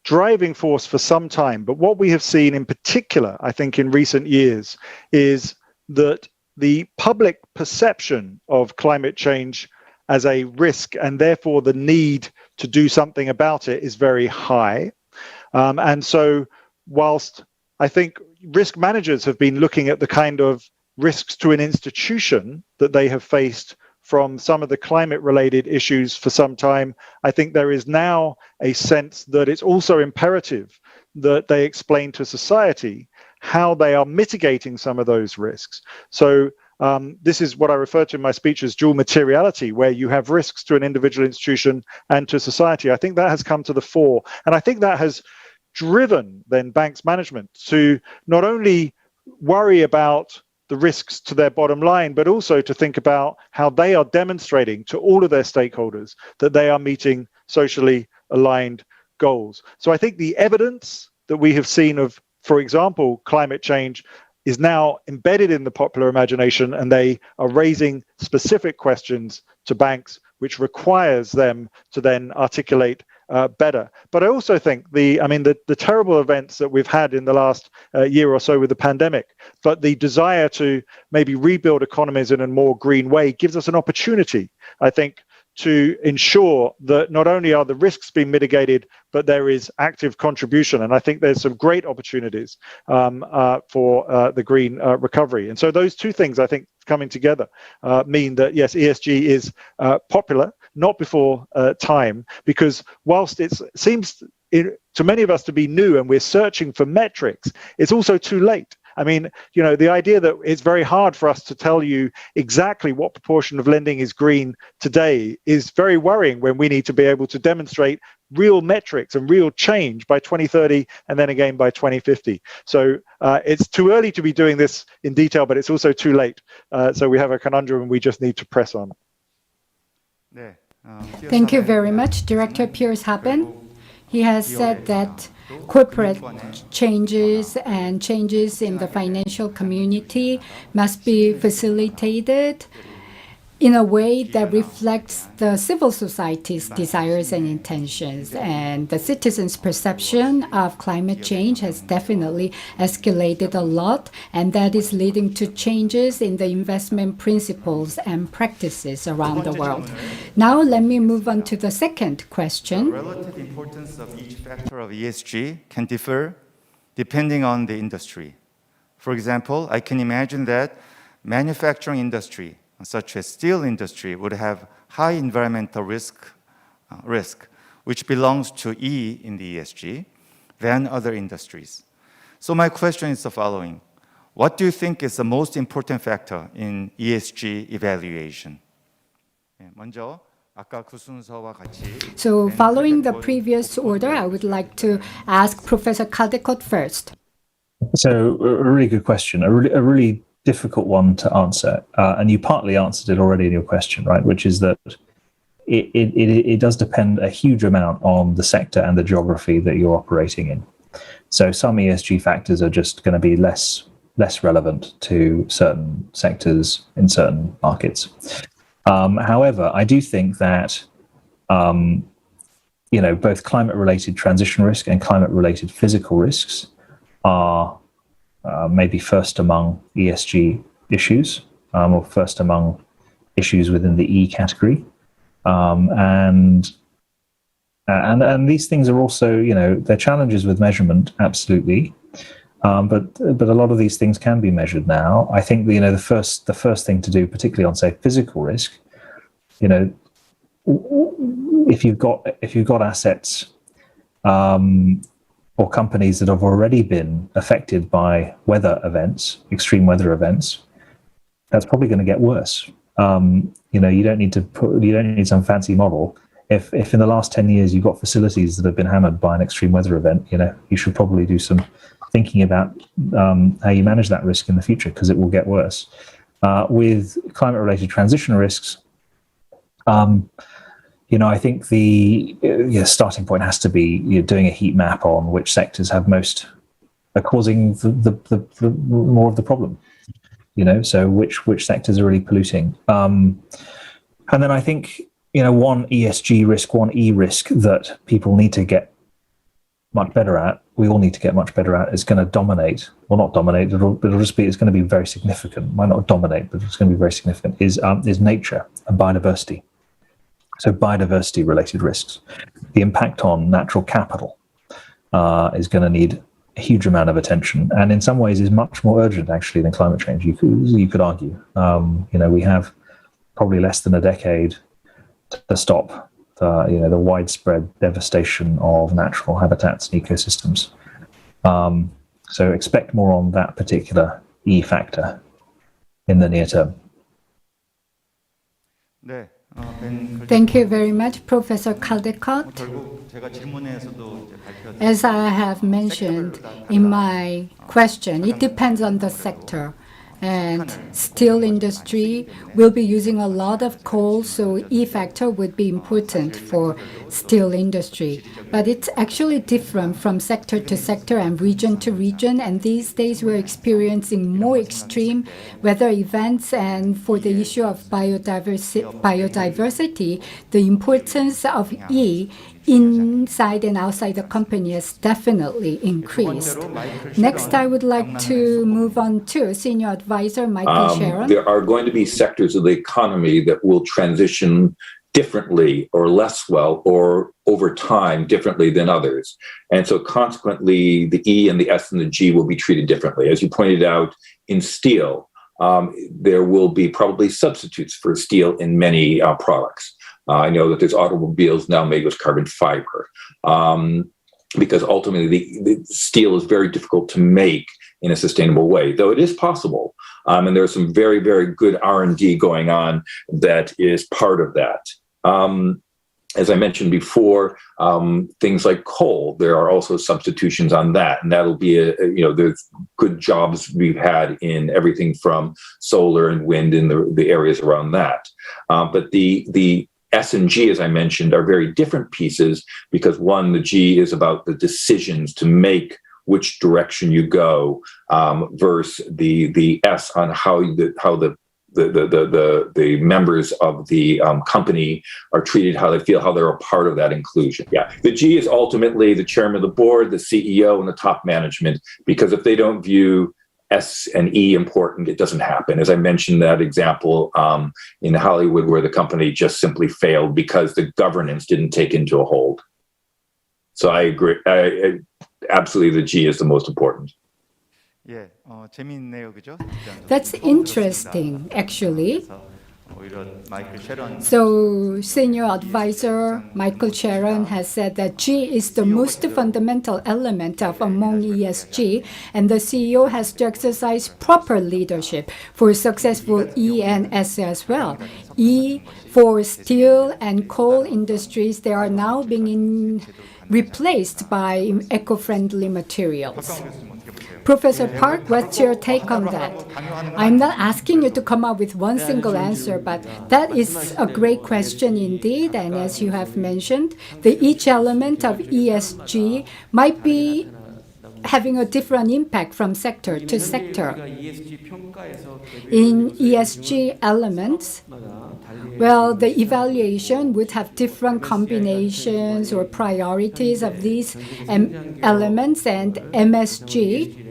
driving force for some time, but what we have seen in particular, I think, in recent years is that the public perception of climate change as a risk and therefore the need to do something about it is very high. And so whilst I think risk managers have been looking at the kind of risks to an institution that they have faced from some of the climate related issues for some time, I think there is now a sense that it's also imperative that they explain to society how they are mitigating some of those risks. So this is what I refer to in my speech as dual materiality, where you have risks to an individual institution and to society. I think that has come to the fore. And I think that has driven then banks management to not only worry about the risks to their bottom line, but also to think about how they are demonstrating to all of their stakeholders that they are meeting socially aligned goals. So I think the evidence that we have seen of, for example, climate change is now embedded in the popular imagination, and they are raising specific questions to banks, which requires them to then articulate better. But I also think the terrible events that we've had in the last year or so with the pandemic, but the desire to maybe rebuild economies in a more green way gives us an opportunity, I think, to ensure that not only are the risks being mitigated, but there is active contribution. And I think there's some great opportunities for the green recovery. And so those two things, I think, coming together mean that, yes, ESG is popular, not before time, because whilst it seems to many of us to be new and we're searching for metrics, it's also too late. I mean, you know, the idea that it's very hard for us to tell you exactly what proportion of lending is green today is very worrying, when we need to be able to demonstrate real metrics and real change by 2030 and then again by 2050. So it's too early to be doing this in detail, but it's also too late. So we have a conundrum and we just need to press on. Thank you very much, Director Piers Haben. He has said that corporate changes and changes in the financial community must be facilitated in a way that reflects the civil society's desires and intentions. And the citizens' perception of climate change has definitely escalated a lot, and that is leading to changes in the investment principles and practices around the world. Now let me move on to the second question. The relative importance of each factor of ESG can differ depending on the industry. For example, I can imagine that manufacturing industry, such as steel industry, would have high environmental risk, which belongs to E in the ESG, than other industries. So my question is the following. What do you think is the most important factor in ESG evaluation? 먼저 아까 그 순서와 같이. So following the previous order, I would like to ask Professor Caldecott first. So a really good question, a really difficult one to answer, and you partly answered it already in your question, right? Which is that it does depend a huge amount on the sector and the geography that you're operating in. So some ESG factors are just going to be less relevant to certain sectors in certain markets. However, I do think that both climate-related transition risk and climate-related physical risks are maybe first among ESG issues, or first among issues within the E category, and these things are also, they're challenges with measurement, absolutely, but a lot of these things can be measured now. I think the first thing to do, particularly on say physical risk, if you've got assets or companies that have already been affected by weather events, extreme weather events, that's probably going to get worse. You don't need some fancy model. If in the last 10 years you've got facilities that have been hammered by an extreme weather event, you should probably do some thinking about how you manage that risk in the future, because it will get worse. With climate-related transition risks, I think the starting point has to be doing a heat map on which sectors are causing the more of the problem. So which sectors are really polluting. And then I think one ESG risk, one E risk that people need to get much better at, we all need to get much better at, is going to dominate, well, not dominate, it's going to be very significant, might not dominate, but it's going to be very significant, is nature and biodiversity. So biodiversity-related risks. The impact on natural capital is going to need a huge amount of attention, and in some ways is much more urgent, actually, than climate change, you could argue. We have probably less than a decade to stop the widespread devastation of natural habitats and ecosystems. So expect more on that particular E factor in the near term. Thank you very much, Professor Caldecott. As I have mentioned in my question, it depends on the sector. And steel industry will be using a lot of coal, so E factor would be important for steel industry. But it's actually different from sector to sector and region to region. And these days we're experiencing more extreme weather events. And for the issue of biodiversity, the importance of E inside and outside the company has definitely increased. Next, I would like to move on to Senior Advisor Michael Sheren. There are going to be sectors of the economy that will transition differently or less well or over time differently than others. And so consequently, the E and the S and the G will be treated differently. As you pointed out, in steel, there will be probably substitutes for steel in many products. I know that there's automobiles now made with carbon fiber because ultimately the steel is very difficult to make in a sustainable way, though it is possible. And there's some very, very good R&D going on that is part of that. As I mentioned before, things like coal, there are also substitutions on that. And that'll be, there's good jobs we've had in everything from solar and wind in the areas around that. But the S and G, as I mentioned, are very different pieces because one, the G is about the decisions to make which direction you go, versus the S on how the members of the company are treated, how they feel, how they're a part of that inclusion. Yeah, the G is ultimately the chairman of the board, the CEO, and the top management, because if they don't view S and E important, it doesn't happen. As I mentioned that example in Hollywood where the company just simply failed because the governance didn't take into a hold. So I agree. Absolutely, the G is the most important. That's interesting, actually. So, Senior Advisor Michael Sheren has said that G is the most fundamental element of among ESG, and the CEO has to exercise proper leadership for successful E and S as well. E for steel and coal industries, they are now being replaced by eco-friendly materials. Professor Park, what's your take on that? I'm not asking you to come up with one single answer, but that is a great question indeed. And as you have mentioned, each element of ESG might be having a different impact from sector to sector. In ESG elements, well, the evaluation would have different combinations or priorities of these elements, and MSG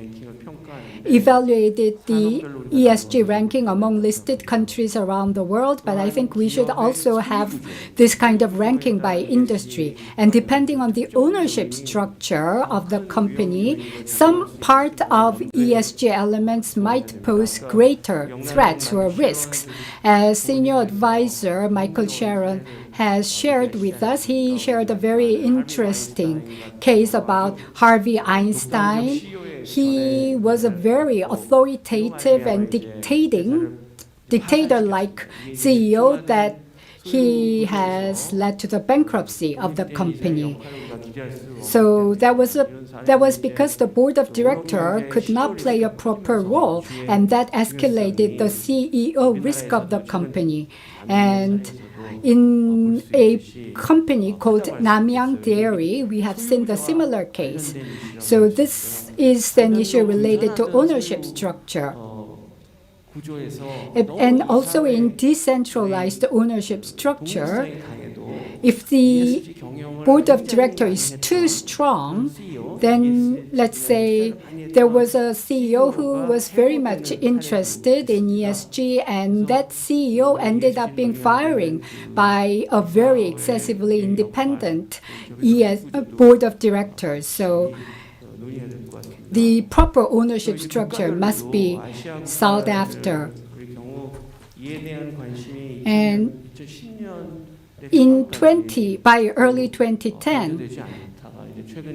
evaluated the ESG ranking among listed countries around the world, but I think we should also have this kind of ranking by industry. And depending on the ownership structure of the company, some part of ESG elements might pose greater threats or risks. As Senior Advisor Michael Sheren has shared with us, he shared a very interesting case about Harvey Einstein. He was a very authoritative and dictator-like CEO that he has led to the bankruptcy of the company. So that was because the board of directors could not play a proper role, and that escalated the CEO risk of the company. And in a company called Namyang Dairy, we have seen the similar case. So this is an issue related to ownership structure. And also in decentralized ownership structure, if the board of directors is too strong, then let's say there was a CEO who was very much interested in ESG, and that CEO ended up being firing by a very excessively independent board of directors. So the proper ownership structure must be sought after. And by early 2010,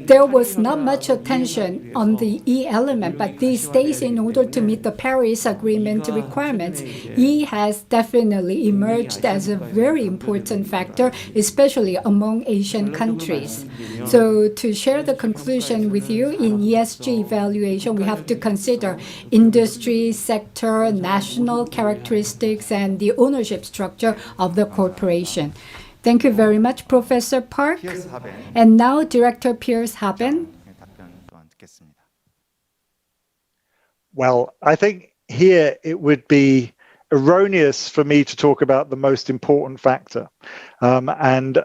there was not much attention on the E element, but these days, in order to meet the Paris Agreement requirements, E has definitely emerged as a very important factor, especially among Asian countries. So to share the conclusion with you, in ESG evaluation, we have to consider industry, sector, national characteristics, and the ownership structure of the corporation. Thank you very much, Professor Park. And now, Director Piers Haben. Well, I think here it would be erroneous for me to talk about the most important factor. Again,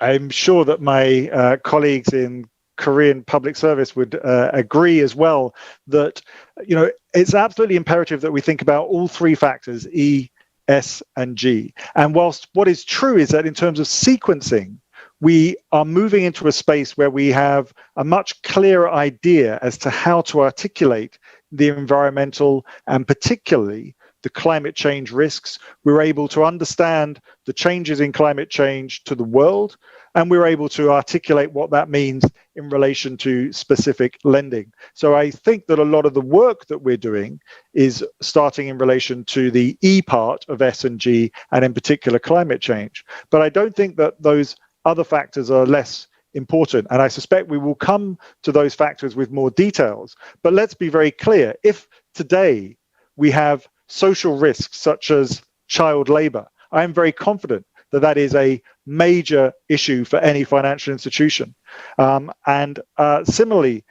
I'm sure that my colleagues in Korean public service would agree as well that, you know, it's absolutely imperative that we think about all three factors, E, S, and G. And whilst what is true is that in terms of sequencing, we are moving into a space where we have a much clearer idea as to how to articulate the environmental and particularly the climate change risks. We're able to understand the changes in climate change to the world, and we're able to articulate what that means in relation to specific lending. So I think that a lot of the work that we're doing is starting in relation to the E part of S and G, and in particular climate change. But I don't think that those other factors are less important, and I suspect we will come to those factors with more details. But let's be very clear, if today we have social risks such as child labor, I am very confident that that is a major issue for any financial institution. Similarly,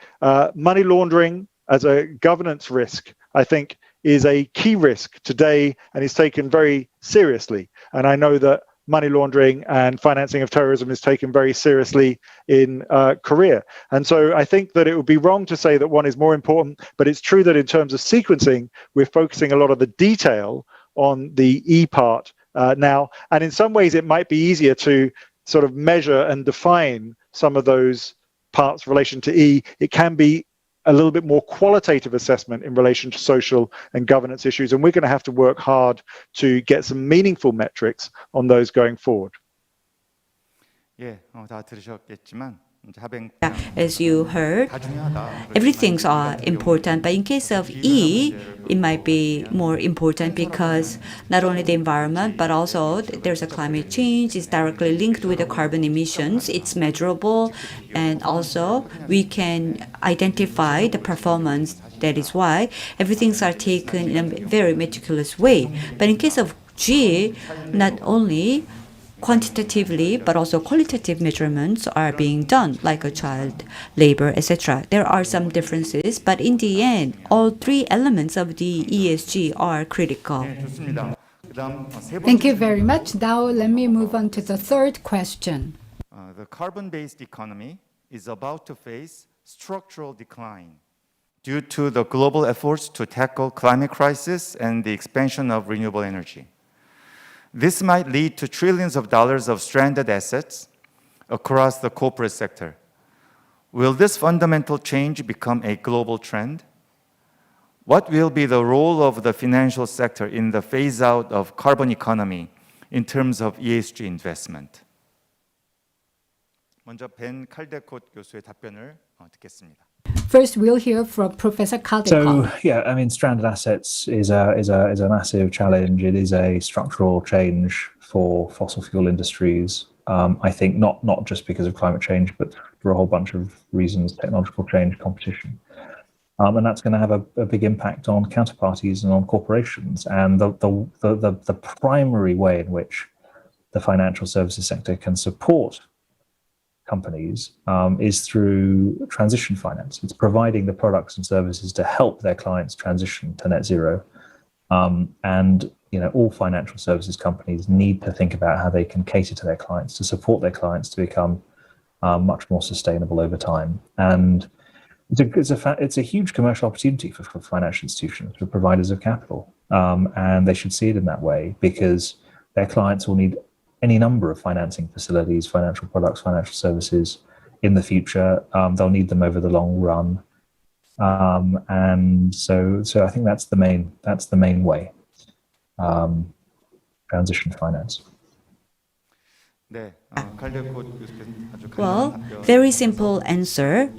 money laundering as a governance risk, I think, is a key risk today and is taken very seriously. And I know that money laundering and financing of terrorism is taken very seriously in Korea. And so I think that it would be wrong to say that one is more important, but it's true that in terms of sequencing, we're focusing a lot of the detail on the E part now. And in some ways, it might be easier to sort of measure and define some of those parts in relation to E. It can be a little bit more qualitative assessment in relation to social and governance issues. And we're going to have to work hard to get some meaningful metrics on those going forward. 다 들으셨겠지만 As you heard, everything's important, but in case of E, it might be more important because not only the environment, but also there's a climate change. It's directly linked with the carbon emissions. It's measurable, and also we can identify the performance. That is why everything's are taken in a very meticulous way. But in case of G, not only quantitatively, but also qualitative measurements are being done, like a child labor, etc. There are some differences, but in the end, all three elements of the ESG are critical. Thank you very much. Now let me move on to the third question. The carbon-based economy is about to face structural decline due to the global efforts to tackle climate crisis and the expansion of renewable energy. This might lead to trillions of dollars of stranded assets across the corporate sector. Will this fundamental change become a global trend? What will be the role of the financial sector in the phase-out of carbon economy in terms of ESG investment? 먼저 벤 칼데콧 교수의 답변을 듣겠습니다. First, we'll hear from Professor Caldecott. So, yeah, I mean, stranded assets is a massive challenge. It is a structural change for fossil fuel industries. I think not just because of climate change, but for a whole bunch of reasons: technological change, competition, and that's going to have a big impact on counterparties and on corporations. And the primary way in which the financial services sector can support companies is through transition finance. It's providing the products and services to help their clients transition to net zero. And all financial services companies need to think about how they can cater to their clients, to support their clients to become much more sustainable over time. And it's a huge commercial opportunity for financial institutions, for providers of capital. And they should see it in that way, because their clients will need any number of financing facilities, financial products, financial services in the future. They'll need them over the long run. And so I think that's the main way. Transition finance. Well, very simple answer.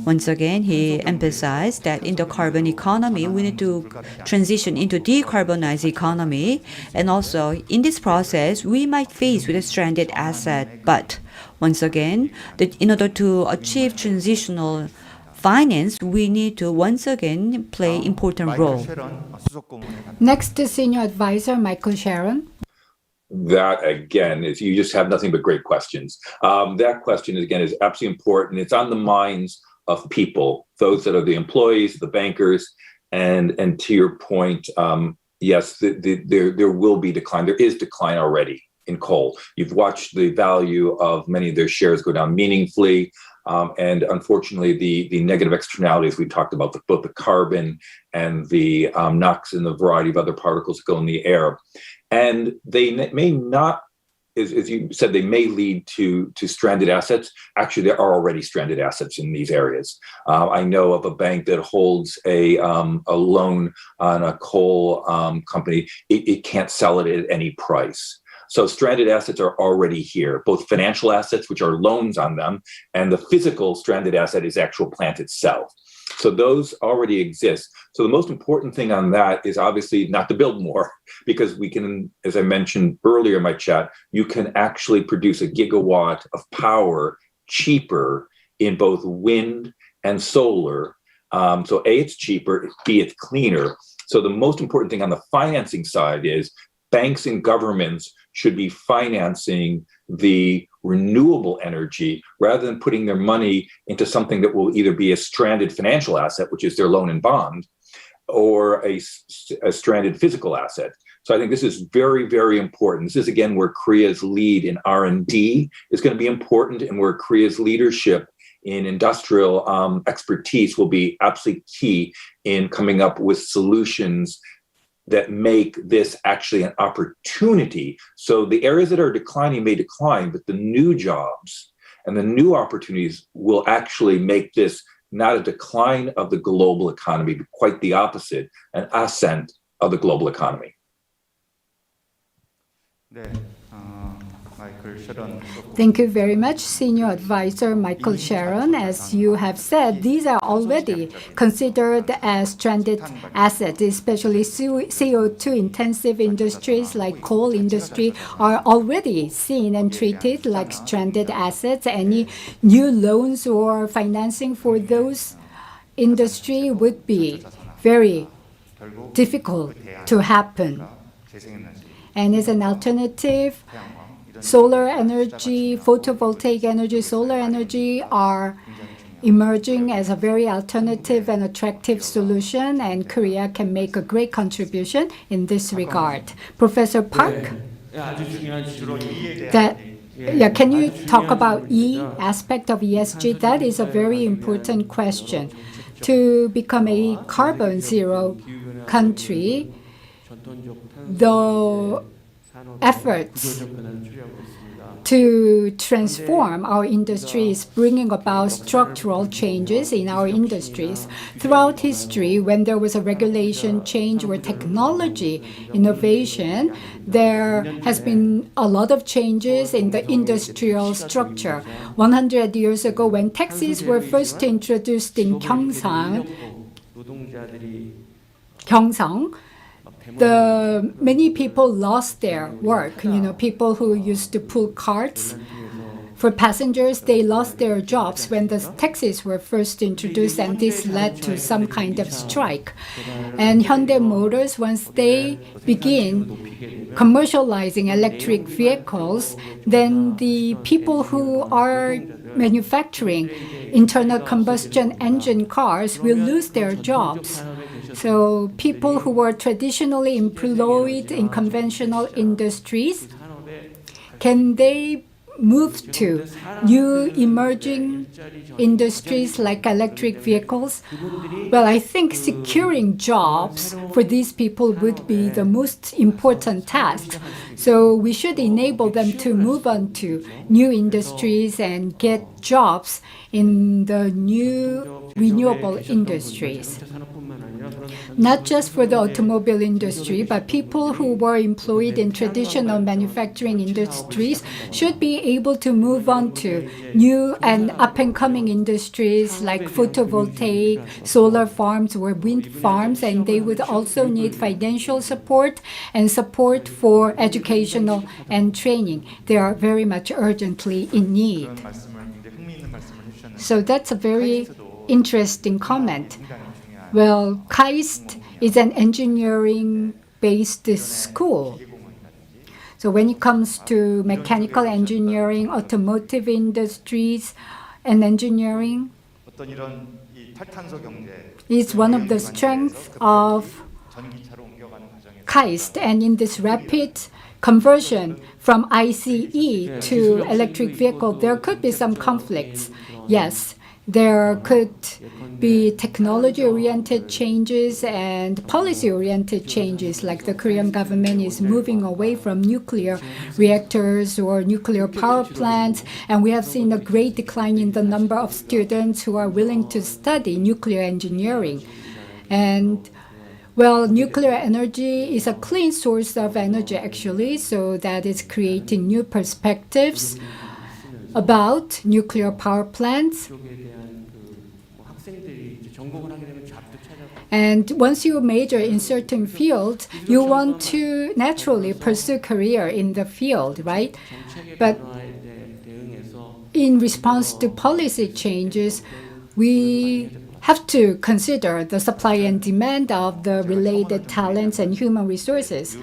Once again, he emphasized that in the carbon economy, we need to transition into decarbonized economy. And also, in this process, we might face with a stranded asset. But once again, in order to achieve transitional finance, we need to once again play important role. Next, the Senior Advisor, Michael Sheren. That again is, you just have nothing but great questions. That question again is absolutely important. It's on the minds of people, those that are the employees, the bankers, and to your point, yes, there will be decline. There is decline already in coal. You've watched the value of many of their shares go down meaningfully. And unfortunately, the negative externalities we talked about, both the carbon and the NOx and the variety of other particles that go in the air. And they may not, as you said, they may lead to stranded assets. Actually, there are already stranded assets in these areas. I know of a bank that holds a loan on a coal company. It can't sell it at any price. So stranded assets are already here, both financial assets, which are loans on them, and the physical stranded asset is actual plant itself. So those already exist. So the most important thing on that is obviously not to build more, because we can, as I mentioned earlier in my chat, you can actually produce a gigawatt of power cheaper in both wind and solar. So A, it's cheaper, B, it's cleaner. So the most important thing on the financing side is banks and governments should be financing the renewable energy rather than putting their money into something that will either be a stranded financial asset, which is their loan and bond, or a stranded physical asset. So I think this is very, very important. This is, again, where Korea's lead in R&D is going to be important, and where Korea's leadership in industrial expertise will be absolutely key in coming up with solutions that make this actually an opportunity. So the areas that are declining may decline, but the new jobs and the new opportunities will actually make this not a decline of the global economy, but quite the opposite, an ascent of the global economy. Thank you very much, Senior Advisor Michael Sheren. As you have said, these are already considered as stranded assets, especially CO2 intensive industries like coal industry are already seen and treated like stranded assets. Any new loans or financing for those industry would be very difficult to happen. And as an alternative, solar energy, photovoltaic energy, solar energy are emerging as a very alternative and attractive solution, and Korea can make a great contribution in this regard. Professor Park, can you talk about E aspect of ESG? That is a very important question. To become a carbon zero country, the efforts to transform our industry is bringing about structural changes in our industries. Throughout history, when there was a regulation change or technology innovation, there has been a lot of changes in the industrial structure. 100 years ago, when taxis were first introduced in Gyeongsang, many people lost their work. People who used to pull carts for passengers, they lost their jobs when the taxis were first introduced, and this led to some kind of strike. And Hyundai Motors, once they begin commercializing electric vehicles, then the people who are manufacturing internal combustion engine cars will lose their jobs. So people who were traditionally employed in conventional industries, can they move to new emerging industries like electric vehicles? Well, I think securing jobs for these people would be the most important task. So we should enable them to move on to new industries and get jobs in the new renewable industries. Not just for the automobile industry, but people who were employed in traditional manufacturing industries should be able to move on to new and up-and-coming industries like photovoltaic, solar farms, or wind farms, and they would also need financial support and support for educational and training. They are very much urgently in need. So that's a very interesting comment. Well, KAIST is an engineering-based school. So when it comes to mechanical engineering, automotive industries, and engineering, is one of the strengths of KAIST. And in this rapid conversion from ICE to electric vehicle, there could be some conflicts. Yes, there could be technology-oriented changes and policy-oriented changes, like the Korean government is moving away from nuclear reactors or nuclear power plants, and we have seen a great decline in the number of students who are willing to study nuclear engineering. And well, nuclear energy is a clean source of energy, actually, so that is creating new perspectives about nuclear power plants. And once you major in certain fields, you want to naturally pursue career in the field, right? But in response to policy changes, we have to consider the supply and demand of the related talents and human resources.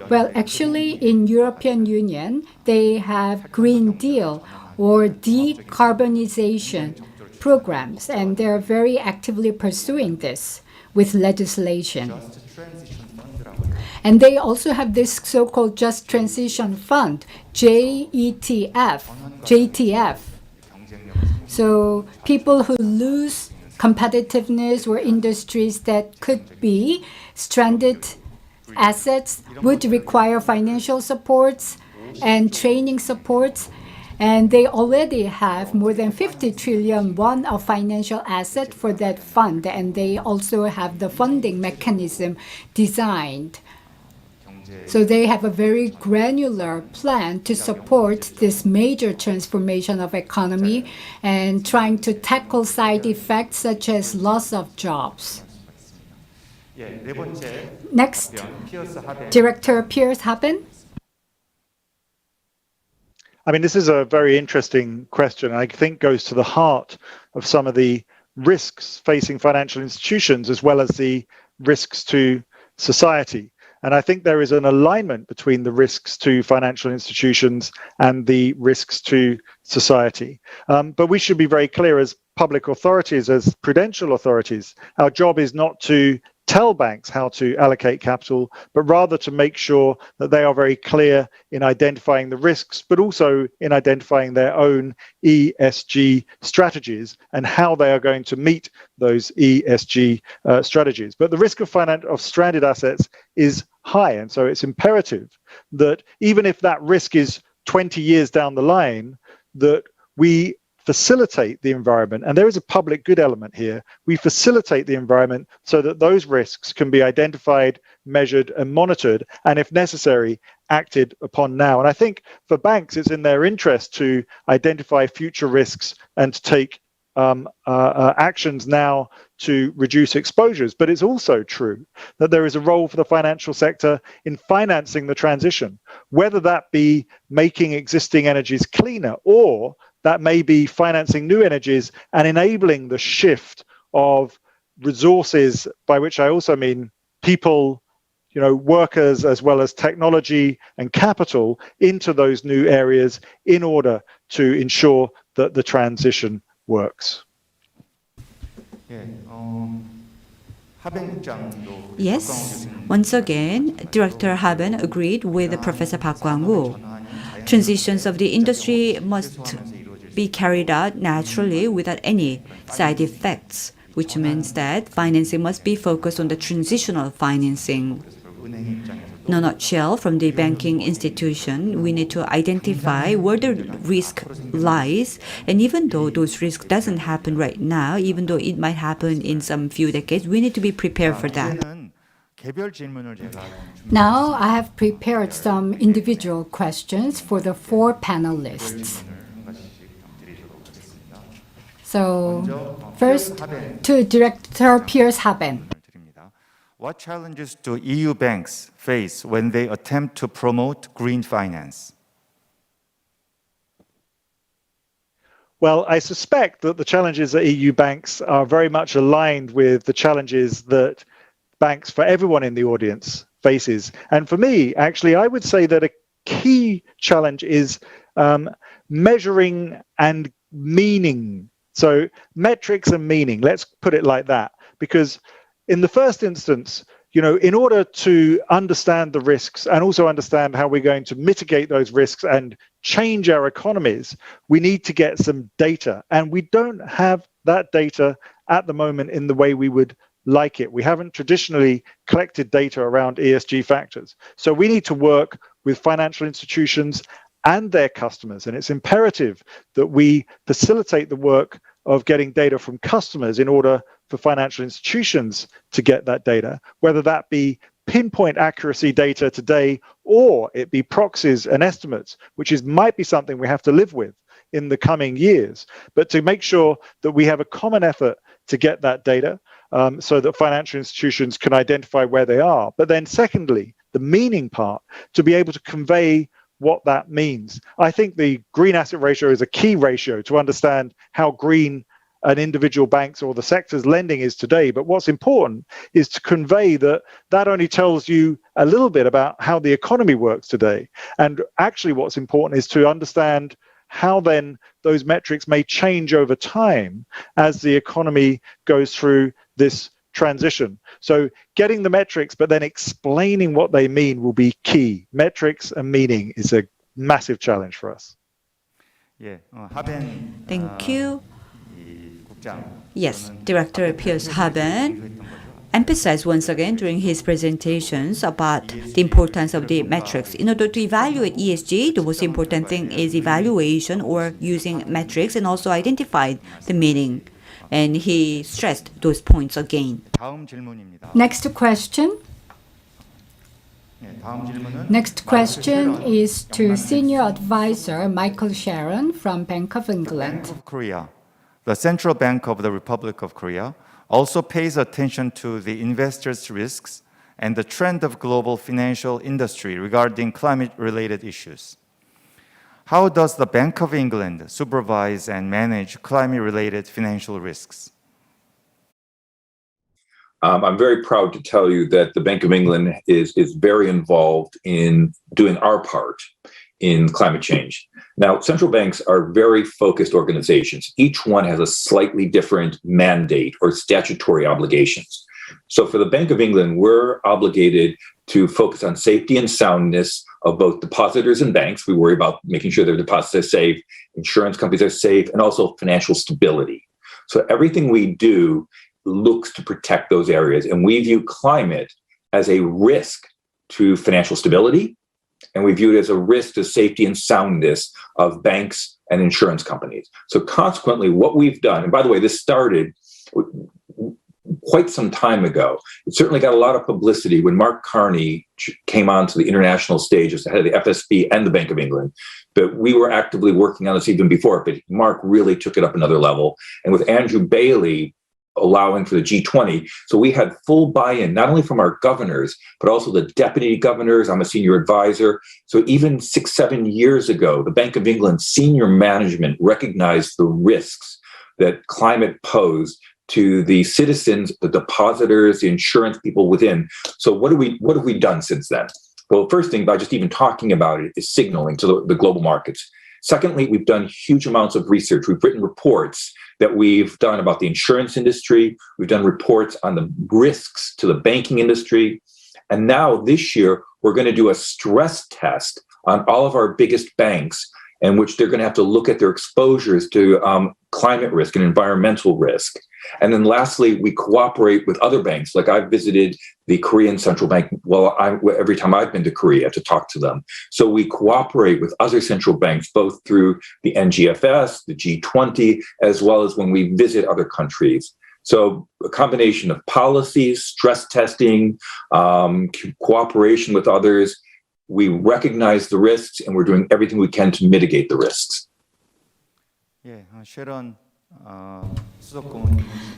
Well, actually, in European Union, they have Green Deal or decarbonization programs, and they're very actively pursuing this with legislation. And they also have this so-called Just Transition Fund, JTF. So people who lose competitiveness or industries that could be stranded assets would require financial supports and training supports. And they already have more than 50 trillion won of financial asset for that fund. And they also have the funding mechanism designed. So they have a very granular plan to support this major transformation of economy and trying to tackle side effects such as loss of jobs. Next, Director Piers Haben. I mean, this is a very interesting question. I think goes to the heart of some of the risks facing financial institutions as well as the risks to society. And I think there is an alignment between the risks to financial institutions and the risks to society. But we should be very clear as public authorities, as prudential authorities, our job is not to tell banks how to allocate capital, but rather to make sure that they are very clear in identifying the risks, but also in identifying their own ESG strategies and how they are going to meet those ESG strategies. But the risk of stranded assets is high, and so it's imperative that even if that risk is 20 years down the line, that we facilitate the environment, and there is a public good element here. We facilitate the environment so that those risks can be identified, measured, and monitored, and if necessary, acted upon now. And I think for banks, it's in their interest to identify future risks and to take actions now to reduce exposures. But it's also true that there is a role for the financial sector in financing the transition, whether that be making existing energies cleaner or that may be financing new energies and enabling the shift of resources, by which I also mean people, workers, as well as technology and capital into those new areas in order to ensure that the transition works. Yes, once again, Director Haben agreed with Professor Park Kwang-woo. Transitions of the industry must be carried out naturally without any side effects, which means that financing must be focused on the transitional financing. In a nutshell, from the banking institution, we need to identify where the risk lies, and even though those risks doesn't happen right now, even though it might happen in some few decades, we need to be prepared for that. Now I have prepared some individual questions for the 4 panelists. So first, to Director Piers Haben. What challenges do EU banks face when they attempt to promote green finance? Well, I suspect that the challenges at EU banks are very much aligned with the challenges that banks for everyone in the audience faces. And for me, actually, I would say that a key challenge is measuring and meaning. So metrics and meaning, let's put it like that, because in the first instance, in order to understand the risks and also understand how we're going to mitigate those risks and change our economies, we need to get some data. And we don't have that data at the moment in the way we would like it. We haven't traditionally collected data around ESG factors. So we need to work with financial institutions and their customers. And it's imperative that we facilitate the work of getting data from customers in order for financial institutions to get that data, whether that be pinpoint accuracy data today or it be proxies and estimates, which might be something we have to live with in the coming years. But to make sure that we have a common effort to get that data so that financial institutions can identify where they are. But then secondly, the meaning part, to be able to convey what that means. I think the green asset ratio is a key ratio to understand how green an individual bank's or the sector's lending is today. But what's important is to convey that that only tells you a little bit about how the economy works today. And actually what's important is to understand how then those metrics may change over time as the economy goes through this transition. So getting the metrics, but then explaining what they mean will be key. Metrics and meaning is a massive challenge for us. Thank you. Yes, Director Piers Haben emphasized once again during his presentations about the importance of the metrics. In order to evaluate ESG, the most important thing is evaluation or using metrics and also identify the meaning. And he stressed those points again. Next question. Next question is to Senior Advisor Michael Sheren from Bank of England. Korea. The Central Bank of the Republic of Korea also pays attention to the investors' risks and the trend of global financial industry regarding climate-related issues. How does the Bank of England supervise and manage climate-related financial risks? I'm very proud to tell you that the Bank of England is very involved in doing our part in climate change. Now, central banks are very focused organizations. Each one has a slightly different mandate or statutory obligations. So for the Bank of England, we're obligated to focus on safety and soundness of both depositors and banks. We worry about making sure their deposits are safe, insurance companies are safe, and also financial stability. So everything we do looks to protect those areas. And we view climate as a risk to financial stability, and we view it as a risk to safety and soundness of banks and insurance companies. So consequently, what we've done, and by the way, this started quite some time ago. It certainly got a lot of publicity when Mark Carney came onto the international stage as the head of the FSB and the Bank of England. But we were actively working on this even before, but Mark really took it up another level. And with Andrew Bailey allowing for the G20, so we had full buy-in, not only from our governors, but also the deputy governors. I'm a senior advisor. So even 6-7 years ago, the Bank of England senior management recognized the risks that climate posed to the citizens, the depositors, the insurance people within. So what have we done since then? Well, first thing, by just even talking about it, is signaling to the global markets. Secondly, we've done huge amounts of research. We've written reports that we've done about the insurance industry. We've done reports on the risks to the banking industry. And now this year, we're going to do a stress test on all of our biggest banks, in which they're going to have to look at their exposures to climate risk and environmental risk. And then lastly, we cooperate with other banks. Like I've visited the Korean Central Bank every time I've been to Korea to talk to them. So we cooperate with other central banks, both through the NGFS, the G20, as well as when we visit other countries. So a combination of policies, stress testing, cooperation with others. We recognize the risks, and we're doing everything we can to mitigate the risks. Yeah, Sheren.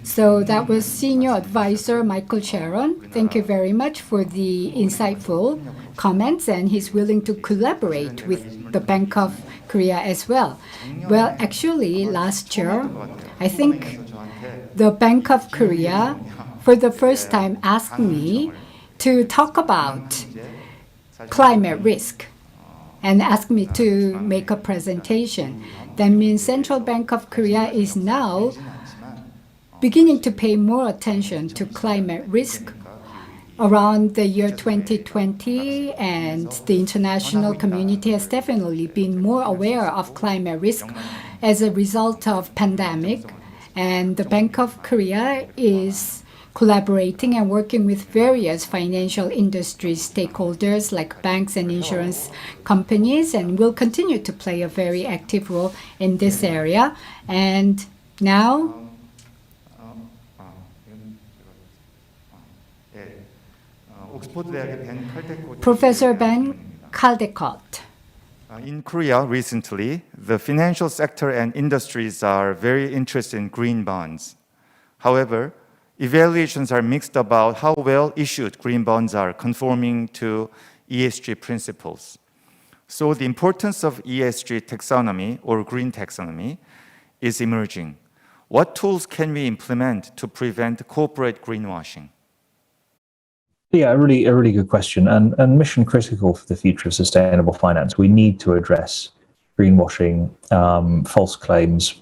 So that was Senior Advisor Michael Sheren. Thank you very much for the insightful comments, and he's willing to collaborate with the Bank of Korea as well. Well, actually, last year, I think the Bank of Korea, for the first time, asked me to talk about climate risk and asked me to make a presentation. That means Central Bank of Korea is now beginning to pay more attention to climate risk around the year 2020, and the international community has definitely been more aware of climate risk as a result of pandemic. And the Bank of Korea is collaborating and working with various financial industry stakeholders like banks and insurance companies, and will continue to play a very active role in this area. And now, Professor Ben Caldecott. In Korea recently, the financial sector and industries are very interested in green bonds. However, evaluations are mixed about how well issued green bonds are conforming to ESG principles. So the importance of ESG taxonomy or green taxonomy is emerging. What tools can we implement to prevent corporate greenwashing? Yeah, a really good question, and mission critical for the future of sustainable finance. We need to address greenwashing, false claims,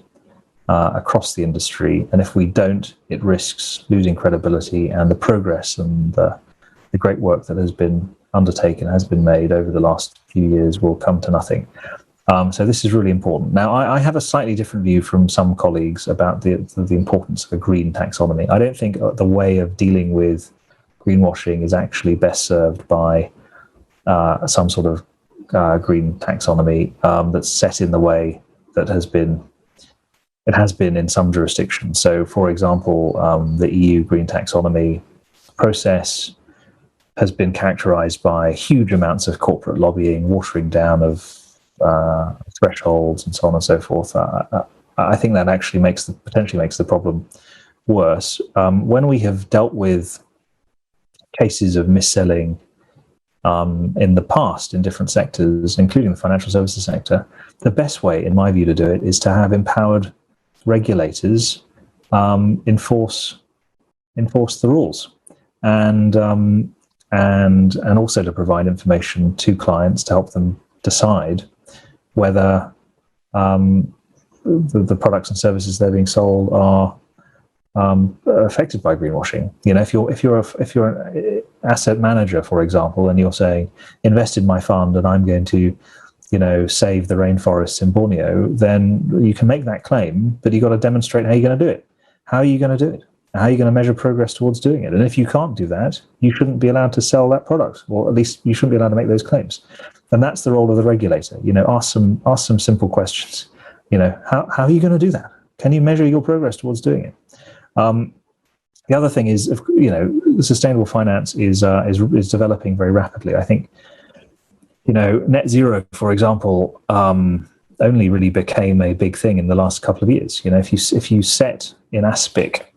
across the industry, and if we don't, it risks losing credibility, and the progress and the great work that has been undertaken, has been made over the last few years, will come to nothing. So this is really important. Now, I have a slightly different view from some colleagues about the importance of a green taxonomy. I don't think the way of dealing with greenwashing is actually best served by some sort of green taxonomy that's set in the way that it has been in some jurisdictions. So, for example, the EU green taxonomy process has been characterized by huge amounts of corporate lobbying, watering down of thresholds, and so on and so forth. I think that actually potentially makes the problem worse. When we have dealt with cases of mis-selling in the past in different sectors, including the financial services sector, the best way, in my view, to do it is to have empowered regulators enforce the rules, and also to provide information to clients to help them decide whether the products and services they're being sold are affected by greenwashing. You know, if you're an asset manager, for example, and you're saying, invest in my fund and I'm going to, save the rainforests in Borneo, then you can make that claim, but you've got to demonstrate how you're going to do it. How are you going to do it? How are you going to measure progress towards doing it? And if you can't do that, you shouldn't be allowed to sell that product, or at least you shouldn't be allowed to make those claims. And that's the role of the regulator. Ask some simple questions. How are you going to do that? Can you measure your progress towards doing it? The other thing is, the sustainable finance is developing very rapidly. I think, net zero, for example, only really became a big thing in the last couple of years. If you set in aspic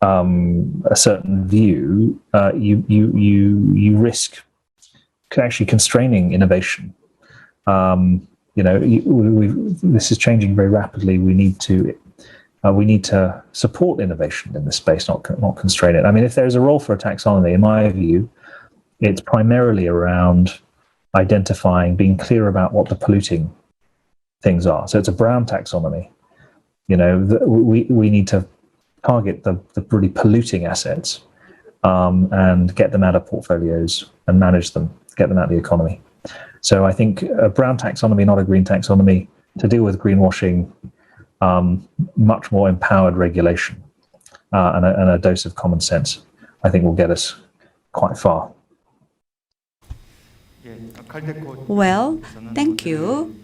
a certain view, you risk actually constraining innovation. This is changing very rapidly. We need to support innovation in this space, not constrain it. I mean, if there's a role for a taxonomy, in my view, it's primarily around identifying, being clear about what the polluting things are. So it's a brown taxonomy. We need to target the really polluting assets and get them out of portfolios and manage them, get them out of the economy. So I think a brown taxonomy, not a green taxonomy, to deal with greenwashing, much more empowered regulation and a dose of common sense, I think will get us quite far. Well, thank you.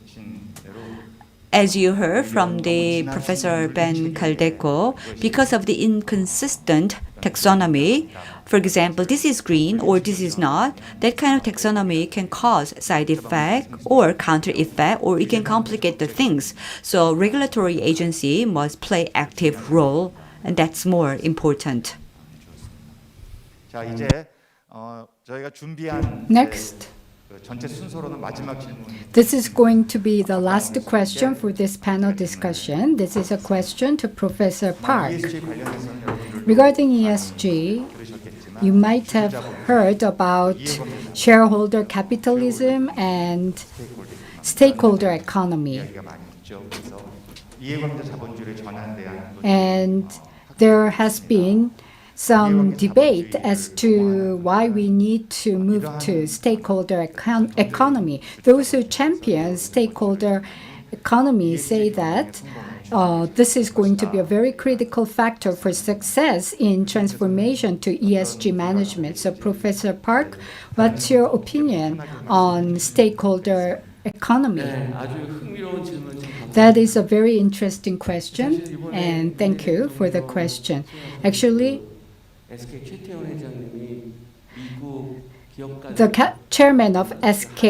As you heard from the Professor Ben Caldecott, because of the inconsistent taxonomy, for example, this is green or this is not, that kind of taxonomy can cause side effect or counter effect, or it can complicate the things. So regulatory agency must play active role, and that's more important. 자, 이제 저희가 준비한 Next. 전체 순서로는 마지막 질문. This is going to be the last question for this panel discussion. This is a question to Professor Park. Regarding ESG, you might have heard about shareholder capitalism and stakeholder economy. And there has been some debate as to why we need to move to stakeholder economy. Those who champion stakeholder economy say that this is going to be a very critical factor for success in transformation to ESG management. So, Professor Park, what's your opinion on stakeholder economy? That is a very interesting question, and thank you for the question. Actually, the chairman of SK,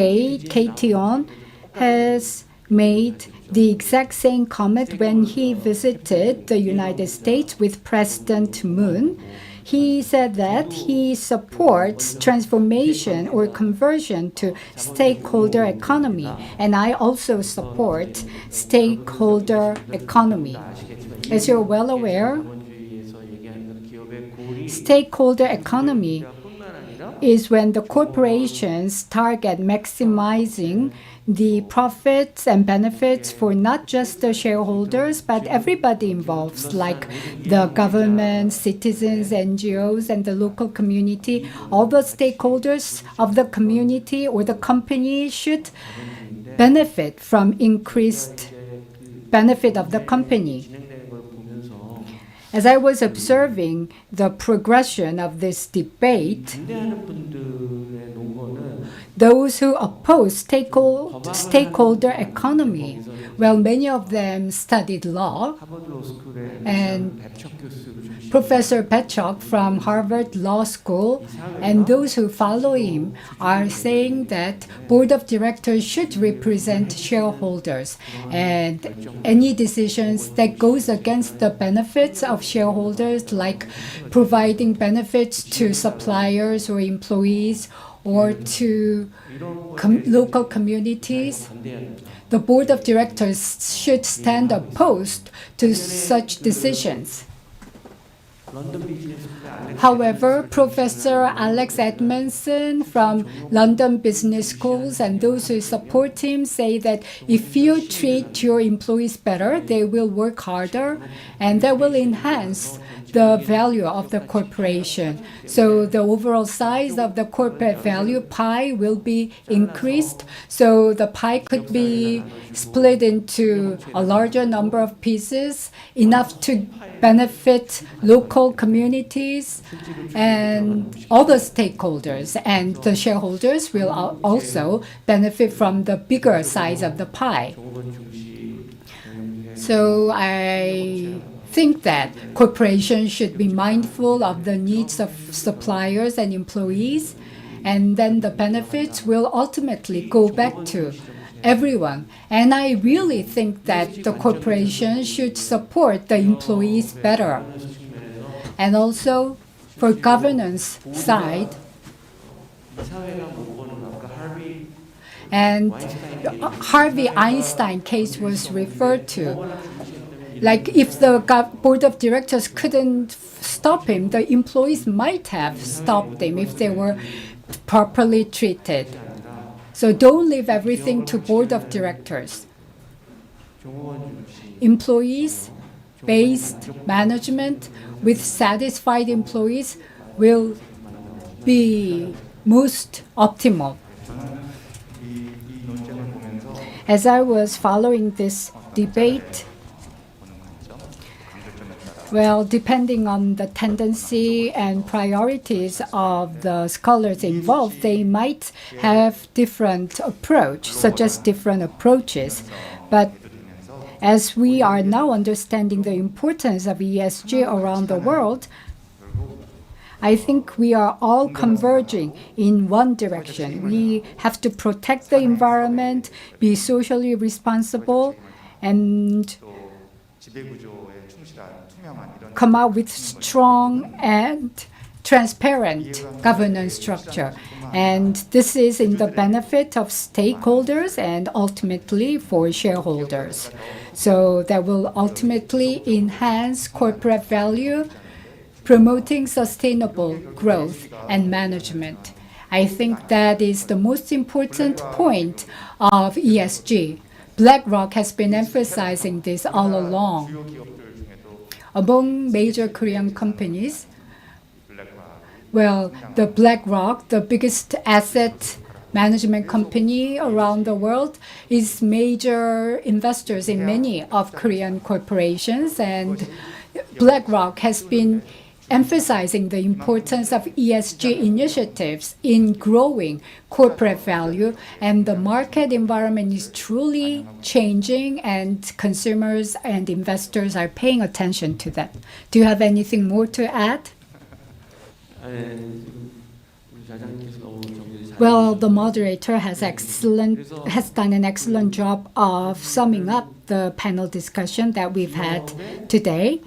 K-Tion, has made the exact same comment when he visited the United States with President Moon. He said that he supports transformation or conversion to stakeholder economy, and I also support stakeholder economy. As you're well aware, stakeholder economy is when the corporations target maximizing the profits and benefits for not just the shareholders, but everybody involved, like the government, citizens, NGOs, and the local community. All the stakeholders of the community or the company should benefit from increased benefit of the company. As I was observing the progression of this debate, those who oppose stakeholder economy, well, many of them studied law, and Professor Petchok from Harvard Law School and those who follow him are saying that board of directors should represent shareholders, and any decisions that goes against the benefits of shareholders, like providing benefits to suppliers or employees or to local communities, the board of directors should stand opposed to such decisions. However, Professor Alex Edmondson from London Business Schools and those who support him say that if you treat your employees better, they will work harder, and that will enhance the value of the corporation. So the overall size of the corporate value pie will be increased. So the pie could be split into a larger number of pieces, enough to benefit local communities and all the stakeholders, and the shareholders will also benefit from the bigger size of the pie. So I think that corporations should be mindful of the needs of suppliers and employees, and then the benefits will ultimately go back to everyone. And I really think that the corporation should support the employees better. And also, for governance side, and Harvey Einstein case was referred to. Like, if the board of directors couldn't stop him, the employees might have stopped him if they were properly treated. So don't leave everything to board of directors. Employees-based management with satisfied employees will be most optimal. As I was following this debate, well, depending on the tendency and priorities of the scholars involved, they might have different approach, suggest different approaches. But as we are now understanding the importance of ESG around the world, I think we are all converging in one direction. We have to protect the environment, be socially responsible, and come out with strong and transparent governance structure. And this is in the benefit of stakeholders and ultimately for shareholders. So that will ultimately enhance corporate value, promoting sustainable growth and management. I think that is the most important point of ESG. BlackRock has been emphasizing this all along. Among major Korean companies, well, the BlackRock, the biggest asset management company around the world, is major investors in many of Korean corporations, and BlackRock has been emphasizing the importance of ESG initiatives in growing corporate value, and the market environment is truly changing, and consumers and investors are paying attention to that. Do you have anything more to add? Well, the moderator has done an excellent job of summing up the panel discussion that we've had today.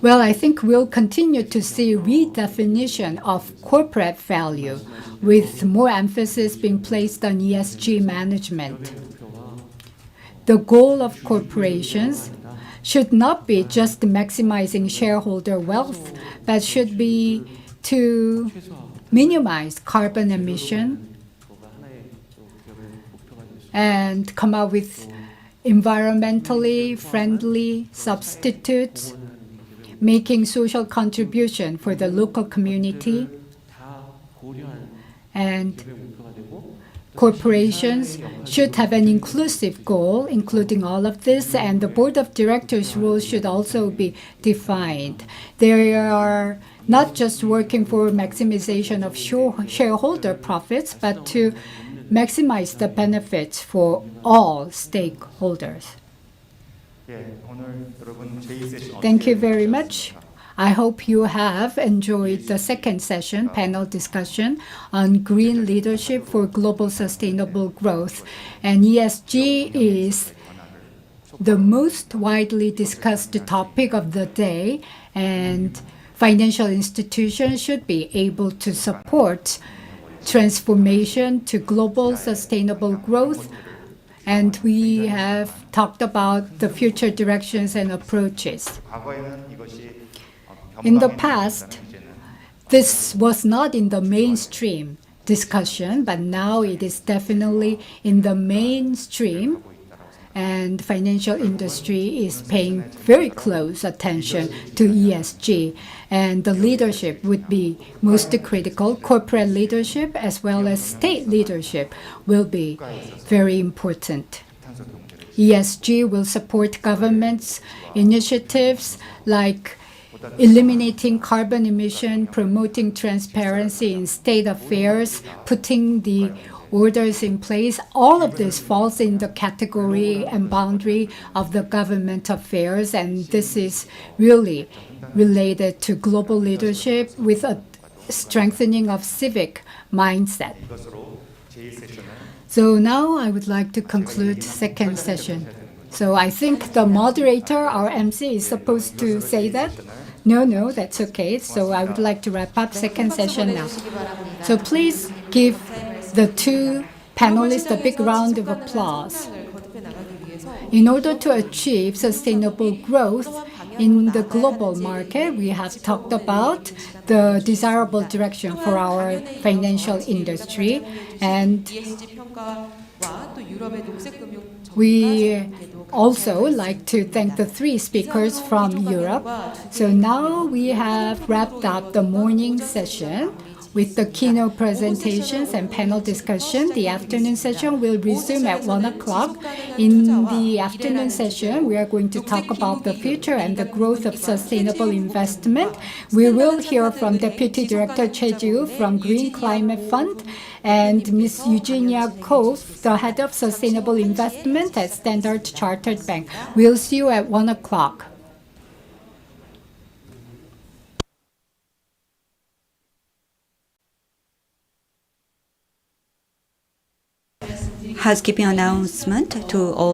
Well, I think we'll continue to see redefinition of corporate value with more emphasis being placed on ESG management. The goal of corporations should not be just maximizing shareholder wealth, but should be to minimize carbon emission and come up with environmentally friendly substitutes, making social contribution for the local community, and corporations should have an inclusive goal, including all of this, and the board of directors' rules should also be defined. They are not just working for maximization of shareholder profits, but to maximize the benefits for all stakeholders. Thank you very much. I hope you have enjoyed the second session, panel discussion on green leadership for global sustainable growth. And ESG is the most widely discussed topic of the day, and financial institutions should be able to support transformation to global sustainable growth. And we have talked about the future directions and approaches. In the past, this was not in the mainstream discussion, but now it is definitely in the mainstream, and financial industry is paying very close attention to ESG, and the leadership would be most critical. Corporate leadership as well as state leadership will be very important. ESG will support governments' initiatives like eliminating carbon emission, promoting transparency in state affairs, putting the orders in place. All of this falls in the category and boundary of the government affairs, and this is really related to global leadership with a strengthening of civic mindset. So now I would like to conclude second session. So I think the moderator, our MC, is supposed to say that. No, that's okay. So I would like to wrap up second session now. So please give the two panelists a big round of applause. In order to achieve sustainable growth in the global market, we have talked about the desirable direction for our financial industry, and we also like to thank the three speakers from Europe. So now we have wrapped up the morning session with the keynote presentations and panel discussion. The afternoon session will resume at 1 o'clock. In the afternoon session, we are going to talk about the future and the growth of sustainable investment. We will hear from Deputy Director Choi Ji-woo from Green Climate Fund and Ms. Eugenia Kove, the Head of Sustainable Investment at Standard Chartered Bank. We'll see you at 1 o'clock. Housekeeping announcement to all.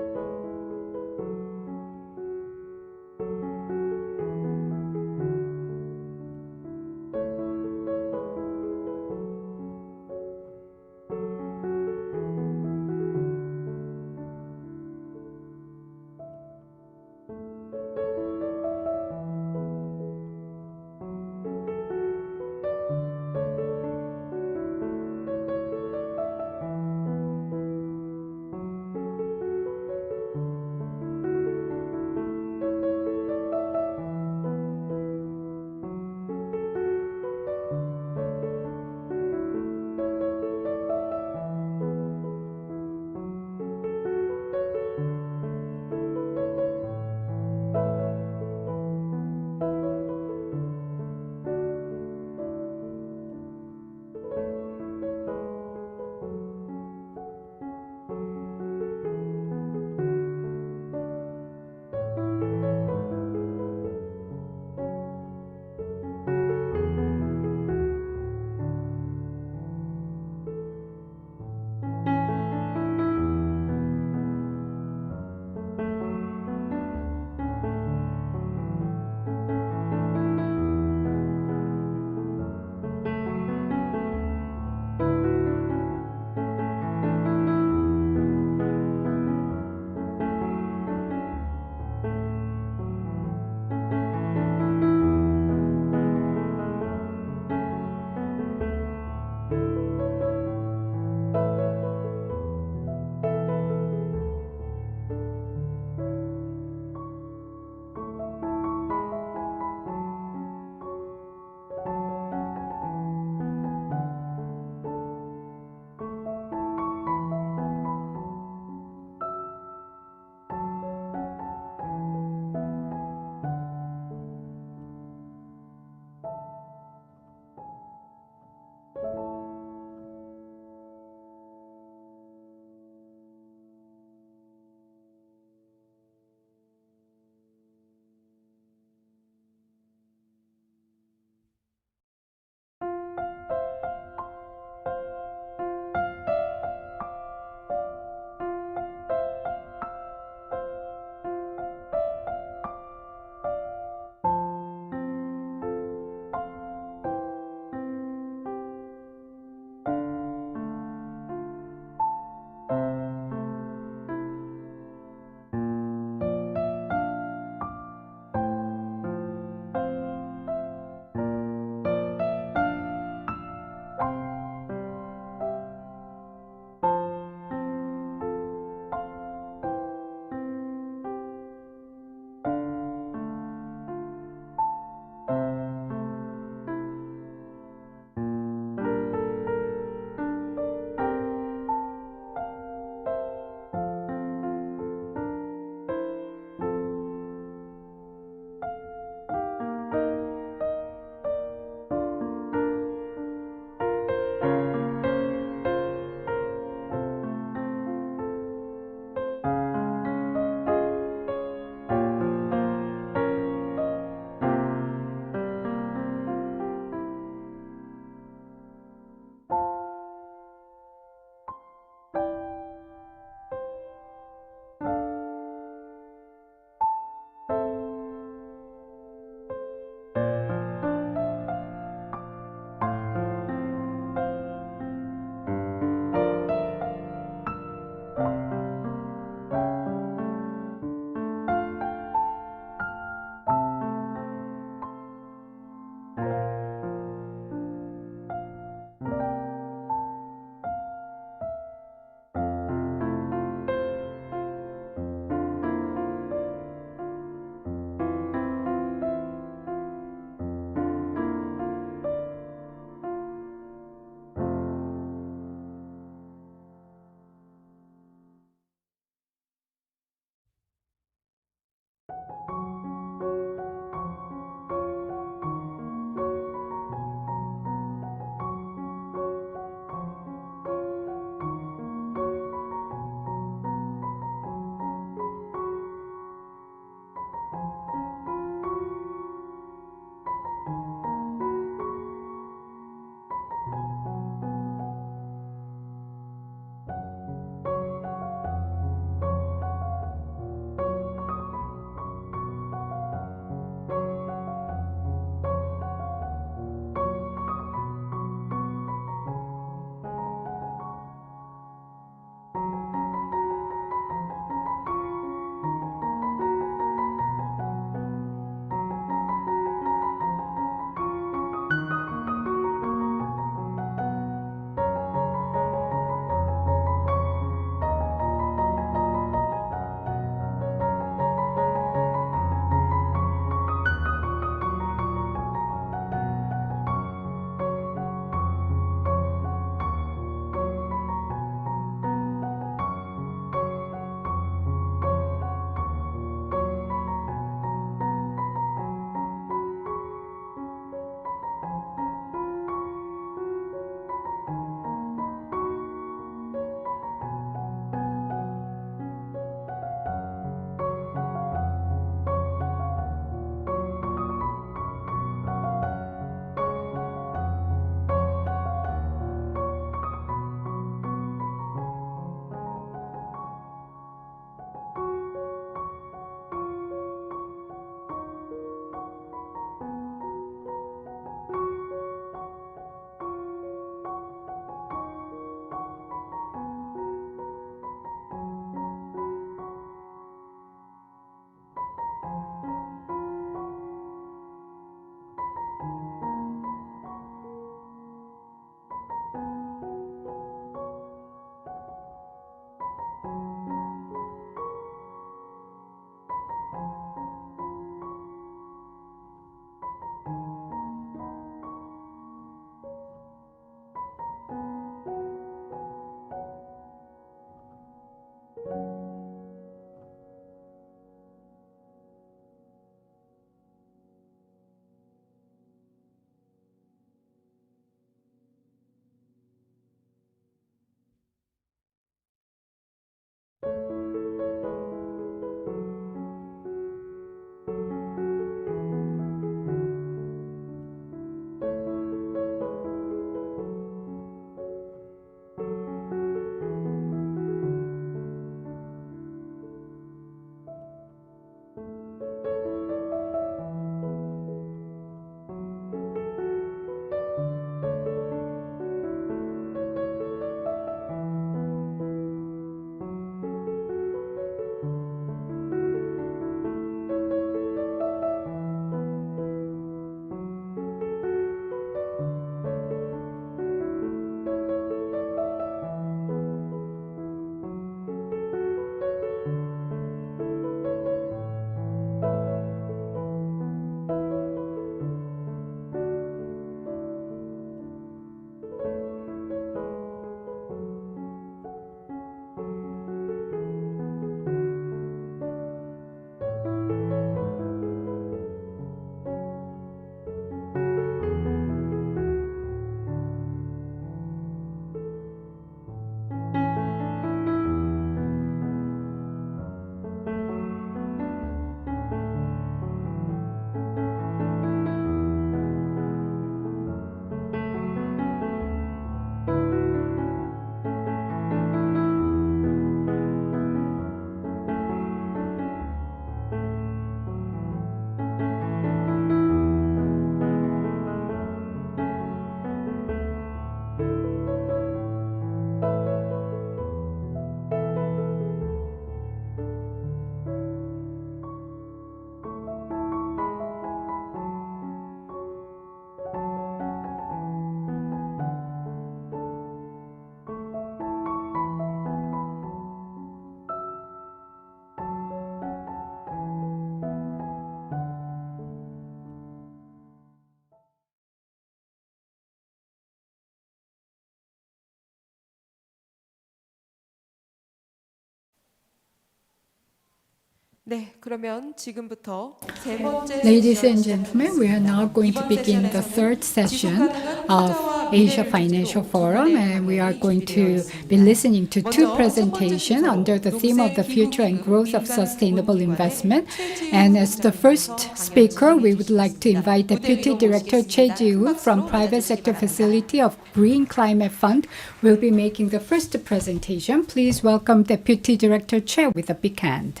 네, 그러면 지금부터 세 번째 Ladies 세션 and gentlemen, we are now going to begin the third session of Asia Financial Forum, and we are going to be listening to two presentations under the theme of the future and growth of sustainable investment. And as the first speaker, we would like to invite Deputy Director Choi Ji-woo from Private Sector Facility of Green Climate Fund will be making the first presentation. Please welcome Deputy Director Choi with a big hand.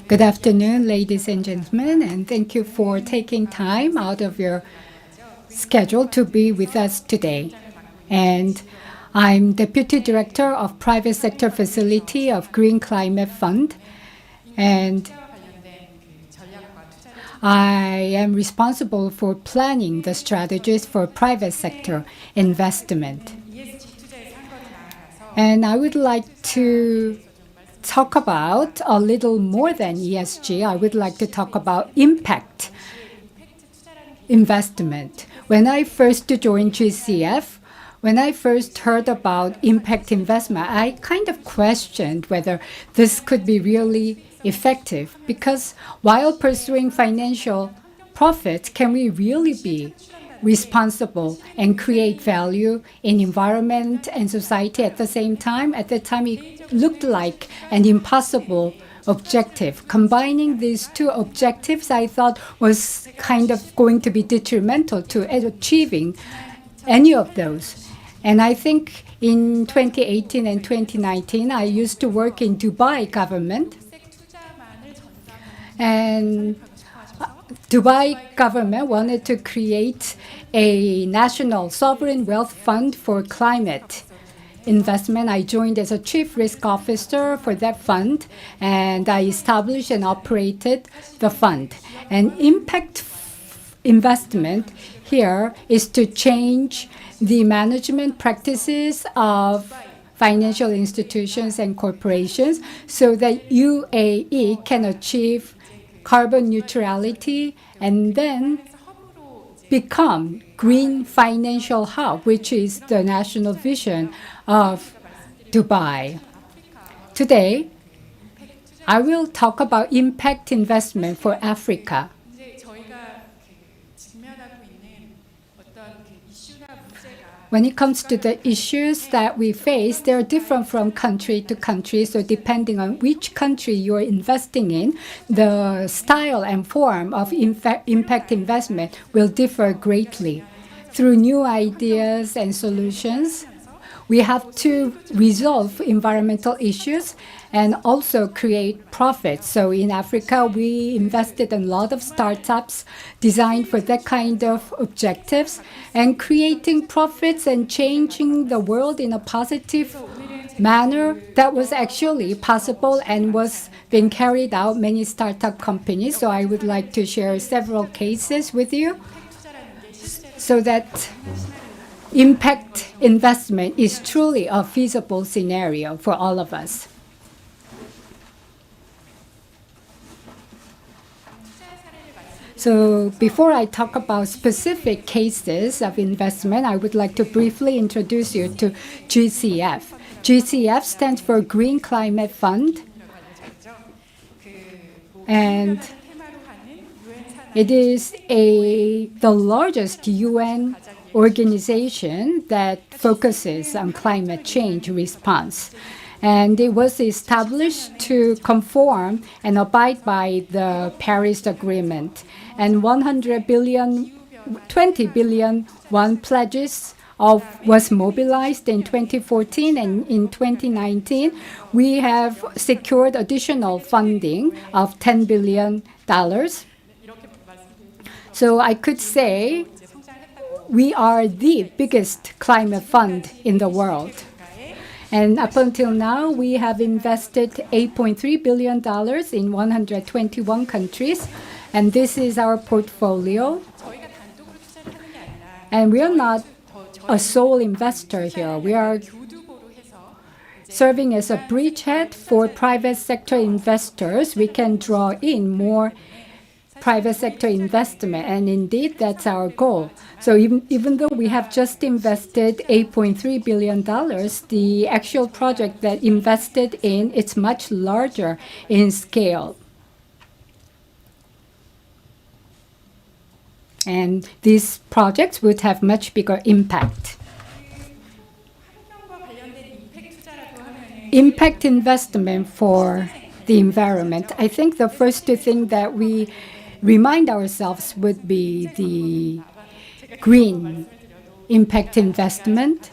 Good afternoon, ladies and gentlemen, and thank you for taking time out of your schedule to be with us today. And I'm Deputy Director of Private Sector Facility of Green Climate Fund, and I am responsible for planning the strategies for private sector investment. And I would like to talk about a little more than ESG. I would like to talk about impact investment. When I first joined GCF, when I first heard about impact investment, I kind of questioned whether this could be really effective, because while pursuing financial profits, can we really be responsible and create value in environment and society at the same time? At the time, it looked like an impossible objective. Combining these two objectives, I thought, was kind of going to be detrimental to achieving any of those. And I think in 2018 and 2019, I used to work in Dubai government. And Dubai government wanted to create a national sovereign wealth fund for climate investment. I joined as a chief risk officer for that fund, and I established and operated the fund. And impact investment here is to change the management practices of financial institutions and corporations so that UAE can achieve carbon neutrality and then become green financial hub, which is the national vision of Dubai. Today, I will talk about impact investment for Africa. When it comes to the issues that we face, they are different from country to country. So depending on which country you're investing in, the style and form of impact investment will differ greatly. Through new ideas and solutions, we have to resolve environmental issues and also create profits. So in Africa, we invested in a lot of startups designed for that kind of objectives, and creating profits and changing the world in a positive manner, that was actually possible and was being carried out many startup companies. So I would like to share several cases with you so that impact investment is truly a feasible scenario for all of us. So before I talk about specific cases of investment, I would like to briefly introduce you to GCF. GCF stands for Green Climate Fund, and it is the largest UN organization that focuses on climate change response. And it was established to conform and abide by the Paris Agreement. And 100 billion, 20 billion won pledges was mobilized in 2014, and in 2019, we have secured additional funding of $10 billion. So I could say we are the biggest climate fund in the world. And up until now, we have invested $8.3 billion in 121 countries. And this is our portfolio. And we are not a sole investor here. We are serving as a bridgehead for private sector investors. We can draw in more private sector investment, and indeed that's our goal. So even though we have just invested $8.3 billion, the actual project that invested in, it's much larger in scale. And these projects would have much bigger impact. Impact investment for the environment. I think the first thing that we remind ourselves would be the green impact investment.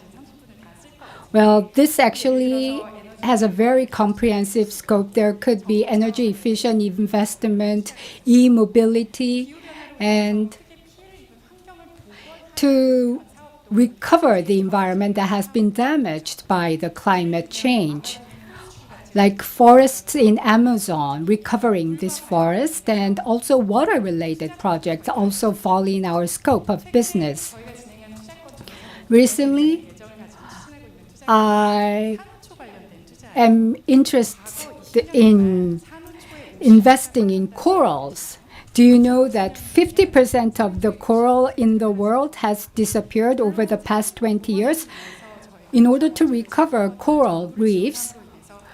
Well, this actually has a very comprehensive scope. There could be energy efficient investment, e-mobility, and to recover the environment that has been damaged by the climate change, like forests in Amazon, recovering this forest, and also water-related projects also fall in our scope of business. Recently, I am interested in investing in corals. Do you know that 50% of the coral in the world has disappeared over the past 20 years? In order to recover coral reefs,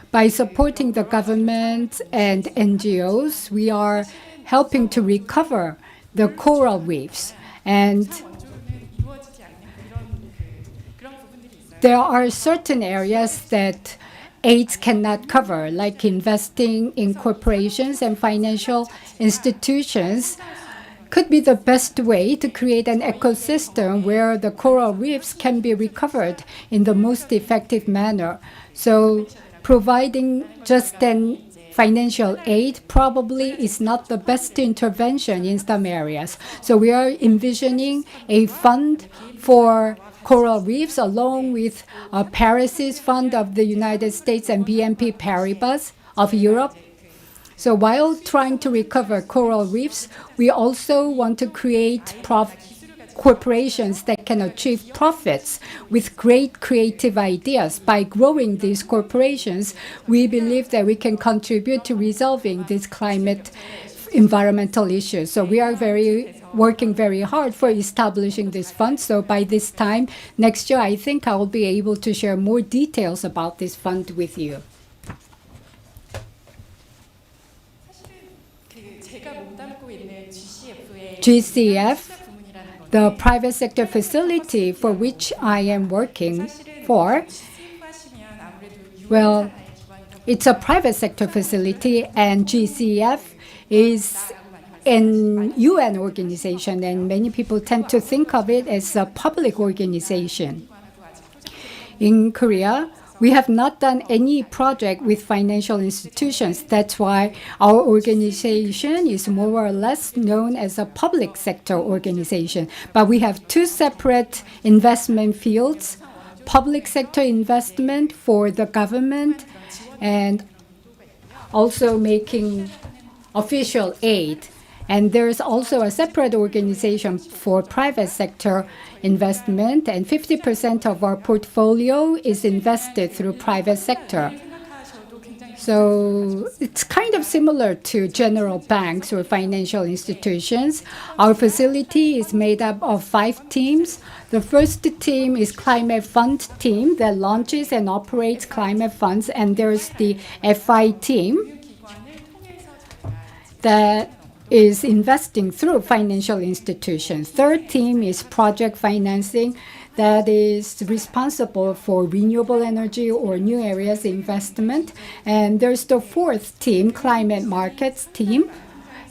by supporting the government and NGOs, we are helping to recover the coral reefs. And there are certain areas that aids cannot cover, like investing in corporations and financial institutions could be the best way to create an ecosystem where the coral reefs can be recovered in the most effective manner. So providing just an financial aid probably is not the best intervention in some areas. So we are envisioning a fund for coral reefs along with Paris's fund of the United States and BNP Paribas of Europe. So while trying to recover coral reefs, we also want to create corporations that can achieve profits with great creative ideas. By growing these corporations, we believe that we can contribute to resolving these climate environmental issues. So we are working very hard for establishing this fund. So by this time next year, I think I will be able to share more details about this fund with you. GCF, the private sector facility for which I am working for, well, it's a private sector facility, and GCF is an UN organization, and many people tend to think of it as a public organization. In Korea, we have not done any project with financial institutions. That's why our organization is more or less known as a public sector organization. But we have two separate investment fields: public sector investment for the government and also making official aid. And there's also a separate organization for private sector investment, and 50% of our portfolio is invested through private sector. So it's kind of similar to general banks or financial institutions. Our facility is made up of 5 teams. The first team is climate fund team that launches and operates climate funds, and there's the FI team that is investing through financial institutions. Third team is project financing that is responsible for renewable energy or new areas investment. And there's the fourth team, climate markets team.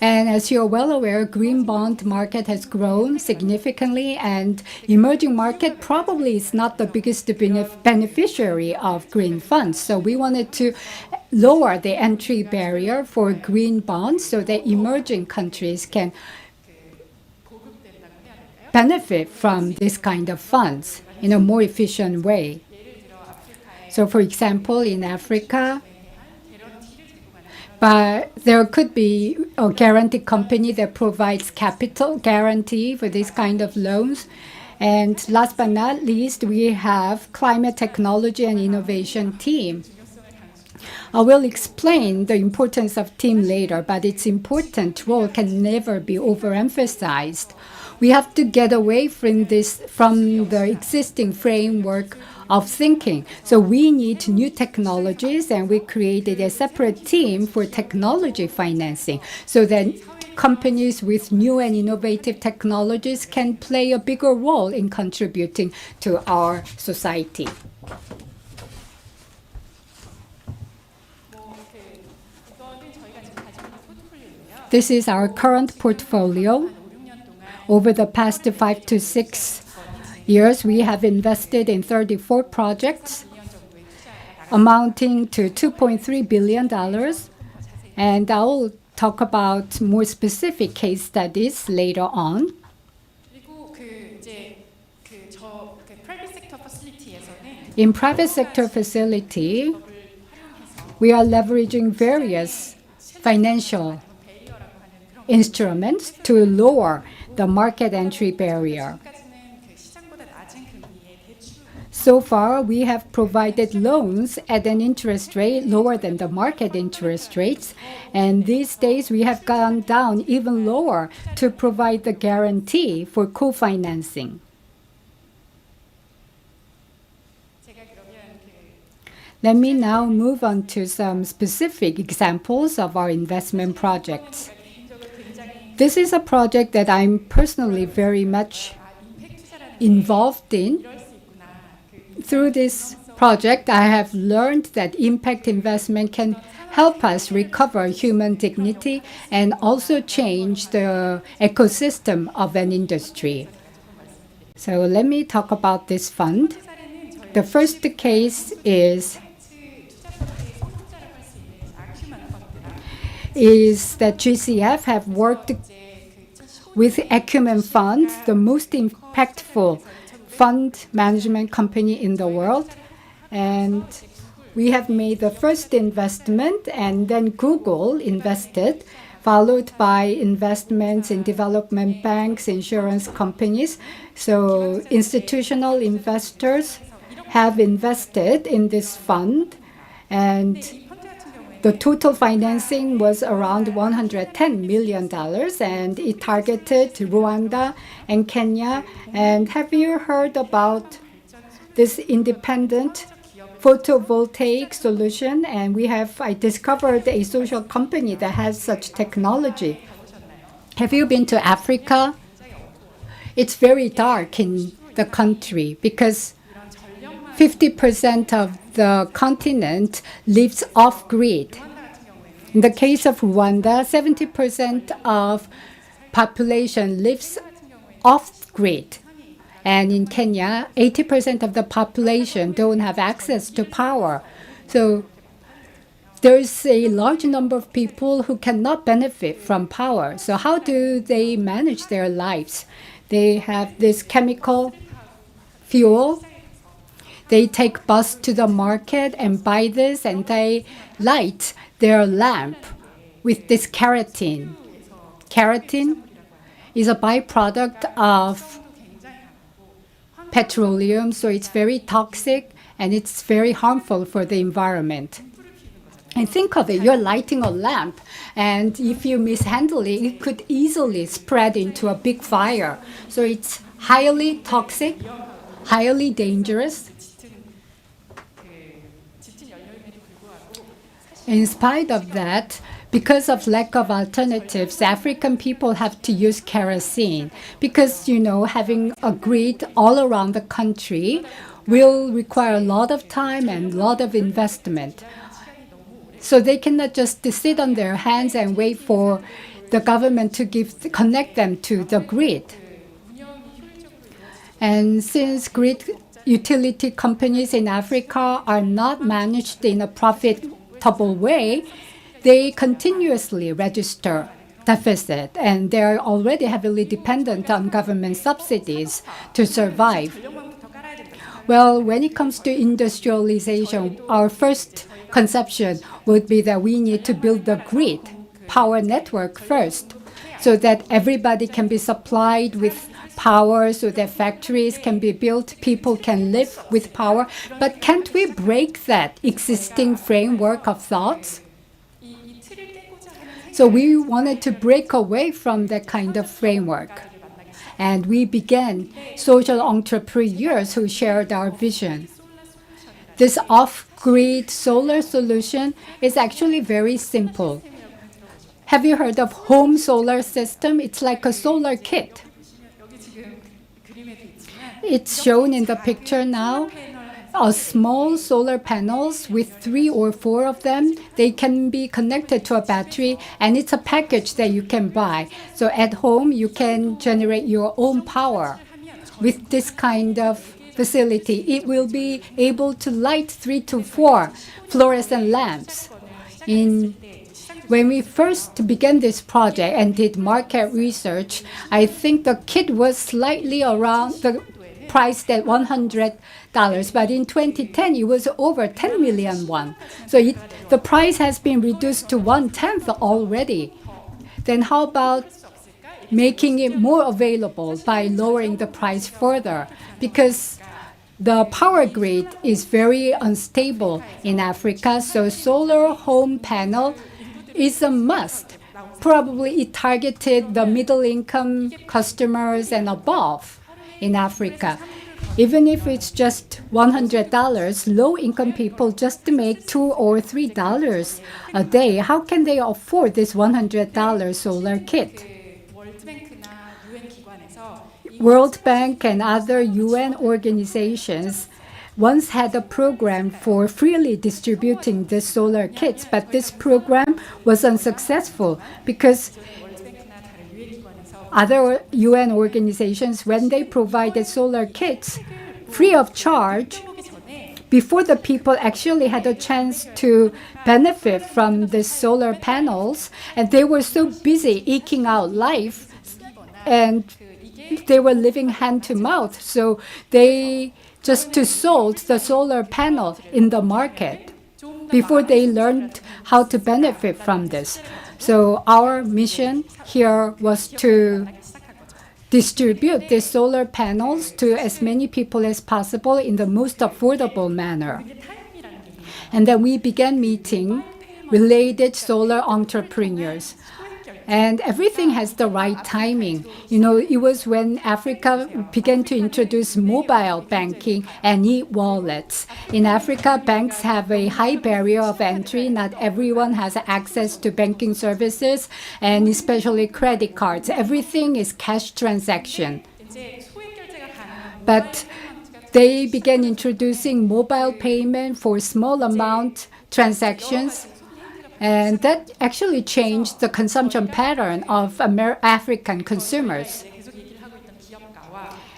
And as you're well aware, green bond market has grown significantly, and emerging market probably is not the biggest beneficiary of green funds. So we wanted to lower the entry barrier for green bonds so that emerging countries can benefit from this kind of funds in a more efficient way. So for example, in Africa, but there could be a guarantee company that provides capital guarantee for this kind of loans. And last but not least, we have climate technology and innovation team. I will explain the importance of team later, but its important role can never be overemphasized. We have to get away from the existing framework of thinking. So we need new technologies, and we created a separate team for technology financing so that companies with new and innovative technologies can play a bigger role in contributing to our society. This is our current portfolio. Over the past 5 to 6 years, we have invested in 34 projects amounting to $2.3 billion. And I will talk about more specific case studies later on. In private sector facility, we are leveraging various financial instruments to lower the market entry barrier. So far, we have provided loans at an interest rate lower than the market interest rates, and these days we have gone down even lower to provide the guarantee for co-financing. Let me now move on to some specific examples of our investment projects. This is a project that I'm personally very much involved in. Through this project, I have learned that impact investment can help us recover human dignity and also change the ecosystem of an industry. So let me talk about this fund. The first case is that GCF have worked with Acumen Funds, the most impactful fund management company in the world. And we have made the first investment, and then Google invested, followed by investments in development banks, insurance companies. So institutional investors have invested in this fund, and the total financing was around $110 million, and it targeted Rwanda and Kenya. And have you heard about this independent photovoltaic solution? And I discovered a social company that has such technology. Have you been to Africa? It's very dark in the country because 50% of the continent lives off-grid. In the case of Rwanda, 70% of population lives off-grid. And in Kenya, 80% of the population don't have access to power. So there's a large number of people who cannot benefit from power. So how do they manage their lives? They have this chemical fuel. They take bus to the market and buy this, and they light their lamp with this keratin. Keratin is a byproduct of petroleum, so it's very toxic and it's very harmful for the environment. And think of it, you're lighting a lamp, and if you mishandle it, it could easily spread into a big fire. So it's highly toxic, highly dangerous. In spite of that, because of lack of alternatives, African people have to use kerosene because, having a grid all around the country will require a lot of time and a lot of investment. So they cannot just sit on their hands and wait for the government to connect them to the grid. And since grid utility companies in Africa are not managed in a profitable way, they continuously register deficit, and they're already heavily dependent on government subsidies to survive. Well, when it comes to industrialization, our first conception would be that we need to build the grid, power network first. so that everybody can be supplied with power, so that factories can be built, people can live with power. But can't we break that existing framework of thoughts? So we wanted to break away from that kind of framework. And we began social entrepreneurs who shared our vision. This off-grid solar solution is actually very simple. Have you heard of home solar system? It's like a solar kit. It's shown in the picture now. A small solar panels with 3 or 4 of them. They can be connected to a battery, and it's a package that you can buy. So at home, you can generate your own power. With this kind of facility, it will be able to light 3 to 4 fluorescent lamps. When we first began this project and did market research, I think the kit was slightly around the priced at $100, but in 2010 it was over 10 million won. So the price has been reduced to 1/10 already. Then how about making it more available by lowering the price further? Because the power grid is very unstable in Africa, so solar home panel is a must. Probably it targeted the middle-income customers and above in Africa. Even if it's just $100, low-income people just make $2 or $3 a day. How can they afford this $100 solar kit? World Bank and other UN organizations once had a program for freely distributing the solar kits, but this program was unsuccessful because other UN organizations, when they provided solar kits free of charge, before the people actually had a chance to benefit from the solar panels, and they were so busy eking out life, and they were living hand to mouth, so they just sold the solar panel in the market before they learned how to benefit from this. So our mission here was to distribute these solar panels to as many people as possible in the most affordable manner. And then we began meeting related solar entrepreneurs. And everything has the right timing. You know, it was when Africa began to introduce mobile banking and e-wallets. In Africa, banks have a high barrier of entry. Not everyone has access to banking services, and especially credit cards. Everything is cash transaction. But they began introducing mobile payment for small amount transactions. And that actually changed the consumption pattern of African consumers.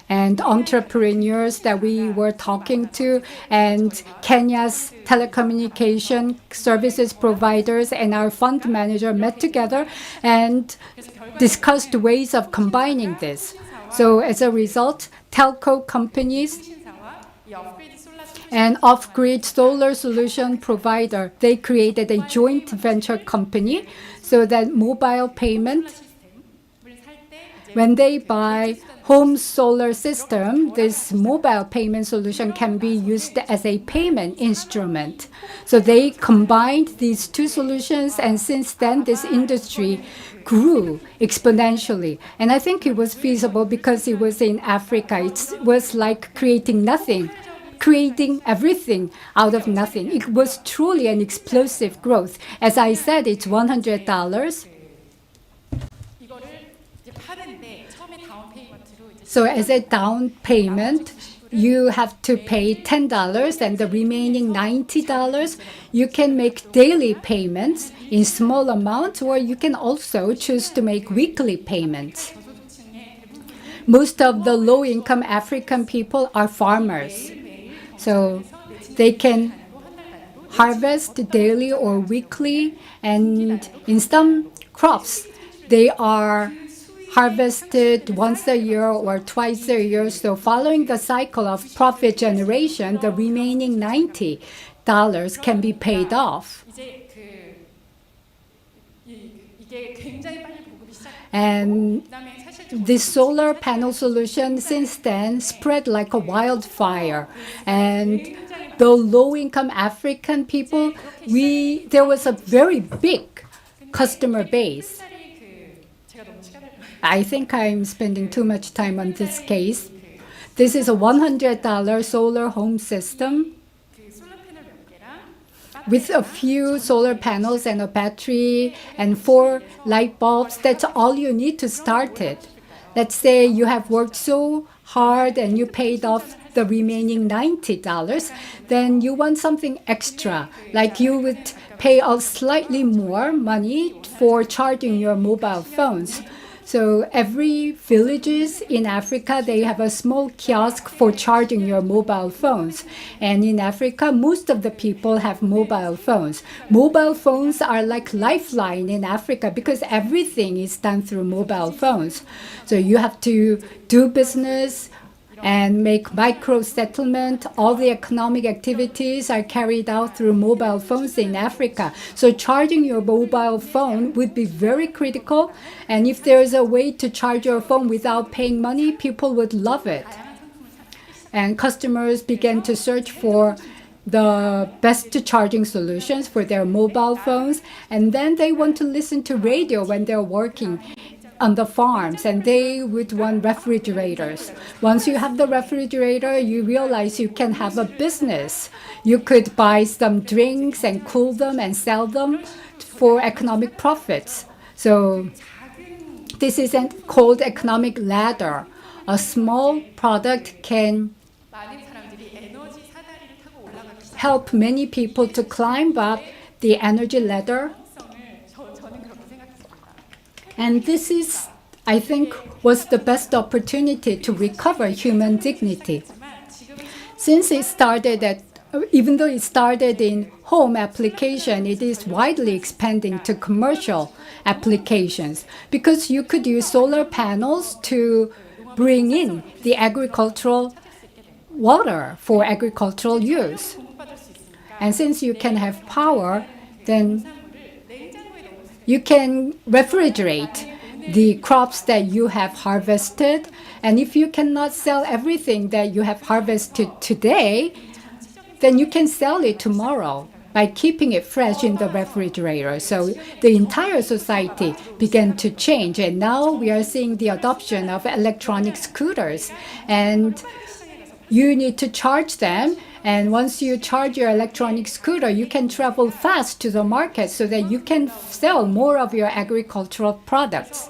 And entrepreneurs that we were talking to, and Kenya's telecommunication services providers and our fund manager met together and discussed ways of combining this. So as a result, telco companies and off-grid solar solution provider, they created a joint venture company so that mobile payment, when they buy home solar system, this mobile payment solution can be used as a payment instrument. So they combined these two solutions, and since then this industry grew exponentially. And I think it was feasible because it was in Africa. It was like creating nothing, creating everything out of nothing. It was truly an explosive growth. As I said, it's $100. So as a down payment, you have to pay $10, and the remaining $90, you can make daily payments in small amounts, or you can also choose to make weekly payments. Most of the low-income African people are farmers. So they can harvest daily or weekly, and in some crops, they are harvested once a year or twice a year. So following the cycle of profit generation, the remaining $90 can be paid off. And this solar panel solution since then spread like a wildfire. And the low-income African people, there was a very big customer base. I think I'm spending too much time on this case. This is a $100 solar home system with a few solar panels and a battery and 4 light bulbs. That's all you need to start it. Let's say you have worked so hard and you paid off the remaining $90, then you want something extra, like you would pay a slightly more money for charging your mobile phones. So every villages in Africa, they have a small kiosk for charging your mobile phones. And in Africa, most of the people have mobile phones. Mobile phones are like lifeline in Africa because everything is done through mobile phones. So you have to do business and make micro settlement. All the economic activities are carried out through mobile phones in Africa. So charging your mobile phone would be very critical. And if there is a way to charge your phone without paying money, people would love it. And customers began to search for the best charging solutions for their mobile phones. And then they want to listen to radio when they're working on the farms, and they would want refrigerators. Once you have the refrigerator, you realize you can have a business. You could buy some drinks and cool them and sell them for economic profits. So this isn't called economic ladder. A small product can help many people to climb up the energy ladder. And this is, I think, was the best opportunity to recover human dignity. Since it started even though it started in home application, it is widely expanding to commercial applications because you could use solar panels to bring in the agricultural water for agricultural use. And since you can have power, then you can refrigerate the crops that you have harvested. And if you cannot sell everything that you have harvested today, then you can sell it tomorrow by keeping it fresh in the refrigerator. So the entire society began to change. And now we are seeing the adoption of electronic scooters. And you need to charge them. And once you charge your electronic scooter, you can travel fast to the market so that you can sell more of your agricultural products.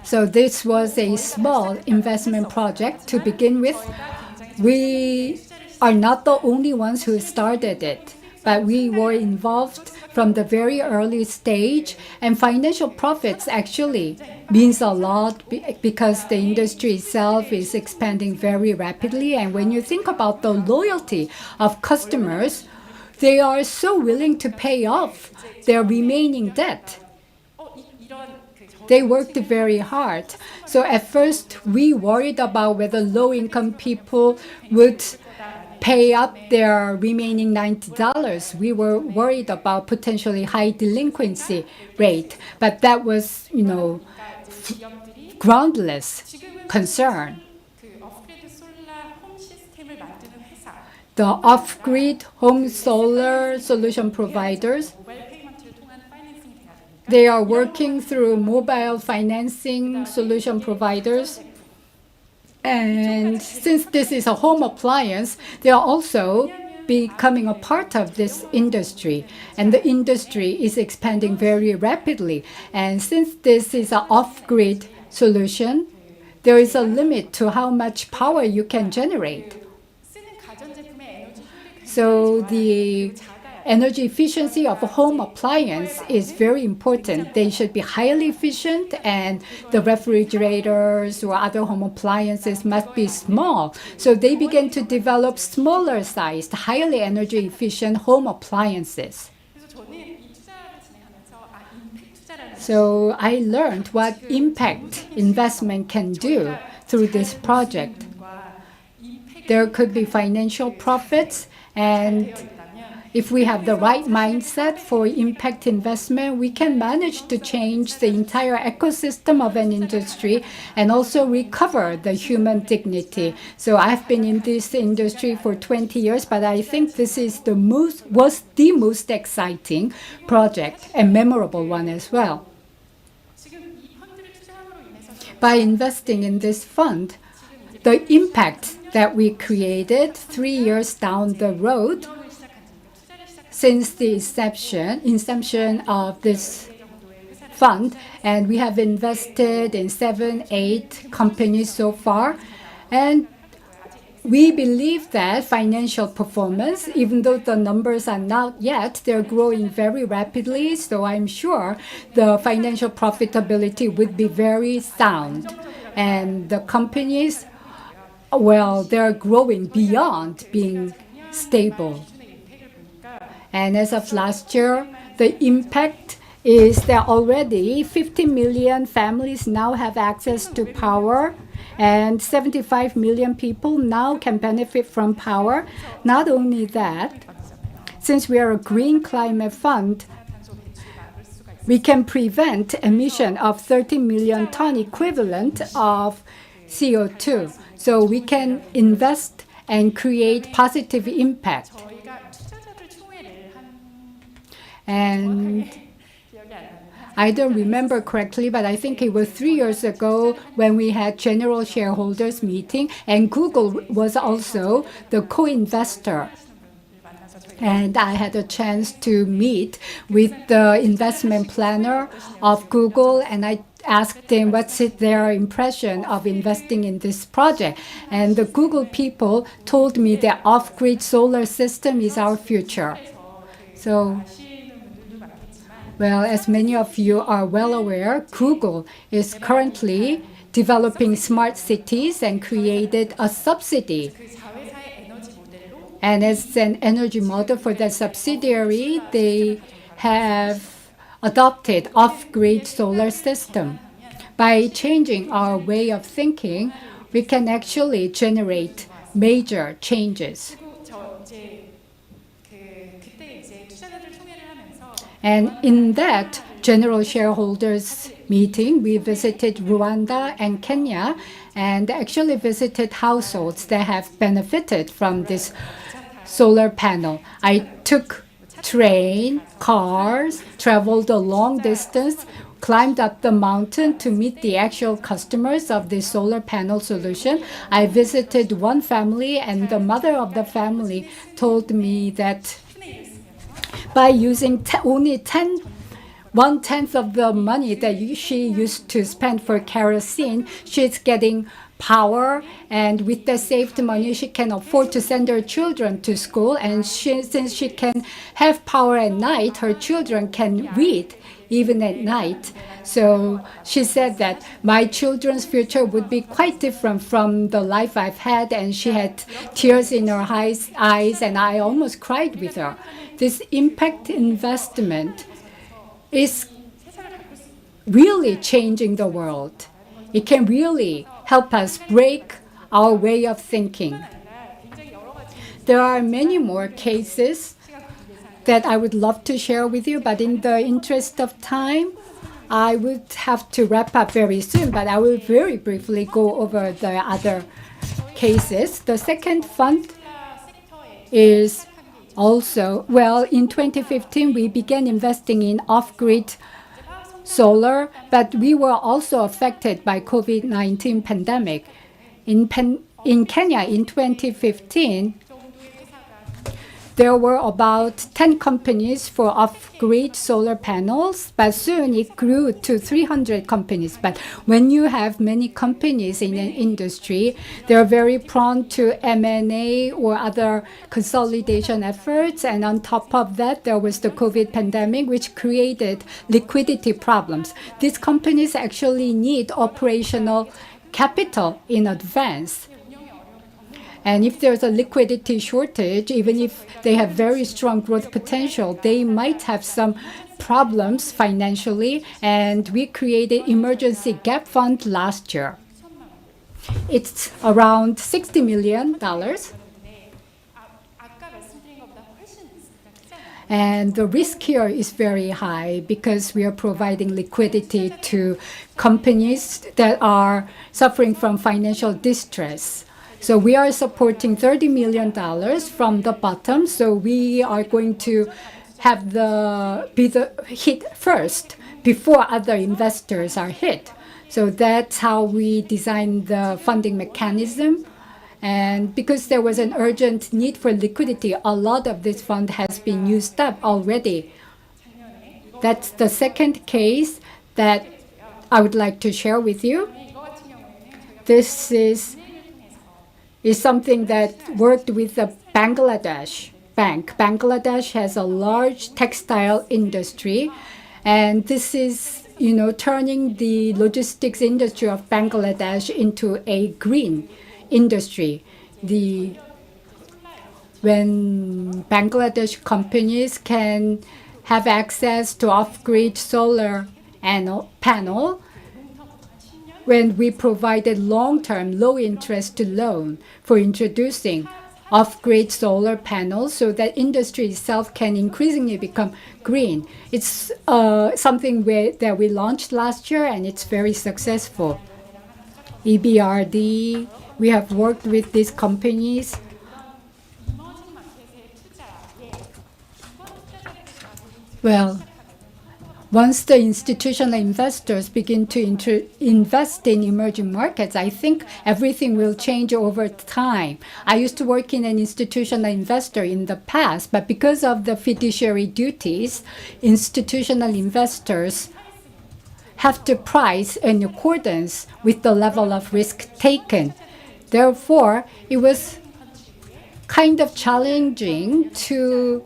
So this was a small investment project to begin with. We are not the only ones who started it, but we were involved from the very early stage, and financial profits actually means a lot because the industry itself is expanding very rapidly. And when you think about the loyalty of customers, they are so willing to pay off their remaining debt. They worked very hard. So at first, we worried about whether low-income people would pay up their remaining $90. We were worried about potentially high delinquency rate, but that was, groundless concern. The off-grid home solar solution providers, they are working through mobile financing solution providers. And since this is a home appliance, they are also becoming a part of this industry. And the industry is expanding very rapidly. And since this is an off-grid solution, there is a limit to how much power you can generate. So the energy efficiency of a home appliance is very important. They should be highly efficient, and the refrigerators or other home appliances must be small. So they began to develop smaller sized, highly energy efficient home appliances. So I learned what impact investment can do through this project. There could be financial profits, and if we have the right mindset for impact investment, we can manage to change the entire ecosystem of an industry and also recover the human dignity. So I've been in this industry for 20 years, but I think this is was the most exciting project and memorable one as well. By investing in this fund, the impact that we created 3 years down the road since the inception of this fund, and we have invested in 7, 8 companies so far, and we believe that financial performance, even though the numbers are not yet, they're growing very rapidly, so I'm sure the financial profitability would be very sound. And the companies, well, they're growing beyond being stable. And as of last year, the impact is that already 50 million families now have access to power, and 75 million people now can benefit from power. Not only that, since we are a green climate fund, we can prevent emission of 30 million ton equivalent of CO2. So we can invest and create positive impact. And I don't remember correctly, but I think it was 3 years ago when we had general shareholders meeting, and Google was also the co-investor. And I had a chance to meet with the investment planner of Google, and I asked them what's their impression of investing in this project. And the Google people told me that off-grid solar system is our future. So, well, as many of you are well aware, Google is currently developing smart cities and created a subsidy. And as an energy model for that subsidiary, they have adopted off-grid solar system. By changing our way of thinking, we can actually generate major changes. And in that general shareholders meeting, we visited Rwanda and Kenya and actually visited households that have benefited from this solar panel. I took train, cars, traveled a long distance, climbed up the mountain to meet the actual customers of the solar panel solution. I visited one family, and the mother of the family told me that by using only 1/10 of the money that she used to spend for kerosene, she's getting power, and with the saved money, she can afford to send her children to school. And since she can have power at night, her children can read even at night. So she said that my children's future would be quite different from the life I've had, and she had tears in her eyes, and I almost cried with her. This impact investment is really changing the world. It can really help us break our way of thinking. There are many more cases that I would love to share with you, but in the interest of time, I would have to wrap up very soon, but I will very briefly go over the other cases. The second fund is also, well, in 2015, we began investing in off-grid solar, but we were also affected by COVID-19 pandemic. In Kenya in 2015, there were about 10 companies for off-grid solar panels, but soon it grew to 300 companies. But when you have many companies in an industry, they're very prone to M&A or other consolidation efforts. And on top of that, there was the COVID pandemic, which created liquidity problems. These companies actually need operational capital in advance. And if there's a liquidity shortage, even if they have very strong growth potential, they might have some problems financially. And we created emergency gap fund last year. It's around $60 million. And the risk here is very high because we are providing liquidity to companies that are suffering from financial distress. So we are supporting $30 million from the bottom. So we are going to have be the hit first before other investors are hit. So that's how we designed the funding mechanism. And because there was an urgent need for liquidity, a lot of this fund has been used up already. That's the second case that I would like to share with you. This is something that worked with the Bangladesh bank. Bangladesh has a large textile industry, and this is, turning the logistics industry of Bangladesh into a green industry. When Bangladesh companies can have access to off-grid solar panel, when we provided long-term, low-interest loan for introducing off-grid solar panels so that industry itself can increasingly become green. It's something that we launched last year, and it's very successful. EBRD, we have worked with these companies. Well, once the institutional investors begin to invest in emerging markets, I think everything will change over time. I used to work in an institutional investor in the past, but because of the fiduciary duties, institutional investors have to price in accordance with the level of risk taken. Therefore, it was kind of challenging to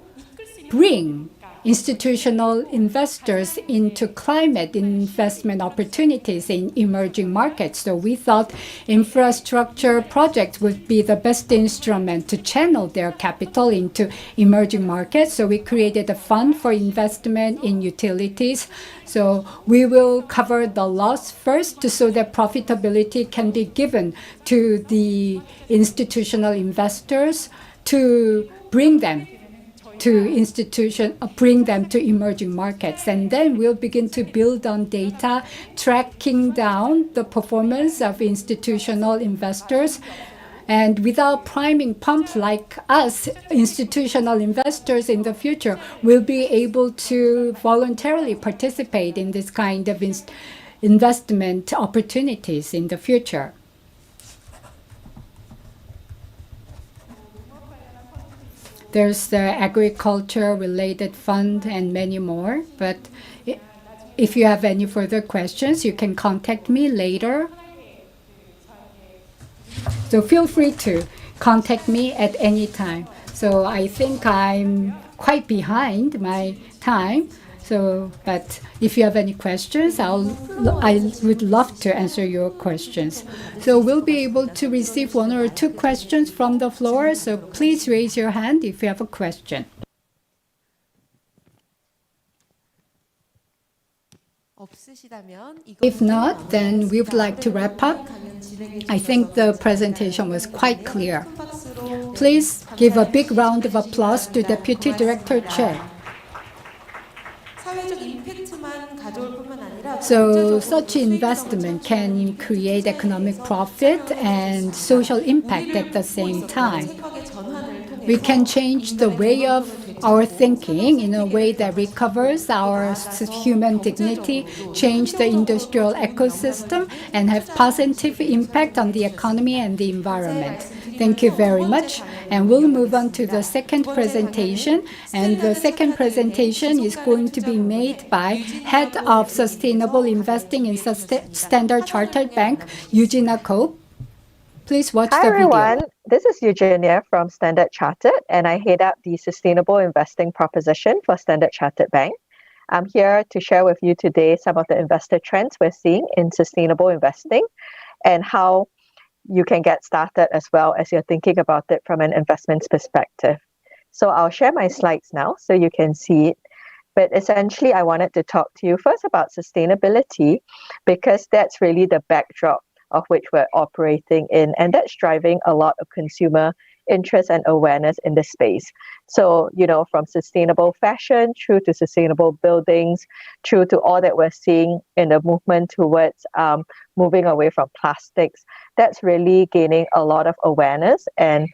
bring institutional investors into climate investment opportunities in emerging markets. So we thought infrastructure projects would be the best instrument to channel their capital into emerging markets. So we created a fund for investment in utilities. So we will cover the loss first so that profitability can be given to the institutional investors to bring them to emerging markets. And then we'll begin to build on data, tracking down the performance of institutional investors. And without priming pumps like us, institutional investors in the future will be able to voluntarily participate in this kind of investment opportunities in the future. There's the agriculture-related fund and many more. But if you have any further questions, you can contact me later. So feel free to contact me at any time. So I think I'm quite behind my time. But if you have any questions, I would love to answer your questions. So we'll be able to receive 1 or 2 questions from the floor. So please raise your hand if you have a question. If not, then we would like to wrap up. I think the presentation was quite clear. Please give a big round of applause to Deputy Director Chair. So such investment can create economic profit and social impact at the same time. We can change the way of our thinking in a way that recovers our human dignity, change the industrial ecosystem, and have positive impact on the economy and the environment. Thank you very much. And we'll move on to the second presentation. And the second presentation is going to be made by Head of Sustainable Investing in Standard Chartered Bank, Eugenia Cope. Please watch the video. Hi everyone, this is Eugenia from Standard Chartered, and I head up the Sustainable Investing proposition for Standard Chartered Bank. I'm here to share with you today some of the investor trends we're seeing in sustainable investing and how you can get started as well as you're thinking about it from an investments perspective. So I'll share my slides now so you can see it. But essentially, I wanted to talk to you first about sustainability because that's really the backdrop of which we're operating in, and that's driving a lot of consumer interest and awareness in this space. So, from sustainable fashion through to sustainable buildings, through to all that we're seeing in the movement towards moving away from plastics, that's really gaining a lot of awareness and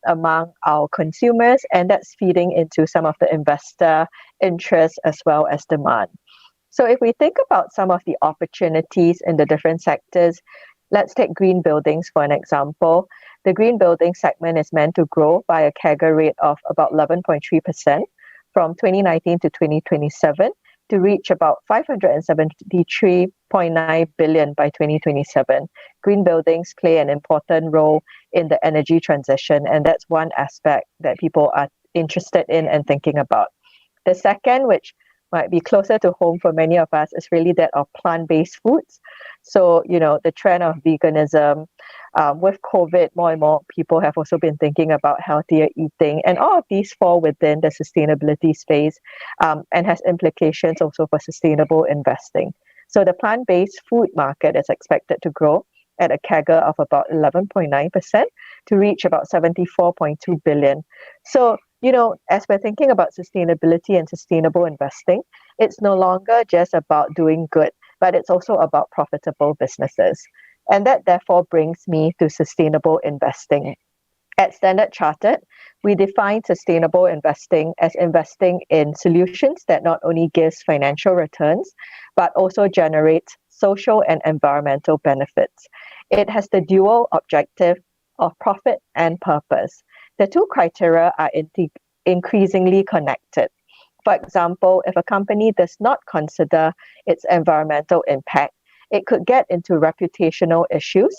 among our consumers, and that's feeding into some of the investor interest as well as demand. So if we think about some of the opportunities in the different sectors, let's take green buildings for an example. The green building segment is meant to grow by a CAGR rate of about 11.3% from 2019 to 2027 to reach about 573.9 billion by 2027. Green buildings play an important role in the energy transition, and that's one aspect that people are interested in and thinking about. The second, which might be closer to home for many of us, is really that of plant-based foods. So, the trend of veganism, with COVID, more and more people have also been thinking about healthier eating, and all of these fall within the sustainability space and has implications also for sustainable investing. So the plant-based food market is expected to grow at a CAGR of about 11.9% to reach about 74.2 billion. So, as we're thinking about sustainability and sustainable investing, it's no longer just about doing good, but it's also about profitable businesses. And that therefore brings me to sustainable investing. At Standard Chartered, we define sustainable investing as investing in solutions that not only gives financial returns, but also generates social and environmental benefits. It has the dual objective of profit and purpose. The two criteria are increasingly connected. For example, if a company does not consider its environmental impact, it could get into reputational issues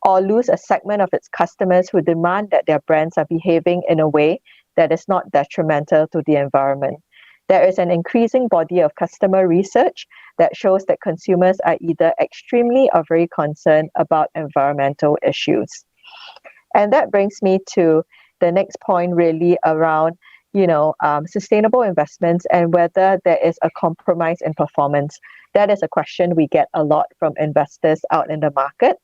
or lose a segment of its customers who demand that their brands are behaving in a way that is not detrimental to the environment. There is an increasing body of customer research that shows that consumers are either extremely or very concerned about environmental issues. And that brings me to the next point, really around sustainable investments and whether there is a compromise in performance. That is a question we get a lot from investors out in the market.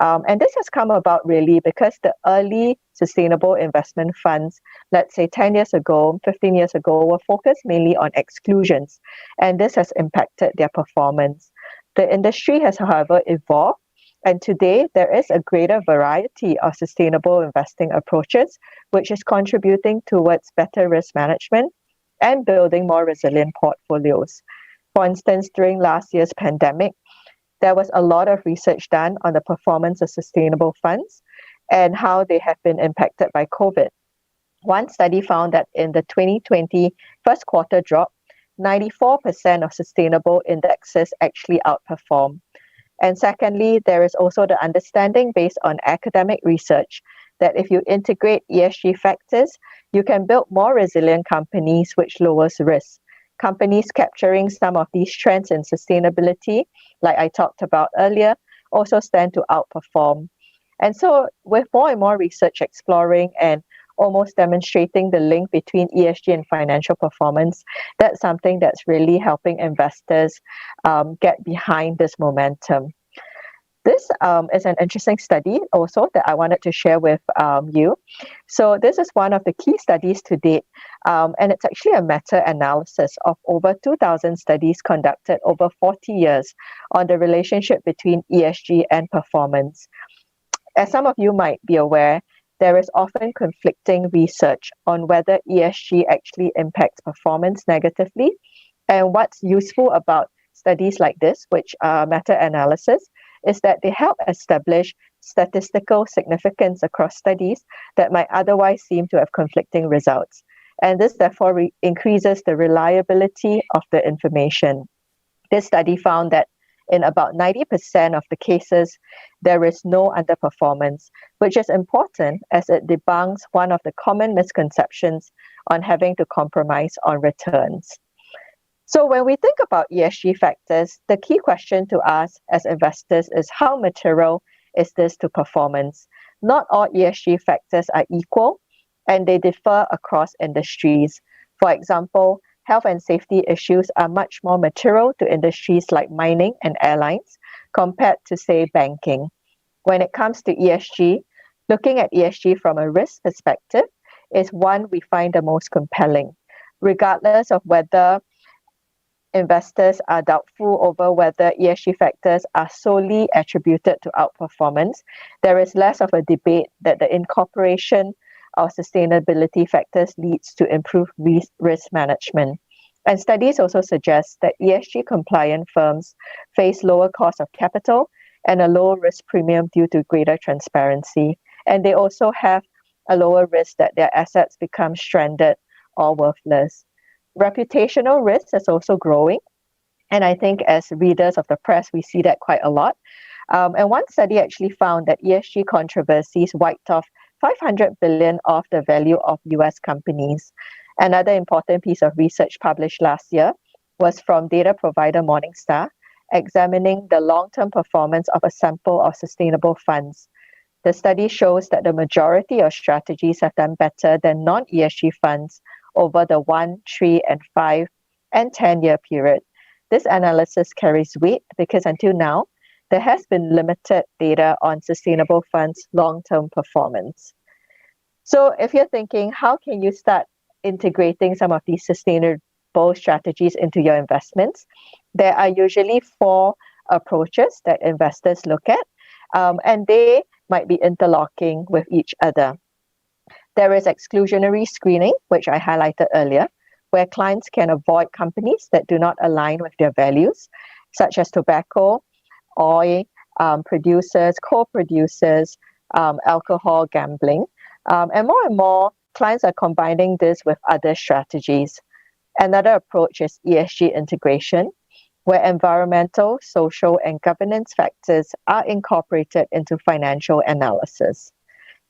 And this has come about really because the early sustainable investment funds, let's say 10 years ago, 15 years ago, were focused mainly on exclusions. And this has impacted their performance. The industry has, however, evolved. And today, there is a greater variety of sustainable investing approaches, which is contributing towards better risk management and building more resilient portfolios. For instance, during last year's pandemic, there was a lot of research done on the performance of sustainable funds and how they have been impacted by COVID. One study found that in the 2020 first quarter drop, 94% of sustainable indexes actually outperformed. And secondly, there is also the understanding based on academic research that if you integrate ESG factors, you can build more resilient companies, which lowers risk. Companies capturing some of these trends in sustainability, like I talked about earlier, also stand to outperform. And so with more and more research exploring and almost demonstrating the link between ESG and financial performance, that's something that's really helping investors get behind this momentum. This is an interesting study also that I wanted to share with you. So this is one of the key studies to date, and it's actually a meta-analysis of over 2,000 studies conducted over 40 years on the relationship between ESG and performance. As some of you might be aware, there is often conflicting research on whether ESG actually impacts performance negatively. And what's useful about studies like this, which are meta-analysis, is that they help establish statistical significance across studies that might otherwise seem to have conflicting results. And this therefore increases the reliability of the information. This study found that in about 90% of the cases, there is no underperformance, which is important as it debunks one of the common misconceptions on having to compromise on returns. So when we think about ESG factors, the key question to ask as investors is how material is this to performance? Not all ESG factors are equal, and they differ across industries. For example, health and safety issues are much more material to industries like mining and airlines compared to, say, banking. When it comes to ESG, looking at ESG from a risk perspective is one we find the most compelling, regardless of whether investors are doubtful over whether ESG factors are solely attributed to outperformance. There is less of a debate that the incorporation of sustainability factors leads to improved risk management. And studies also suggest that ESG compliant firms face lower cost of capital and a lower risk premium due to greater transparency. And they also have a lower risk that their assets become stranded or worthless. Reputational risk is also growing. And I think as readers of the press, we see that quite a lot. And one study actually found that ESG controversies wiped off 500 billion of the value of US companies. Another important piece of research published last year was from data provider Morningstar, examining the long-term performance of a sample of sustainable funds. The study shows that the majority of strategies have done better than non-ESG funds over the 1, 3, and 5, and 10-year period. This analysis carries weight because until now, there has been limited data on sustainable funds' long-term performance. So if you're thinking, how can you start integrating some of these sustainable strategies into your investments? There are usually 4 approaches that investors look at, and they might be interlocking with each other. There is exclusionary screening, which I highlighted earlier, where clients can avoid companies that do not align with their values, such as tobacco, oil producers, co-producers, alcohol, gambling. And more, clients are combining this with other strategies. Another approach is ESG integration, where environmental, social, and governance factors are incorporated into financial analysis.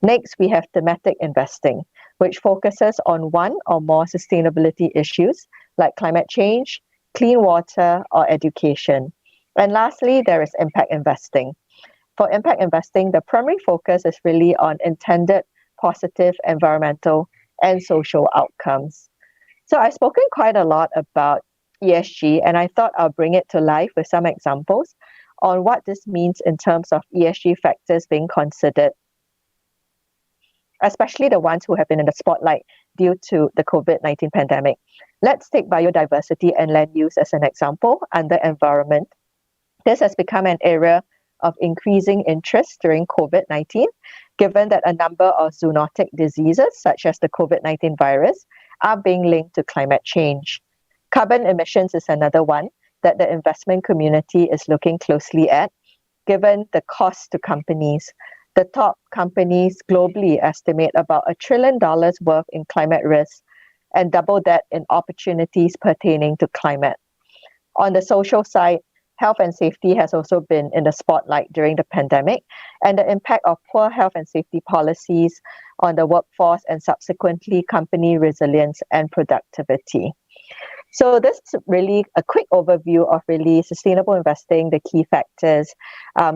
Next, we have thematic investing, which focuses on one or more sustainability issues like climate change, clean water, or education. And lastly, there is impact investing. For impact investing, the primary focus is really on intended positive environmental and social outcomes. So I've spoken quite a lot about ESG, and I thought I'll bring it to life with some examples on what this means in terms of ESG factors being considered, especially the ones who have been in the spotlight due to the COVID-19 pandemic. Let's take biodiversity and land use as an example under environment. This has become an area of increasing interest during COVID-19, given that a number of zoonotic diseases, such as the COVID-19 virus, are being linked to climate change. Carbon emissions is another one that the investment community is looking closely at, given the cost to companies. The top companies globally estimate about $1 trillion worth in climate risk and double that in opportunities pertaining to climate. On the social side, health and safety has also been in the spotlight during the pandemic, and the impact of poor health and safety policies on the workforce and subsequently company resilience and productivity. So this is really a quick overview of really sustainable investing, the key factors,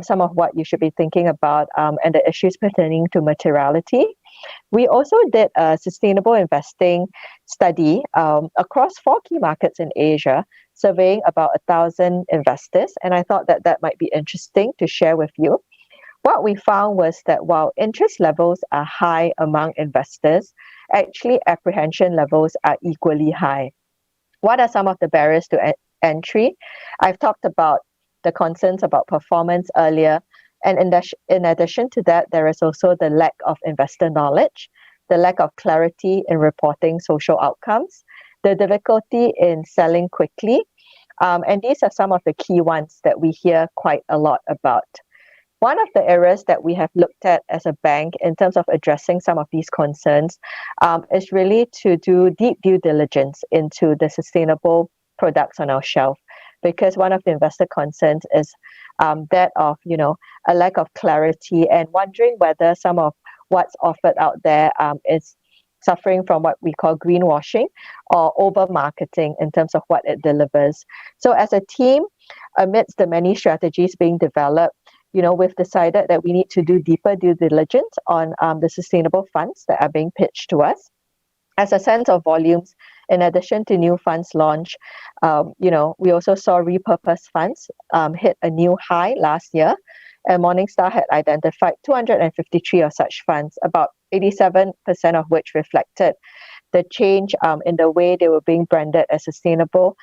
some of what you should be thinking about, and the issues pertaining to materiality. We also did a sustainable investing study across 4 key markets in Asia, surveying about 1,000 investors, and I thought that that might be interesting to share with you. What we found was that while interest levels are high among investors, actually apprehension levels are equally high. What are some of the barriers to entry? I've talked about the concerns about performance earlier. And in addition to that, there is also the lack of investor knowledge, the lack of clarity in reporting social outcomes, the difficulty in selling quickly. And these are some of the key ones that we hear quite a lot about. One of the areas that we have looked at as a bank in terms of addressing some of these concerns is really to do deep due diligence into the sustainable products on our shelf. Because one of the investor concerns is that of, a lack of clarity and wondering whether some of what's offered out there is suffering from what we call greenwashing or over-marketing in terms of what it delivers. So as a team, amidst the many strategies being developed, we've decided that we need to do deeper due diligence on the sustainable funds that are being pitched to us. As a sense of volumes, in addition to new funds launch, we also saw repurposed funds hit a new high last year. and Morningstar had identified 253 of such funds, about 87% of which reflected the change in the way they were being branded as sustainable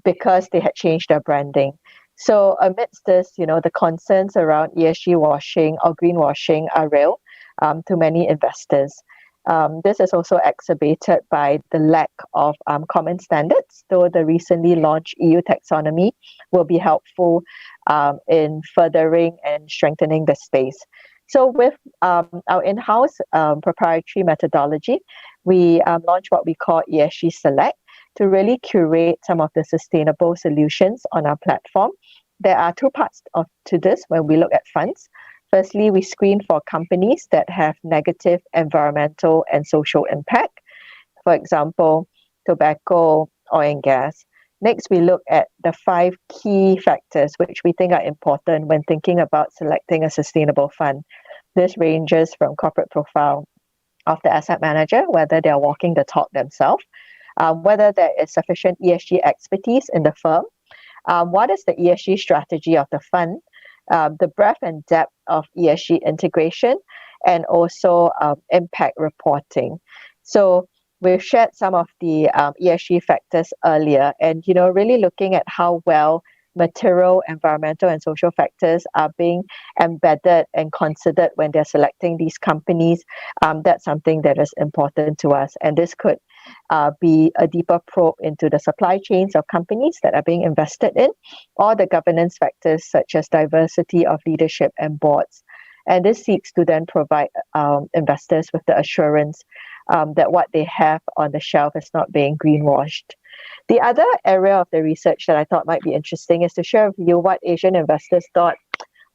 because they had changed their branding. So amidst this, the concerns around ESG washing or greenwashing are real to many investors. This is also exacerbated by the lack of common standards, though the recently launched EU taxonomy will be helpful in furthering and strengthening the space. So with our in-house proprietary methodology, we launched what we call ESG Select to really curate some of the sustainable solutions on our platform. There are two parts to this when we look at funds. Firstly, we screen for companies that have negative environmental and social impact. For example, tobacco, oil and gas. Next, we look at the 5 key factors which we think are important when thinking about selecting a sustainable fund. This ranges from corporate profile of the asset manager, whether they are walking the talk themselves, whether there is sufficient ESG expertise in the firm, what is the ESG strategy of the fund, the breadth and depth of ESG integration, and also impact reporting. So we've shared some of the ESG factors earlier, and really looking at how well material, environmental, and social factors are being embedded and considered when they're selecting these companies. That's something that is important to us, and this could be a deeper probe into the supply chains of companies that are being invested in, or the governance factors such as diversity of leadership and boards. And this seeks to then provide investors with the assurance that what they have on the shelf is not being greenwashed. The other area of the research that I thought might be interesting is to share with you what Asian investors thought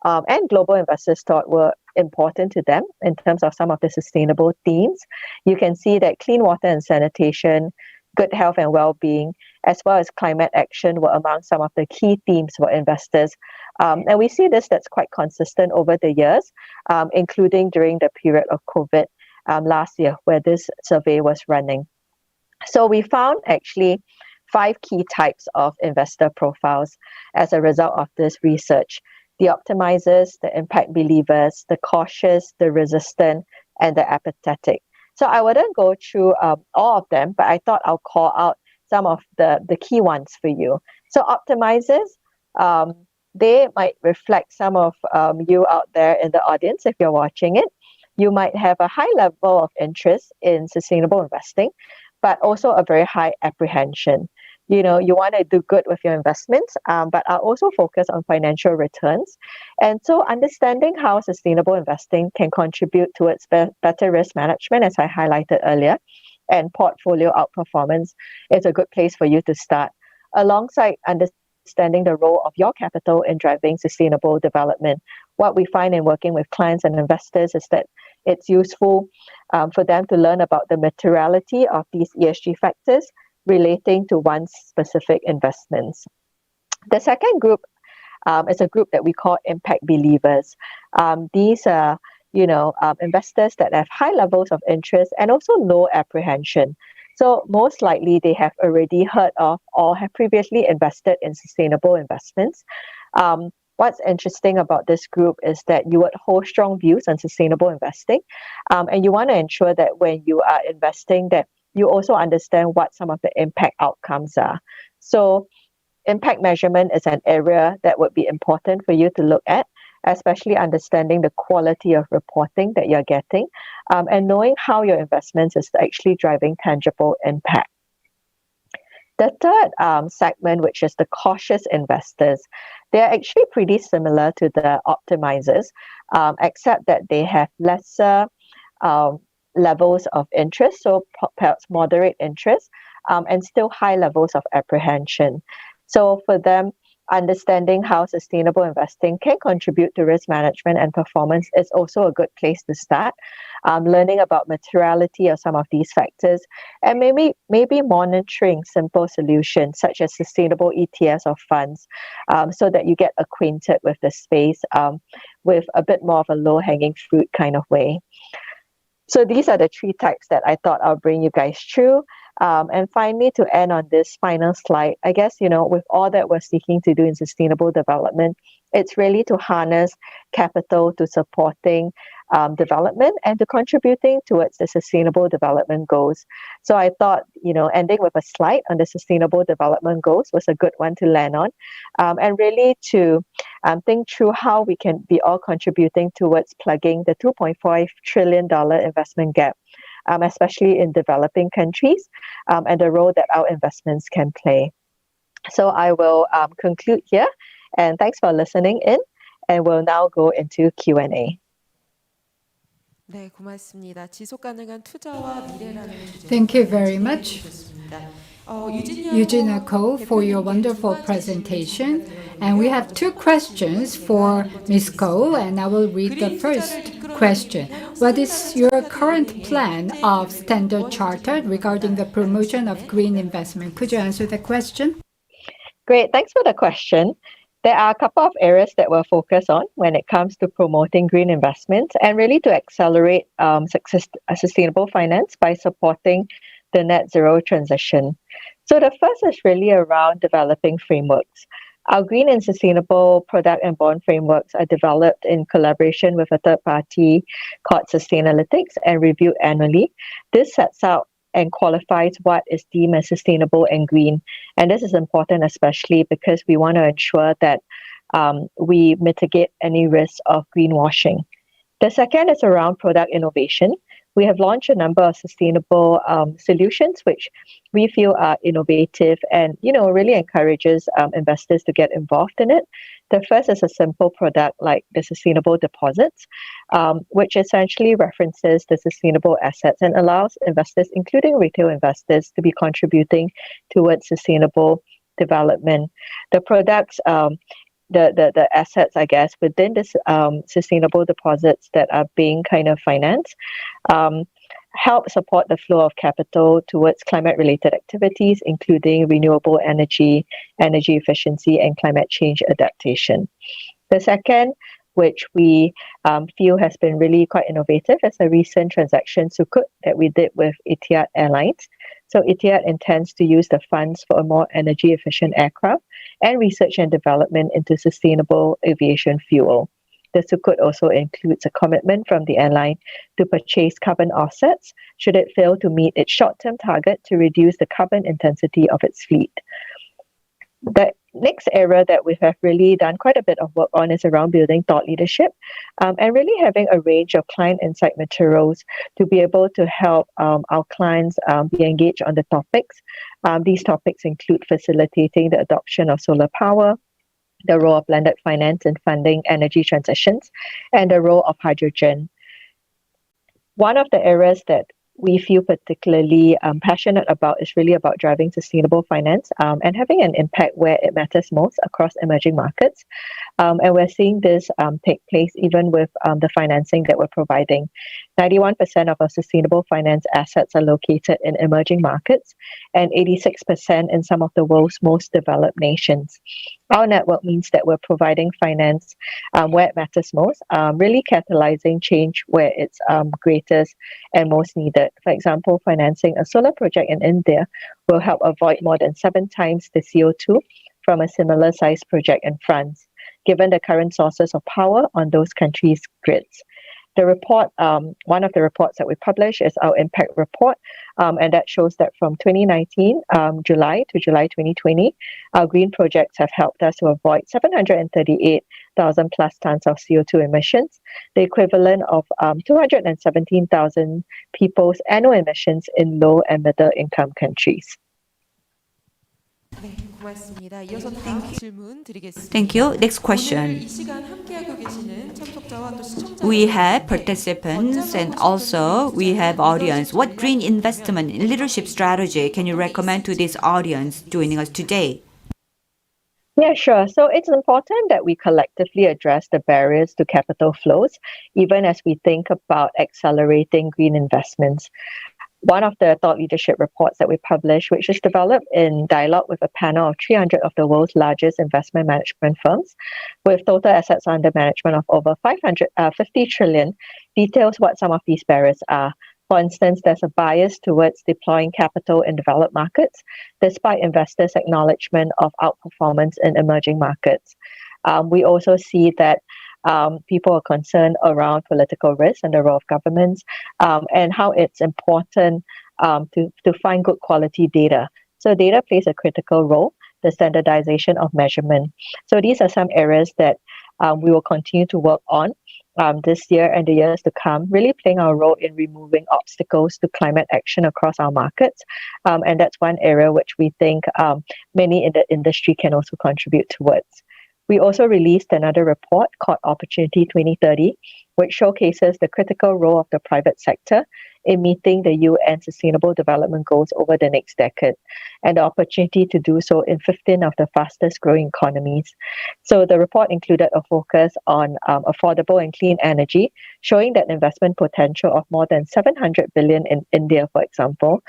and global investors thought were important to them in terms of some of the sustainable themes. You can see that clean water and sanitation, good health and well-being, as well as climate action were among some of the key themes for investors. And we see that's quite consistent over the years, including during the period of COVID last year, where this survey was running. So we found actually 5 key types of investor profiles as a result of this research: the optimizers, the impact believers, the cautious, the resistant, and the apathetic. So I wouldn't go through all of them, but I thought I'll call out some of the key ones for you. So optimizers, they might reflect some of you out there in the audience if you're watching it. You might have a high level of interest in sustainable investing, but also a very high apprehension. You want to do good with your investments, but are also focused on financial returns. And so understanding how sustainable investing can contribute towards better risk management, as I highlighted earlier, and portfolio outperformance is a good place for you to start, alongside understanding the role of your capital in driving sustainable development. What we find in working with clients and investors is that it's useful for them to learn about the materiality of these ESG factors relating to one's specific investments. The second group is a group that we call impact believers. These are, investors that have high levels of interest and also low apprehension. So most likely they have already heard of or have previously invested in sustainable investments. What's interesting about this group is that you would hold strong views on sustainable investing, and you want to ensure that when you are investing that you also understand what some of the impact outcomes are. So impact measurement is an area that would be important for you to look at, especially understanding the quality of reporting that you're getting, and knowing how your investments is actually driving tangible impact. The third segment, which is the cautious investors, they're actually pretty similar to the optimizers, except that they have lesser levels of interest, so perhaps moderate interest, and still high levels of apprehension. So for them, understanding how sustainable investing can contribute to risk management and performance is also a good place to start. Learning about materiality of some of these factors, and maybe monitoring simple solutions such as sustainable ETFs or funds, so that you get acquainted with the space with a bit more of a low-hanging fruit kind of way. So these are the 3 types that I thought I'll bring you guys through. And finally, to end on this final slide, I guess, with all that we're seeking to do in sustainable development, it's really to harness capital to supporting development and to contributing towards the sustainable development goals. So I thought, ending with a slide on the sustainable development goals was a good one to land on, and really to think through how we can be all contributing towards plugging the $2.5 trillion investment gap, especially in developing countries, and the role that our investments can play. So I will conclude here, and thanks for listening in, and we'll now go into Q&A. 네, 고맙습니다. 지속 가능한 투자와 미래라는 주제로 Thank you very much, 유진이하고 Eugenia Ko, for your wonderful presentation. And we have two questions for Ms. Ko, and I will read the first question. What is your current plan of Standard Chartered regarding the promotion of green investment? Could you answer the question? Great, thanks for the question. There are a couple of areas that we'll focus on when it comes to promoting green investments and really to accelerate sustainable finance by supporting the net zero transition. So the first is really around developing frameworks. Our green and sustainable product and bond frameworks are developed in collaboration with a third party called Sustainalytics and reviewed annually. This sets out and qualifies what is deemed as sustainable and green. And this is important, especially because we want to ensure that we mitigate any risk of greenwashing. The second is around product innovation. We have launched a number of sustainable solutions, which we feel are innovative and, really encourages investors to get involved in it. The first is a simple product like the sustainable deposits, which essentially references the sustainable assets and allows investors, including retail investors, to be contributing towards sustainable development. The products, the assets, I guess, within this sustainable deposits that are being kind of financed, help support the flow of capital towards climate-related activities, including renewable energy, energy efficiency, and climate change adaptation. The second, which we feel has been really quite innovative, is a recent transaction sukuk that we did with Etihad Airlines. So Etihad intends to use the funds for a more energy-efficient aircraft and research and development into sustainable aviation fuel. The sukuk also includes a commitment from the airline to purchase carbon offsets should it fail to meet its short-term target to reduce the carbon intensity of its fleet. The next area that we have really done quite a bit of work on is around building thought leadership and really having a range of client insight materials to be able to help our clients be engaged on the topics. These topics include facilitating the adoption of solar power, the role of blended finance in funding energy transitions, and the role of hydrogen. One of the areas that we feel particularly passionate about is really about driving sustainable finance and having an impact where it matters most across emerging markets. And we're seeing this take place even with the financing that we're providing. 91% of our sustainable finance assets are located in emerging markets and 86% in some of the world's most developed nations. Our network means that we're providing finance where it matters most, really catalyzing change where it's greatest and most needed. For example, financing a solar project in India will help avoid more than 7 times the CO2 from a similar sized project in France, given the current sources of power on those countries' grids. The report, one of the reports that we publish is our impact report, and that shows that from 2019, July to July 2020, our green projects have helped us to avoid 738,000 plus tons of CO2 emissions, the equivalent of 217,000 people's annual emissions in low and middle income countries. 네, 고맙습니다. 이어서 다음 질문 드리겠습니다. Thank you. Next 오늘 question. 이 시간 함께하고 계시는 참석자와 또 시청자 We have participants and also we have audience. What green investment and leadership strategy can you recommend to this audience joining us today? Yeah, sure. So it's important that we collectively address the barriers to capital flows, even as we think about accelerating green investments. One of the thought leadership reports that we published, which is developed in dialogue with a panel of 300 of the world's largest investment management firms, with total assets under management of over 50 trillion, details what some of these barriers are. For instance, there's a bias towards deploying capital in developed markets, despite investors' acknowledgement of outperformance in emerging markets. We also see that people are concerned around political risk and the role of governments, and how it's important to find good quality data. So data plays a critical role, the standardization of measurement. So these are some areas that we will continue to work on this year and the years to come, really playing our role in removing obstacles to climate action across our markets. And that's one area which we think many in the industry can also contribute towards. We also released another report called Opportunity 2030, which showcases the critical role of the private sector in meeting the UN Sustainable Development Goals over the next decade, and the opportunity to do so in 15 of the fastest growing economies. So the report included a focus on affordable and clean energy, showing that investment potential of more than 700 billion in India, for example,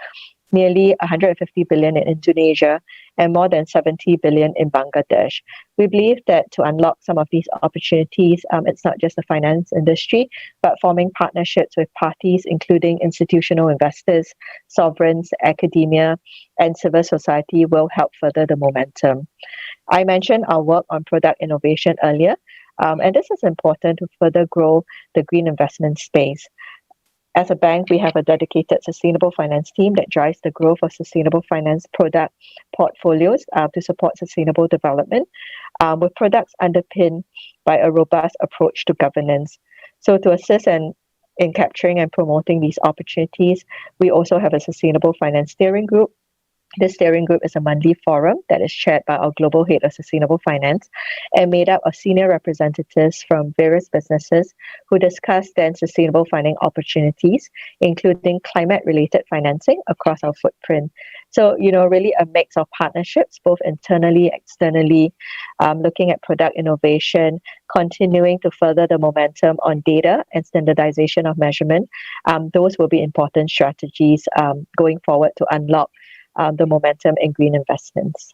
nearly 150 billion in Indonesia, and more than 70 billion in Bangladesh. We believe that to unlock some of these opportunities, it's not just the finance industry, but forming partnerships with parties, including institutional investors, sovereigns, academia, and civil society will help further the momentum. I mentioned our work on product innovation earlier, and this is important to further grow the green investment space. As a bank, we have a dedicated sustainable finance team that drives the growth of sustainable finance product portfolios to support sustainable development, with products underpinned by a robust approach to governance. So to assist in capturing and promoting these opportunities, we also have a sustainable finance steering group. This steering group is a monthly forum that is chaired by our global head of sustainable finance and made up of senior representatives from various businesses who discuss then sustainable funding opportunities, including climate-related financing across our footprint. So, really a mix of partnerships, both internally, externally, looking at product innovation, continuing to further the momentum on data and standardization of measurement. Those will be important strategies going forward to unlock the momentum in green investments.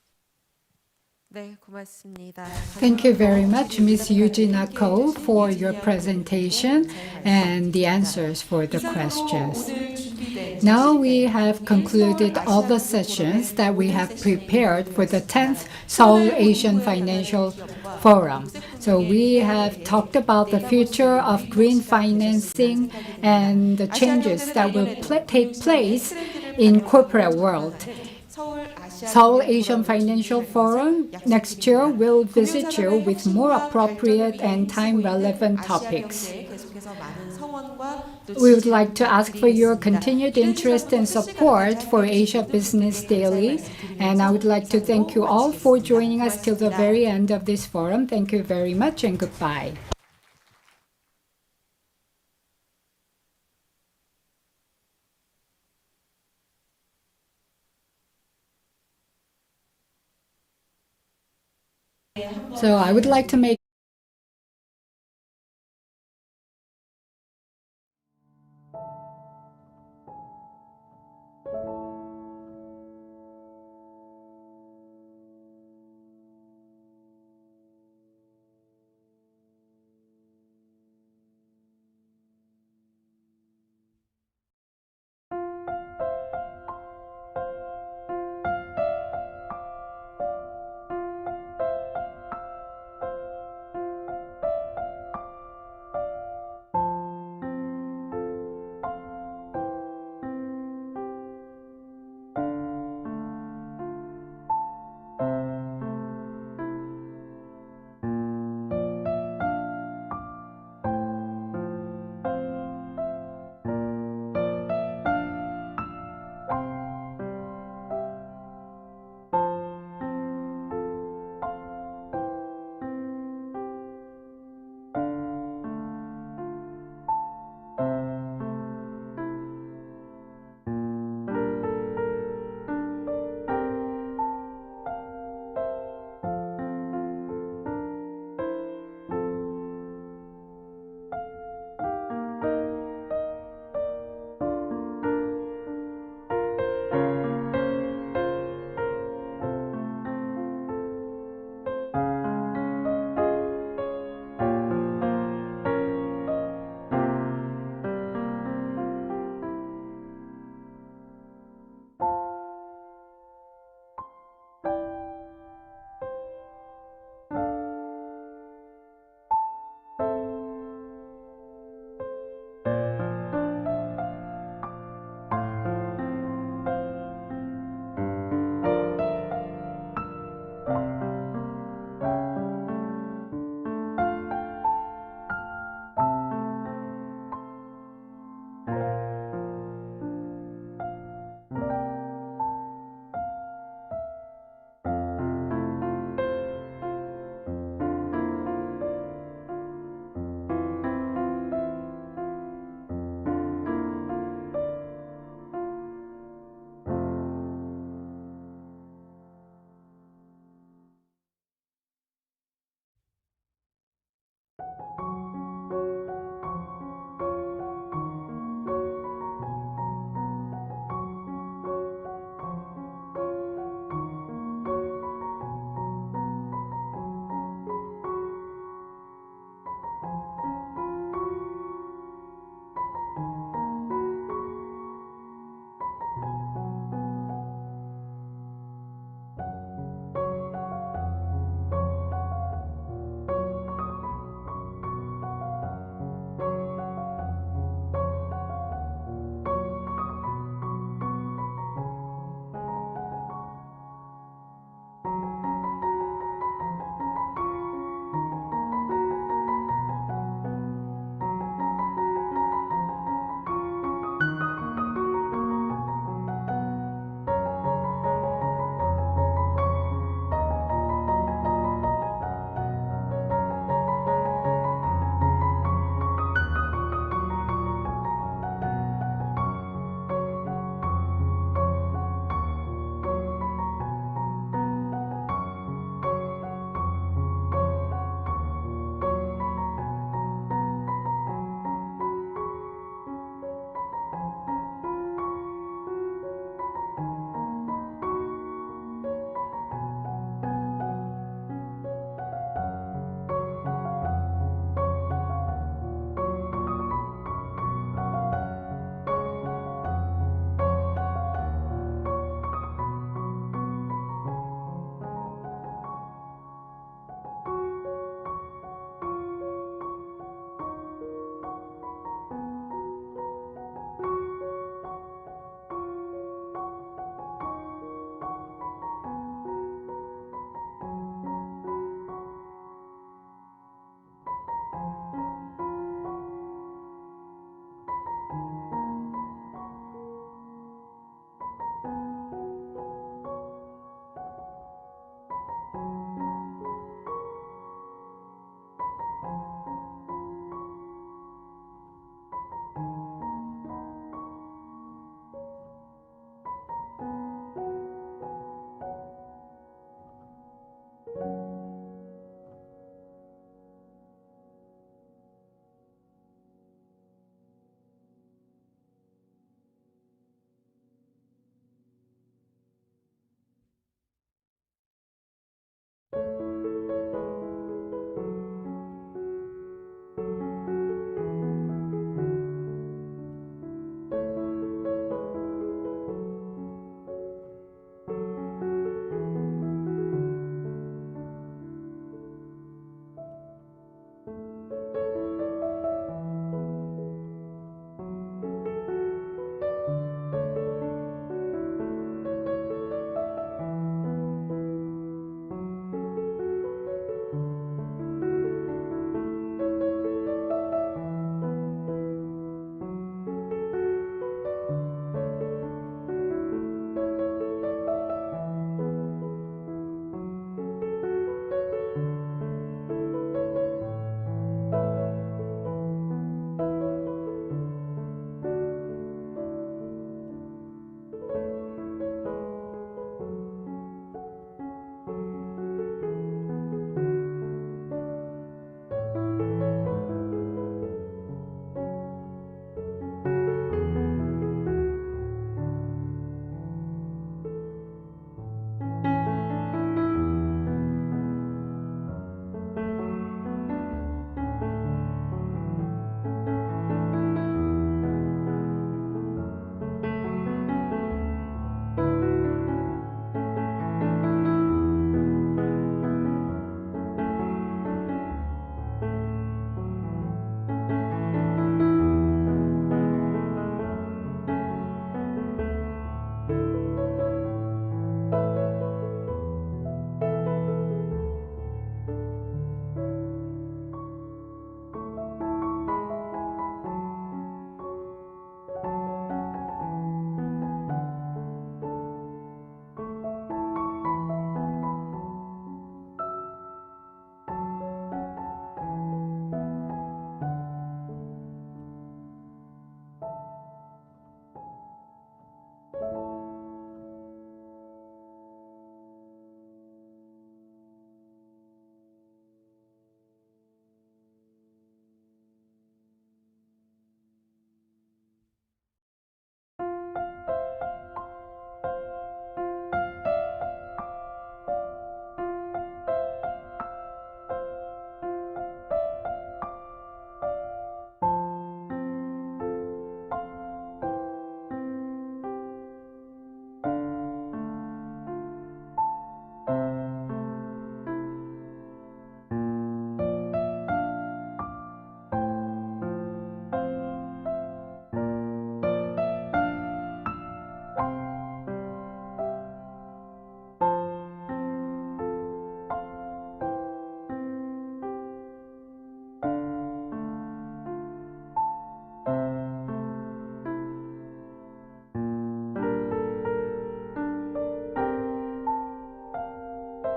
Thank you very much, Ms. Eugenia Ko, for your presentation and the answers for the questions. Now we have concluded all the sessions that we have prepared for the 10th Seoul Asian Financial Forum. So we have talked about the future of green financing and the changes that will take place in corporate world. Seoul Asian Financial Forum next year will visit you with more appropriate and time-relevant topics. We would like to ask for your continued interest and support for Asia Business Daily, and I would like to thank you all for joining us till the very end of this forum. Thank you very much and goodbye. So I would like to make